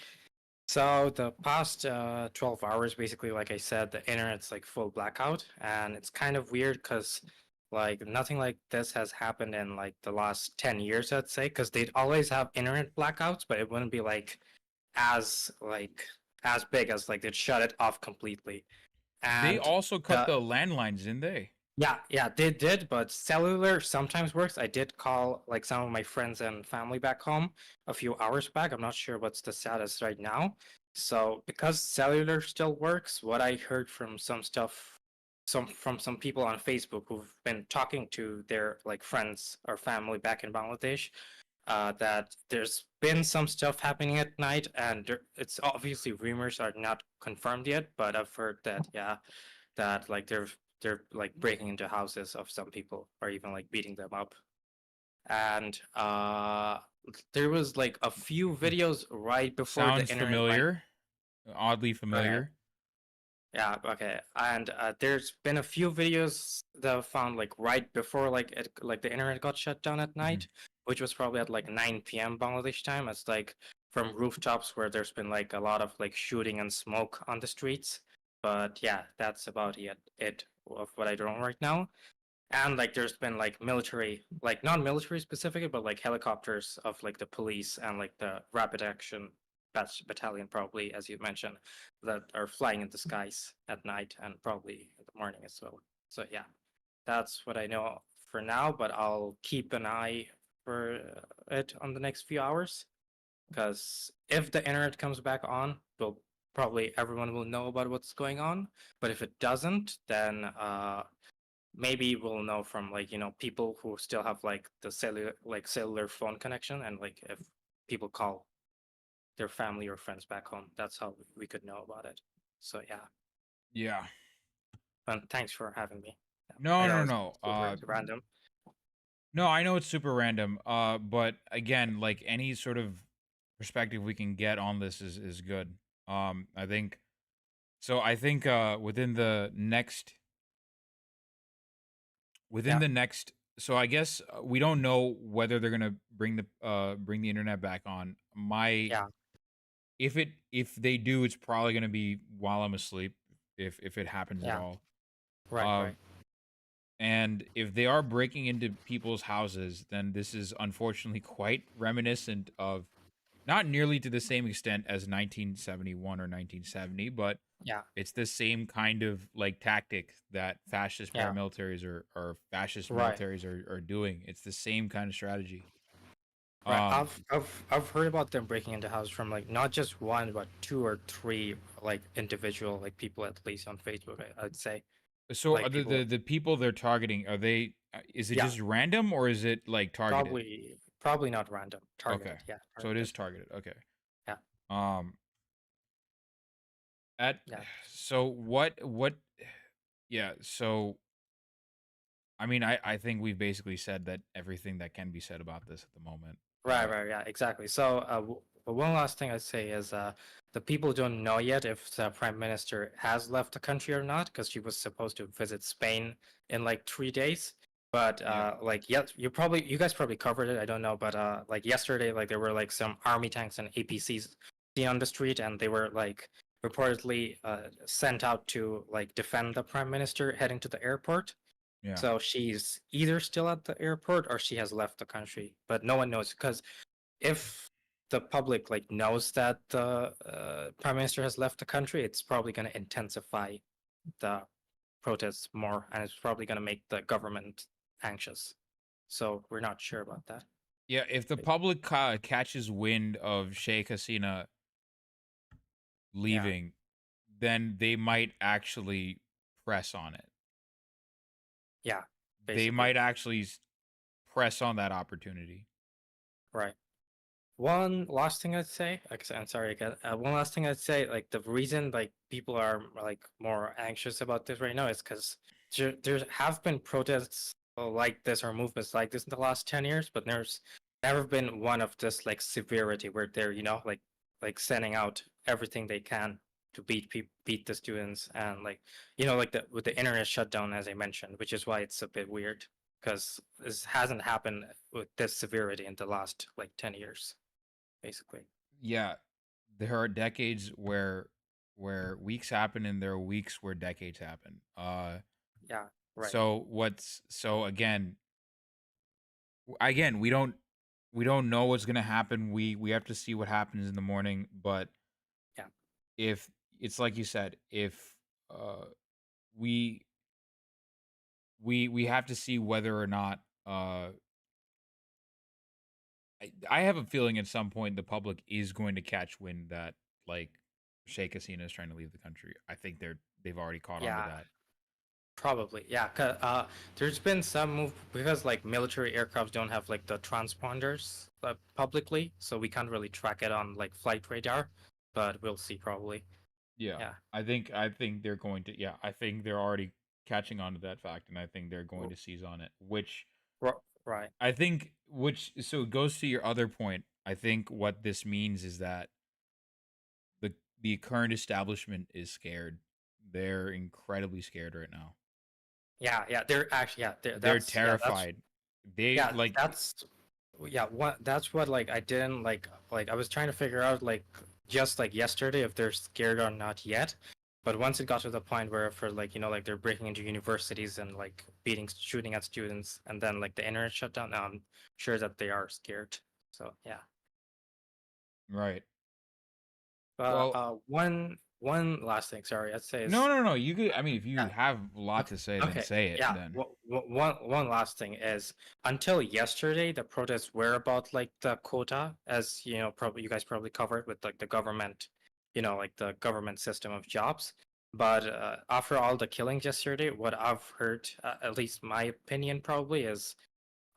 Speaker 10: So the past 12 hours, basically, like I said, the internet's like full blackout, and it's kind of weird because like nothing like this has happened in like the last 10 years, I'd say, because they'd always have internet blackouts, but it wouldn't be as as big as like they'd shut it off completely.
Speaker 1: They
Speaker 10: And
Speaker 1: also cut
Speaker 10: the
Speaker 1: the landlines, didn't they?
Speaker 10: yeah, they did, but cellular sometimes works. I did call like some of my friends and family back home a few hours back. I'm not sure what's the status right now. So because cellular still works, what I heard from some people on Facebook who've been talking to their like friends or family back in Bangladesh, that there's been some stuff happening at night, and it's obviously rumors are not confirmed yet, but I've heard that that like they're like breaking into houses of some people or even like beating them up. And there was like a few videos right before the
Speaker 1: Sounds
Speaker 10: internet went.
Speaker 1: familiar. Oddly
Speaker 10: Okay.
Speaker 1: familiar.
Speaker 10: Yeah, okay. And there's been a few videos that I found like right before like the internet got shut down at night, which was probably at like 9 p.m. Bangladesh time. It's like from rooftops where there's been like a lot of like shooting and smoke on the streets. But yeah, that's about it of what I know right now. And like there's been like military, like not military specifically, but like helicopters of like the police and like the rapid action battalion, probably as you mentioned, that are flying in the skies at night and probably in the morning as well. So yeah, that's what I know for now, but I'll keep an eye for it on the next few hours, because if the internet comes back on, we'll probably everyone will know about what's going on. But if it doesn't, then maybe we'll know from like people who still have like the cellular phone connection, and like if people call their family or friends back home, that's how we could know about it. So yeah,
Speaker 1: Yeah.
Speaker 10: and thanks for having me.
Speaker 1: No,
Speaker 10: I know
Speaker 1: no,
Speaker 10: it's
Speaker 1: no.
Speaker 10: super random.
Speaker 1: No, I know it's super random. But again, like any sort of perspective we can get on this is good. I think so. I think within
Speaker 10: Yeah,
Speaker 1: the next. So I guess we don't know whether they're gonna bring the internet back on. My
Speaker 10: yeah,
Speaker 1: if they do, it's probably gonna be while I'm asleep. If it happens at
Speaker 10: yeah,
Speaker 1: all.
Speaker 10: right,
Speaker 1: Um,
Speaker 10: right,
Speaker 1: And if they are breaking into people's houses, then this is unfortunately quite reminiscent of not nearly to the same extent as 1971 or 1970, but
Speaker 10: yeah,
Speaker 1: it's the same kind of like tactic that fascist
Speaker 10: yeah,
Speaker 1: paramilitaries or fascist
Speaker 10: right,
Speaker 1: militaries are doing. It's the same kind of strategy.
Speaker 10: right.
Speaker 1: Um,
Speaker 10: I've heard about them breaking into houses from like not just one but two or three like individual like people, at least on Facebook, I'd say.
Speaker 1: So
Speaker 10: Like people,
Speaker 1: the people they're targeting, are they is it
Speaker 10: yeah,
Speaker 1: just random or is it like targeted?
Speaker 10: probably not random,
Speaker 1: Okay.
Speaker 10: targeted. Yeah,
Speaker 1: So it
Speaker 10: targeted.
Speaker 1: is targeted. Okay.
Speaker 10: Yeah,
Speaker 1: Um at
Speaker 10: yeah,
Speaker 1: so what yeah, so I mean I think we've basically said that everything that can be said about this at the moment.
Speaker 10: right, yeah, exactly. So, one last thing I'd say is the people don't know yet if the prime minister has left the country or not, because she was supposed to visit Spain in like 3 days. But
Speaker 1: Yeah.
Speaker 10: like, yeah, you guys probably covered it. I don't know, but like yesterday, like there were like some army tanks and APCs seen on the street, and they were like reportedly sent out to like defend the prime minister heading to the airport.
Speaker 1: Yeah.
Speaker 10: So she's either still at the airport or she has left the country, but no one knows, because if the public like knows that the prime minister has left the country, it's probably going to intensify the protests more, and it's probably going to make the government anxious. So we're not sure about that.
Speaker 1: Yeah, if the public catches wind of Sheikh Hasina
Speaker 10: Yeah,
Speaker 1: leaving, then they might actually press on it.
Speaker 10: yeah,
Speaker 1: They
Speaker 10: basically,
Speaker 1: might actually press on that opportunity.
Speaker 10: right. One last thing I'd say, like, I'm sorry again. One last thing I'd say, like the reason like people are like more anxious about this right now is because there have been protests like this or movements like this in the last 10 years, but there's never been one of this like severity where they're like sending out everything they can to beat the students, and like like with the internet shutdown, as I mentioned, which is why it's a bit weird, because this hasn't happened with this severity in the last like 10 years basically.
Speaker 1: Yeah, there are decades where weeks happen and there are weeks where decades happen.
Speaker 10: Yeah, right.
Speaker 1: So again, we don't know what's going to happen. We have to see what happens in the morning, but
Speaker 10: Yeah,
Speaker 1: if it's like you said, if uh we we have to see whether or not I have a feeling at some point the public is going to catch wind that like Sheikh Hasina is trying to leave the country. I think they've already caught on to
Speaker 10: yeah,
Speaker 1: that.
Speaker 10: probably. Yeah, there's been some move because like military aircraft don't have like the transponders publicly, so we can't really track it on like flight radar, but we'll see probably.
Speaker 1: Yeah.
Speaker 10: Yeah,
Speaker 1: I think they're going to I think they're already catching on to that fact and I think they're going to seize on it, which
Speaker 10: right.
Speaker 1: I think which so it goes to your other point. I think what this means is that the current establishment is scared. They're incredibly scared right now.
Speaker 10: Yeah, they're actually
Speaker 1: They're
Speaker 10: that's
Speaker 1: terrified. They
Speaker 10: yeah,
Speaker 1: like
Speaker 10: that's that's what like I didn't like I was trying to figure out like just like yesterday if they're scared or not yet. But once it got to the point where for like like they're breaking into universities and like shooting at students, and then like the internet shut down, now I'm sure that they are scared. So yeah.
Speaker 1: right.
Speaker 10: But
Speaker 1: Well,
Speaker 10: one last thing, sorry, I'd say is
Speaker 1: no. You could. I mean, if you
Speaker 10: yeah.
Speaker 1: have a lot to say, then
Speaker 10: Okay,
Speaker 1: say it.
Speaker 10: yeah.
Speaker 1: Then
Speaker 10: One last thing is until yesterday, the protests were about like the quota, as probably you guys probably covered with like the government, like the government system of jobs. But after all the killings yesterday, what I've heard, at least my opinion probably is,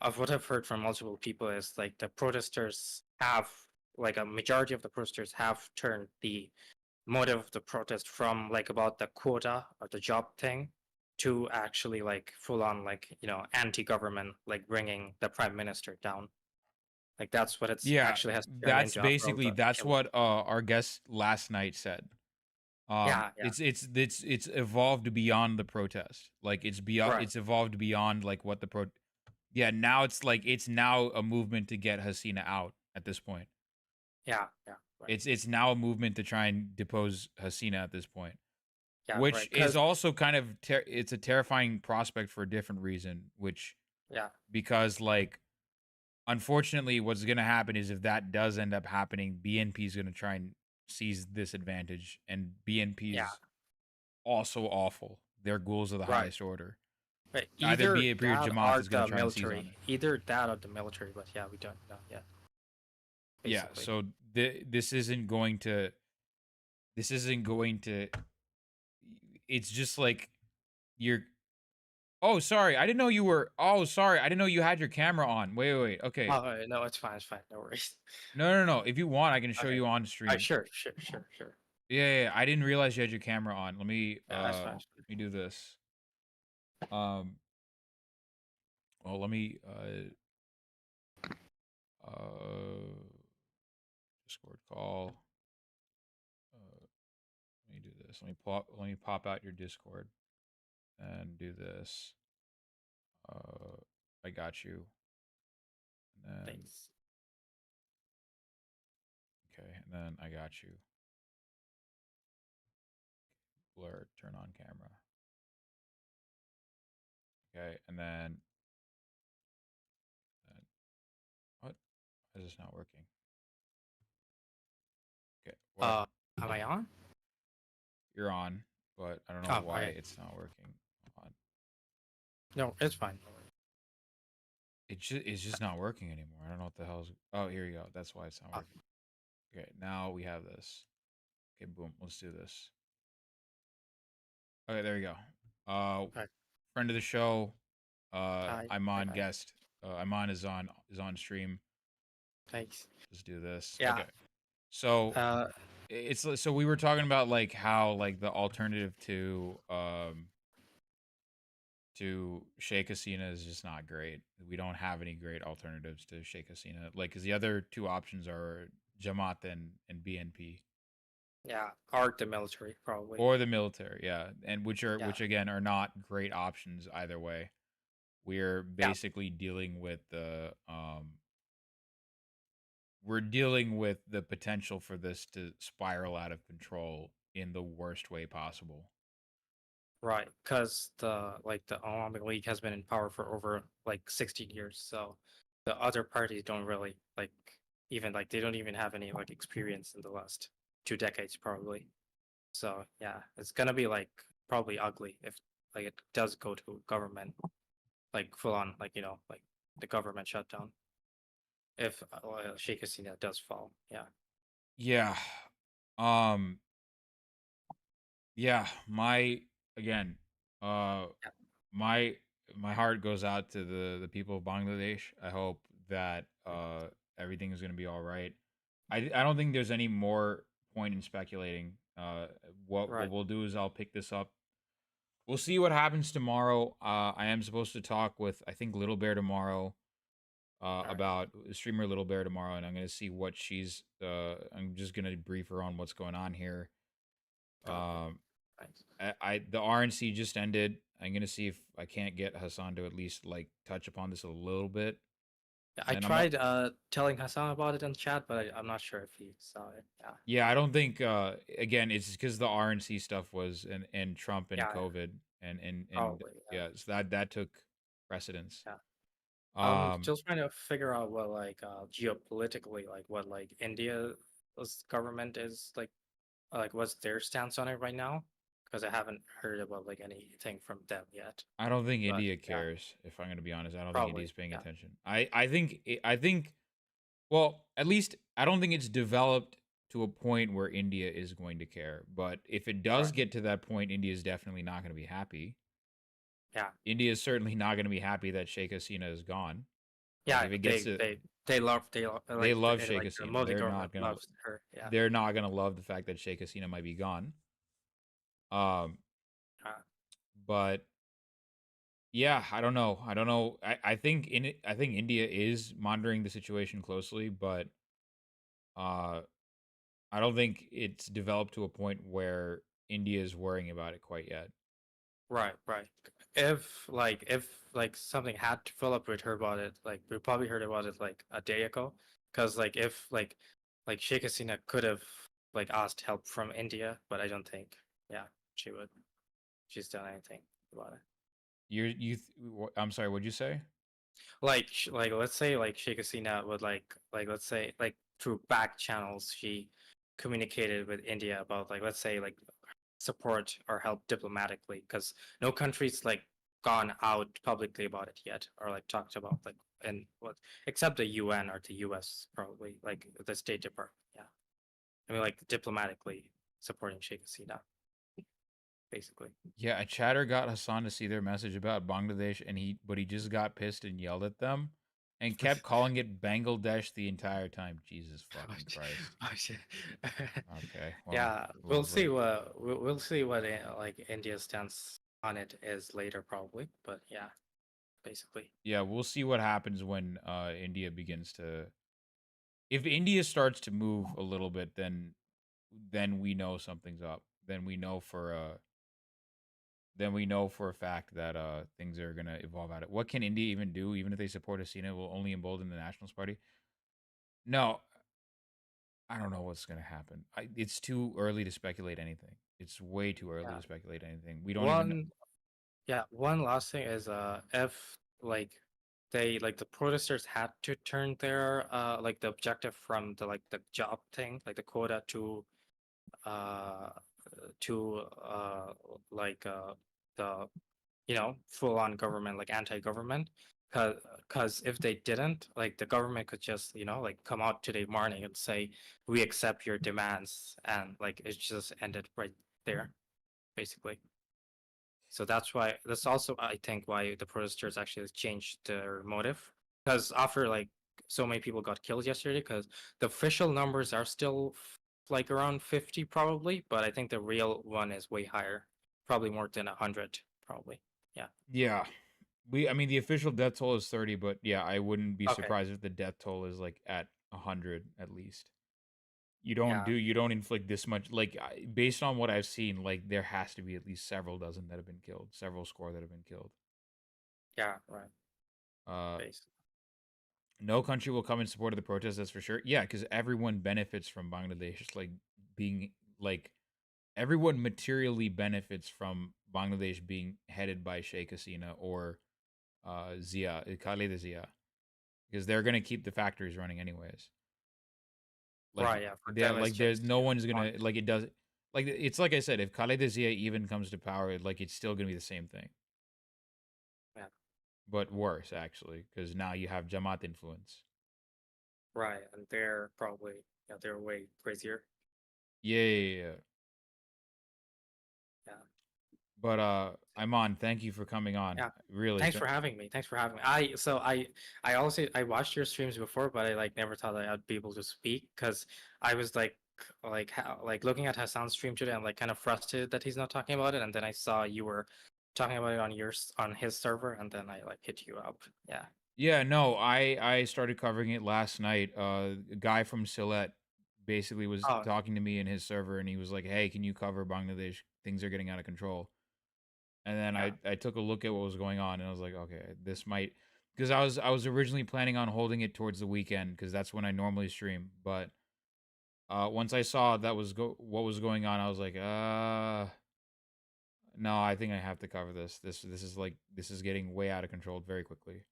Speaker 10: of what I've heard from multiple people is like the protesters have like a majority of the protesters have turned the motive of the protest from like about the quota or the job thing to actually like full on like anti-government, like bringing the prime minister down. Like that's what it's
Speaker 1: yeah,
Speaker 10: actually has turned
Speaker 1: that's
Speaker 10: into after all
Speaker 1: basically
Speaker 10: the
Speaker 1: that's
Speaker 10: killing.
Speaker 1: what our guest last night said.
Speaker 10: Yeah,
Speaker 1: It's evolved beyond the protest. Like
Speaker 10: right.
Speaker 1: it's evolved beyond like what the pro. Yeah, now it's now a movement to get Hasina out at this point.
Speaker 10: Yeah, right.
Speaker 1: It's now a movement to try and depose Hasina at this point,
Speaker 10: Yeah,
Speaker 1: which
Speaker 10: right.
Speaker 1: is
Speaker 10: Because
Speaker 1: also kind of it's a terrifying prospect for a different reason, which
Speaker 10: yeah,
Speaker 1: because like unfortunately what's going to happen is if that does end up happening, BNP is going to try and seize this advantage, and BNP
Speaker 10: yeah,
Speaker 1: is also awful. Their ghouls of the
Speaker 10: right.
Speaker 1: highest order.
Speaker 10: Right.
Speaker 1: Either
Speaker 10: Either
Speaker 1: BNP or
Speaker 10: that
Speaker 1: Jamaat
Speaker 10: or
Speaker 1: is going
Speaker 10: the
Speaker 1: to try and seize on
Speaker 10: military.
Speaker 1: it.
Speaker 10: Either that or the military, but yeah, we don't know yet.
Speaker 1: Yeah,
Speaker 10: Basically.
Speaker 1: so this isn't going to it's just like You're. Oh, sorry. I didn't know you were. Oh, sorry. I didn't know you had your camera on. Wait. Okay.
Speaker 10: Oh, no, it's fine. It's fine. No worries.
Speaker 1: No. If you want, I can show
Speaker 10: Okay.
Speaker 1: you on stream.
Speaker 10: Sure.
Speaker 1: Yeah. I didn't realize you had your camera on. Let me.
Speaker 10: Yeah, that's fine.
Speaker 1: Let me do this. Well, let me. Discord call. Let me do this. Let me pop out your Discord and do this. I got you. And then,
Speaker 10: Thanks.
Speaker 1: okay, and then I got you. Blur, turn on camera. Okay, and then what? Why is this not working? Okay, what?
Speaker 10: Am I on?
Speaker 1: You're on, but I don't know why
Speaker 10: Okay.
Speaker 1: it's not working. Hold on.
Speaker 10: No, it's fine.
Speaker 1: It's just not working anymore. I don't know what the hell's. Oh, here you go. That's why it's not working. Okay, now we have this. Okay, boom. Let's do this. Okay, there we go.
Speaker 10: Okay.
Speaker 1: Friend of the show.
Speaker 10: Hi.
Speaker 1: I'm on
Speaker 10: Hi.
Speaker 1: guest. Iman is on stream.
Speaker 10: Thanks.
Speaker 1: Let's do this.
Speaker 10: Yeah.
Speaker 1: Okay. So it's so we were talking about like how like the alternative to Sheikh Hasina is just not great. We don't have any great alternatives to Sheikh Hasina. Like, cause the other two options are Jamaat and BNP.
Speaker 10: Yeah, or the military probably.
Speaker 1: Or the military, yeah, and which again are not great options either way. We're basically dealing with the we're dealing with the potential for this to spiral out of control in the worst way possible.
Speaker 10: Right, because the Awami League has been in power for over like 16 years, so the other parties don't really they don't even have any like experience in the last 2 decades probably. So yeah, it's gonna be like probably ugly if like it does go to government, like full on like the government shutdown. If Sheikh Hasina does fall, yeah.
Speaker 1: Yeah. Um yeah, my again, uh
Speaker 10: Yeah.
Speaker 1: my heart goes out to the people of Bangladesh. I hope that everything is going to be all right. I don't think there's any more point in speculating. What
Speaker 10: Right.
Speaker 1: we'll do is I'll pick this up. We'll see what happens tomorrow. I am supposed to talk with I think Little Bear tomorrow about streamer Little Bear tomorrow, and I'm going to see what she's I'm just going to brief her on what's going on here. Um the RNC just ended. I'm gonna see if I can't get Hassan to at least like touch upon this a little bit.
Speaker 10: Yeah, I
Speaker 1: And
Speaker 10: tried telling Hassan about it in chat, but I'm not sure if he saw it. Yeah.
Speaker 1: Yeah, I don't think again it's because the RNC stuff was and Trump and
Speaker 10: Yeah.
Speaker 1: COVID and
Speaker 10: Probably, yeah.
Speaker 1: so that took precedence.
Speaker 10: Yeah. I'm just trying to figure out what geopolitically what India's government is what's their stance on it right now, because I haven't heard about anything from them yet.
Speaker 1: I don't think
Speaker 10: But,
Speaker 1: India
Speaker 10: yeah.
Speaker 1: cares, if I'm gonna be honest. I don't think
Speaker 10: Probably,
Speaker 1: India's paying
Speaker 10: yeah.
Speaker 1: attention. I think well, at least I don't think it's developed to a point where India is going to care. But if it does
Speaker 10: Right.
Speaker 1: get to that point, India is definitely not going to be happy.
Speaker 10: Yeah.
Speaker 1: India is certainly not going to be happy that Sheikh Hasina is gone.
Speaker 10: Yeah,
Speaker 1: Like, if it gets
Speaker 10: they love
Speaker 1: Sheikh
Speaker 10: the
Speaker 1: Hasina.
Speaker 10: Modi
Speaker 1: They're
Speaker 10: government
Speaker 1: not gonna
Speaker 10: loves her. Yeah.
Speaker 1: they're not gonna love the fact that Sheikh Hasina might be gone. But yeah, I don't know. I think India is monitoring the situation closely, but I don't think it's developed to a point where India is worrying about it quite yet.
Speaker 10: Right. If something had to fill up with her about it, we probably heard about it a day ago. Because if Sheikh Hasina could have asked help from India, but I don't think she would. She's done anything about it.
Speaker 1: I'm sorry, what'd you say?
Speaker 10: Let's say Sheikh Hasina would let's say through back channels she communicated with India about let's say support or help diplomatically, because no country's gone out publicly about it yet, or talked about and what, except the UN or the US probably, the State Department. Yeah, I mean diplomatically supporting Sheikh Hasina. basically.
Speaker 1: Yeah, a chatter got Hassan to see their message about Bangladesh, and he just got pissed and yelled at them, and kept calling it Bangladesh the entire time. Jesus fucking Christ.
Speaker 10: Oh shit.
Speaker 1: Okay, well,
Speaker 10: Yeah,
Speaker 1: lovely.
Speaker 10: we'll see what like India's stance on it is later probably, but yeah, basically.
Speaker 1: Yeah, we'll see what happens when India begins to. If India starts to move a little bit, then we know something's up. Then we know for a fact that things are gonna evolve out of it. What can India even do? Even if they support Hasina, it will only embolden the Nationalist Party. No, I don't know what's gonna happen. It's too early to speculate anything. It's way too early
Speaker 10: Yeah.
Speaker 1: to speculate anything. We don't even.
Speaker 10: One last thing is if like they like the protesters had to turn their like the objective from the job thing, like the quota uh to like the full on government, like anti-government, because if they didn't, like the government could just like come out today morning and say we accept your demands, and like it just ended right there basically. So that's also I think why the protesters actually changed their motive, because after like so many people got killed yesterday, because the official numbers are still like around 50 probably, but I think the real one is way higher, probably more than 100 probably. Yeah.
Speaker 1: Yeah, I mean, the official death toll is 30, but yeah, I wouldn't be
Speaker 10: Okay.
Speaker 1: surprised if the death toll is like at 100 at least.
Speaker 10: Yeah.
Speaker 1: You don't inflict this much, like based on what I've seen, like there has to be at least several dozen that have been killed, several score that have been killed.
Speaker 10: Yeah. Right.
Speaker 1: Uh,
Speaker 10: Basically.
Speaker 1: no country will come in support of the protest. That's for sure. Yeah, because everyone benefits from Bangladesh, like being like everyone materially benefits from Bangladesh being headed by Sheikh Hasina or Khaled Zia, because they're gonna keep the factories running anyways. Like,
Speaker 10: Right. Yeah. For
Speaker 1: yeah,
Speaker 10: them, it's
Speaker 1: like there's
Speaker 10: just
Speaker 1: no one's gonna
Speaker 10: want.
Speaker 1: like it does like it's like I said, if Khaled Zia even comes to power, like it's still gonna be the same thing,
Speaker 10: Yeah.
Speaker 1: but worse actually, because now you have Jamaat influence.
Speaker 10: Right. And they're probably they're way crazier.
Speaker 1: Yeah.
Speaker 10: Yeah.
Speaker 1: But Iman, thank you for coming on.
Speaker 10: Yeah.
Speaker 1: Really,
Speaker 10: Thanks for having me. Thanks for having me. I also I watched your streams before, but I like never thought that I'd be able to speak because I was like looking at Hassan's stream today. I'm like kind of frustrated that he's not talking about it, and then I saw you were talking about it on on his server, and then I like hit you up. Yeah.
Speaker 1: Yeah, no, I started covering it last night. A guy from Sylhet basically was
Speaker 10: Oh
Speaker 1: talking to me in his server, and he was like, "Hey, can you cover Bangladesh? Things are getting out of control." And then
Speaker 10: yeah.
Speaker 1: I took a look at what was going on, and I was like, "Okay, this might," because I was originally planning on holding it towards the weekend because that's when I normally stream. But once I saw what was going on, I was like, no, I think I have to cover this. This is getting way out of control very quickly.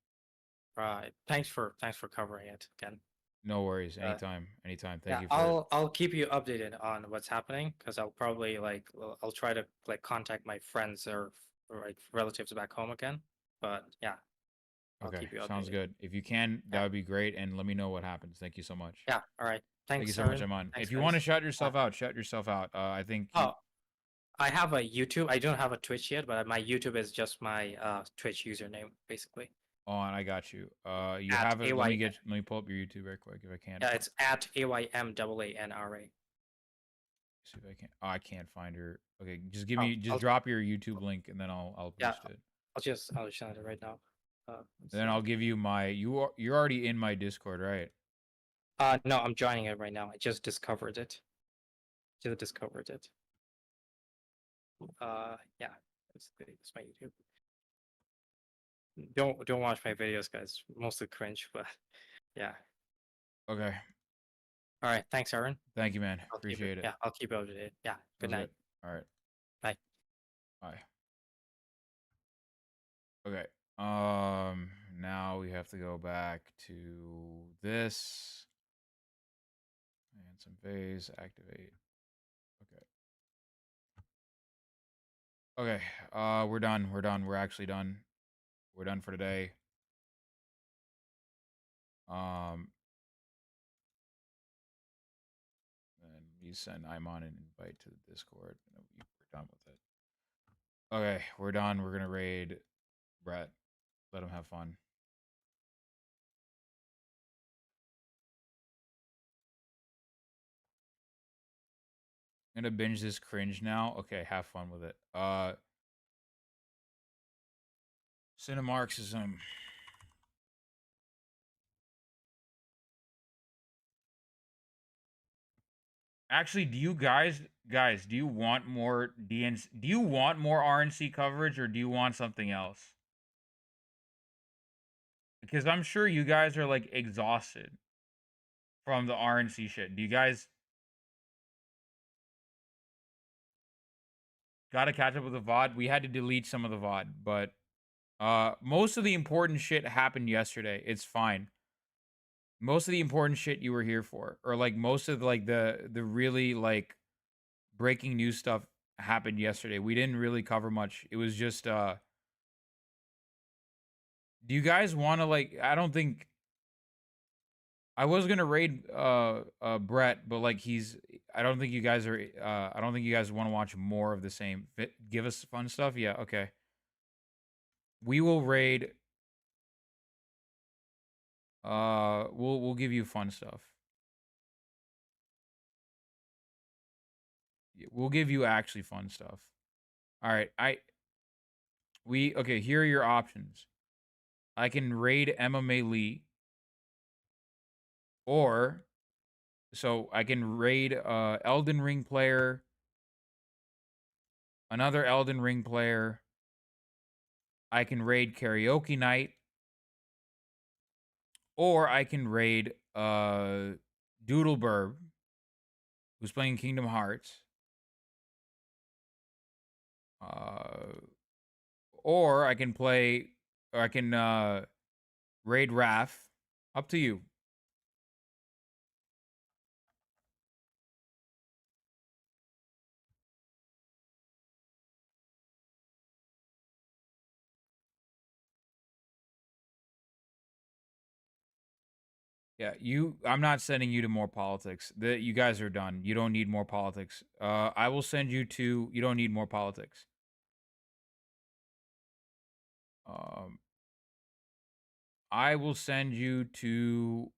Speaker 10: Right. Thanks for covering it again.
Speaker 1: No worries.
Speaker 10: Uh,
Speaker 1: Anytime. Thank
Speaker 10: yeah,
Speaker 1: you for.
Speaker 10: I'll keep you updated on what's happening because I'll probably I'll try to like contact my friends or like relatives back home again. But yeah, I'll
Speaker 1: Okay,
Speaker 10: keep you
Speaker 1: sounds
Speaker 10: updated.
Speaker 1: good. If you can,
Speaker 10: Yeah.
Speaker 1: that would be great, and let me know what happens. Thank you so much.
Speaker 10: Yeah. All right.
Speaker 1: Thank you
Speaker 10: Thanks,
Speaker 1: so much,
Speaker 10: Aaron.
Speaker 1: Aman.
Speaker 10: Thanks,
Speaker 1: If you want to
Speaker 10: guys.
Speaker 1: shut yourself out. I think you.
Speaker 10: Oh, I have a YouTube. I don't have a Twitch yet, but my YouTube is just my Twitch username, basically.
Speaker 1: On, I got you. You
Speaker 10: At
Speaker 1: have it.
Speaker 10: AY.
Speaker 1: Let me pull up your YouTube very quick if I can.
Speaker 10: Yeah, it's at AYMAANRA.
Speaker 1: See if I can. Oh, I can't find her. Okay, just
Speaker 10: I'll
Speaker 1: drop your YouTube link, and then I'll
Speaker 10: yeah,
Speaker 1: post it.
Speaker 10: I'll just send it right now.
Speaker 1: And then I'll give you my. You're already in my Discord, right?
Speaker 10: No, I'm joining it right now. I just discovered it. Just discovered it. Yeah, it's my YouTube. Don't watch my videos, guys. Mostly cringe, but yeah.
Speaker 1: Okay.
Speaker 10: All right, thanks, Aaron.
Speaker 1: Thank you, man.
Speaker 10: I'll keep
Speaker 1: Appreciate it.
Speaker 10: Yeah, I'll keep it up to date. Yeah. Good
Speaker 1: Sounds
Speaker 10: night.
Speaker 1: good. All right.
Speaker 10: Bye.
Speaker 1: Bye. Okay. Now we have to go back to this and some phase activate. Okay. Okay. We're done. We're actually done. We're done for today. And you send Iman an invite to the Discord, and we're done with it. Okay, we're done. We're gonna raid Brett. Let him have fun. I'm gonna binge this cringe now. Okay, have fun with it. Cinemarxism. Actually, do you guys, do you want more DNC? Do you want more RNC coverage, or do you want something else? Because I'm sure you guys are like exhausted from the RNC shit. Do you guys gotta catch up with the VOD? We had to delete some of the VOD, but most of the important shit happened yesterday. It's fine. Most of the important shit you were here for, or like most of like the really like breaking news stuff happened yesterday. We didn't really cover much. It was just do you guys want to like, I don't think I was going to raid Brett, but like I don't think you guys are I don't think you guys want to watch more of the same. Give us fun stuff. Yeah, okay. We will raid we'll give you fun stuff. We'll give you actually fun stuff. All right, okay, here are your options. I can raid MMA Lee, or so I can raid Elden Ring player, another Elden Ring player. I can raid Karaoke Night, or I can raid Doodleburb, who's playing Kingdom Hearts. Or I can raid Raph. Up to you. Yeah, I'm not sending you to more politics. You guys are done. You don't need more politics. I will send you to, you don't need more politics. I will send you to,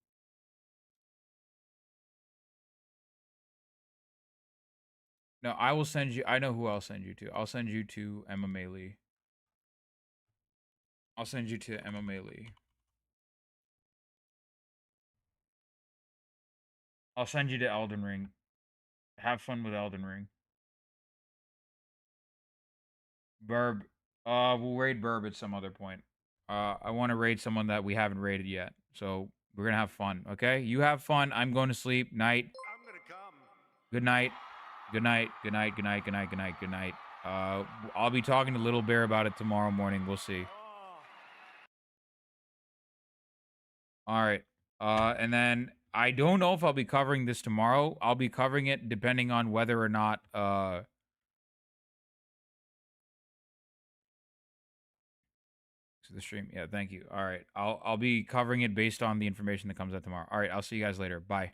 Speaker 1: no, I will send you, I know who I'll send you to. I'll send you to MMA Lee. I'll send you to MMA Lee. I'll send you to Elden Ring. Have fun with Elden Ring. Burb. We'll raid Burb at some other point. I want to raid someone that we haven't raided yet. So we're gonna have fun, okay? You have fun. I'm going to sleep. Night.
Speaker 2: I'm gonna come.
Speaker 1: Good night. Good night. Good night. Good night. Good night. Good night. Good night. I'll be talking to Little Bear about it tomorrow morning. We'll see. All right. And then I don't know if I'll be covering this tomorrow. I'll be covering it depending on whether or not to the stream. Yeah, thank you. All right. I'll be covering it based on the information that comes out tomorrow. All right, I'll see you guys later. Bye.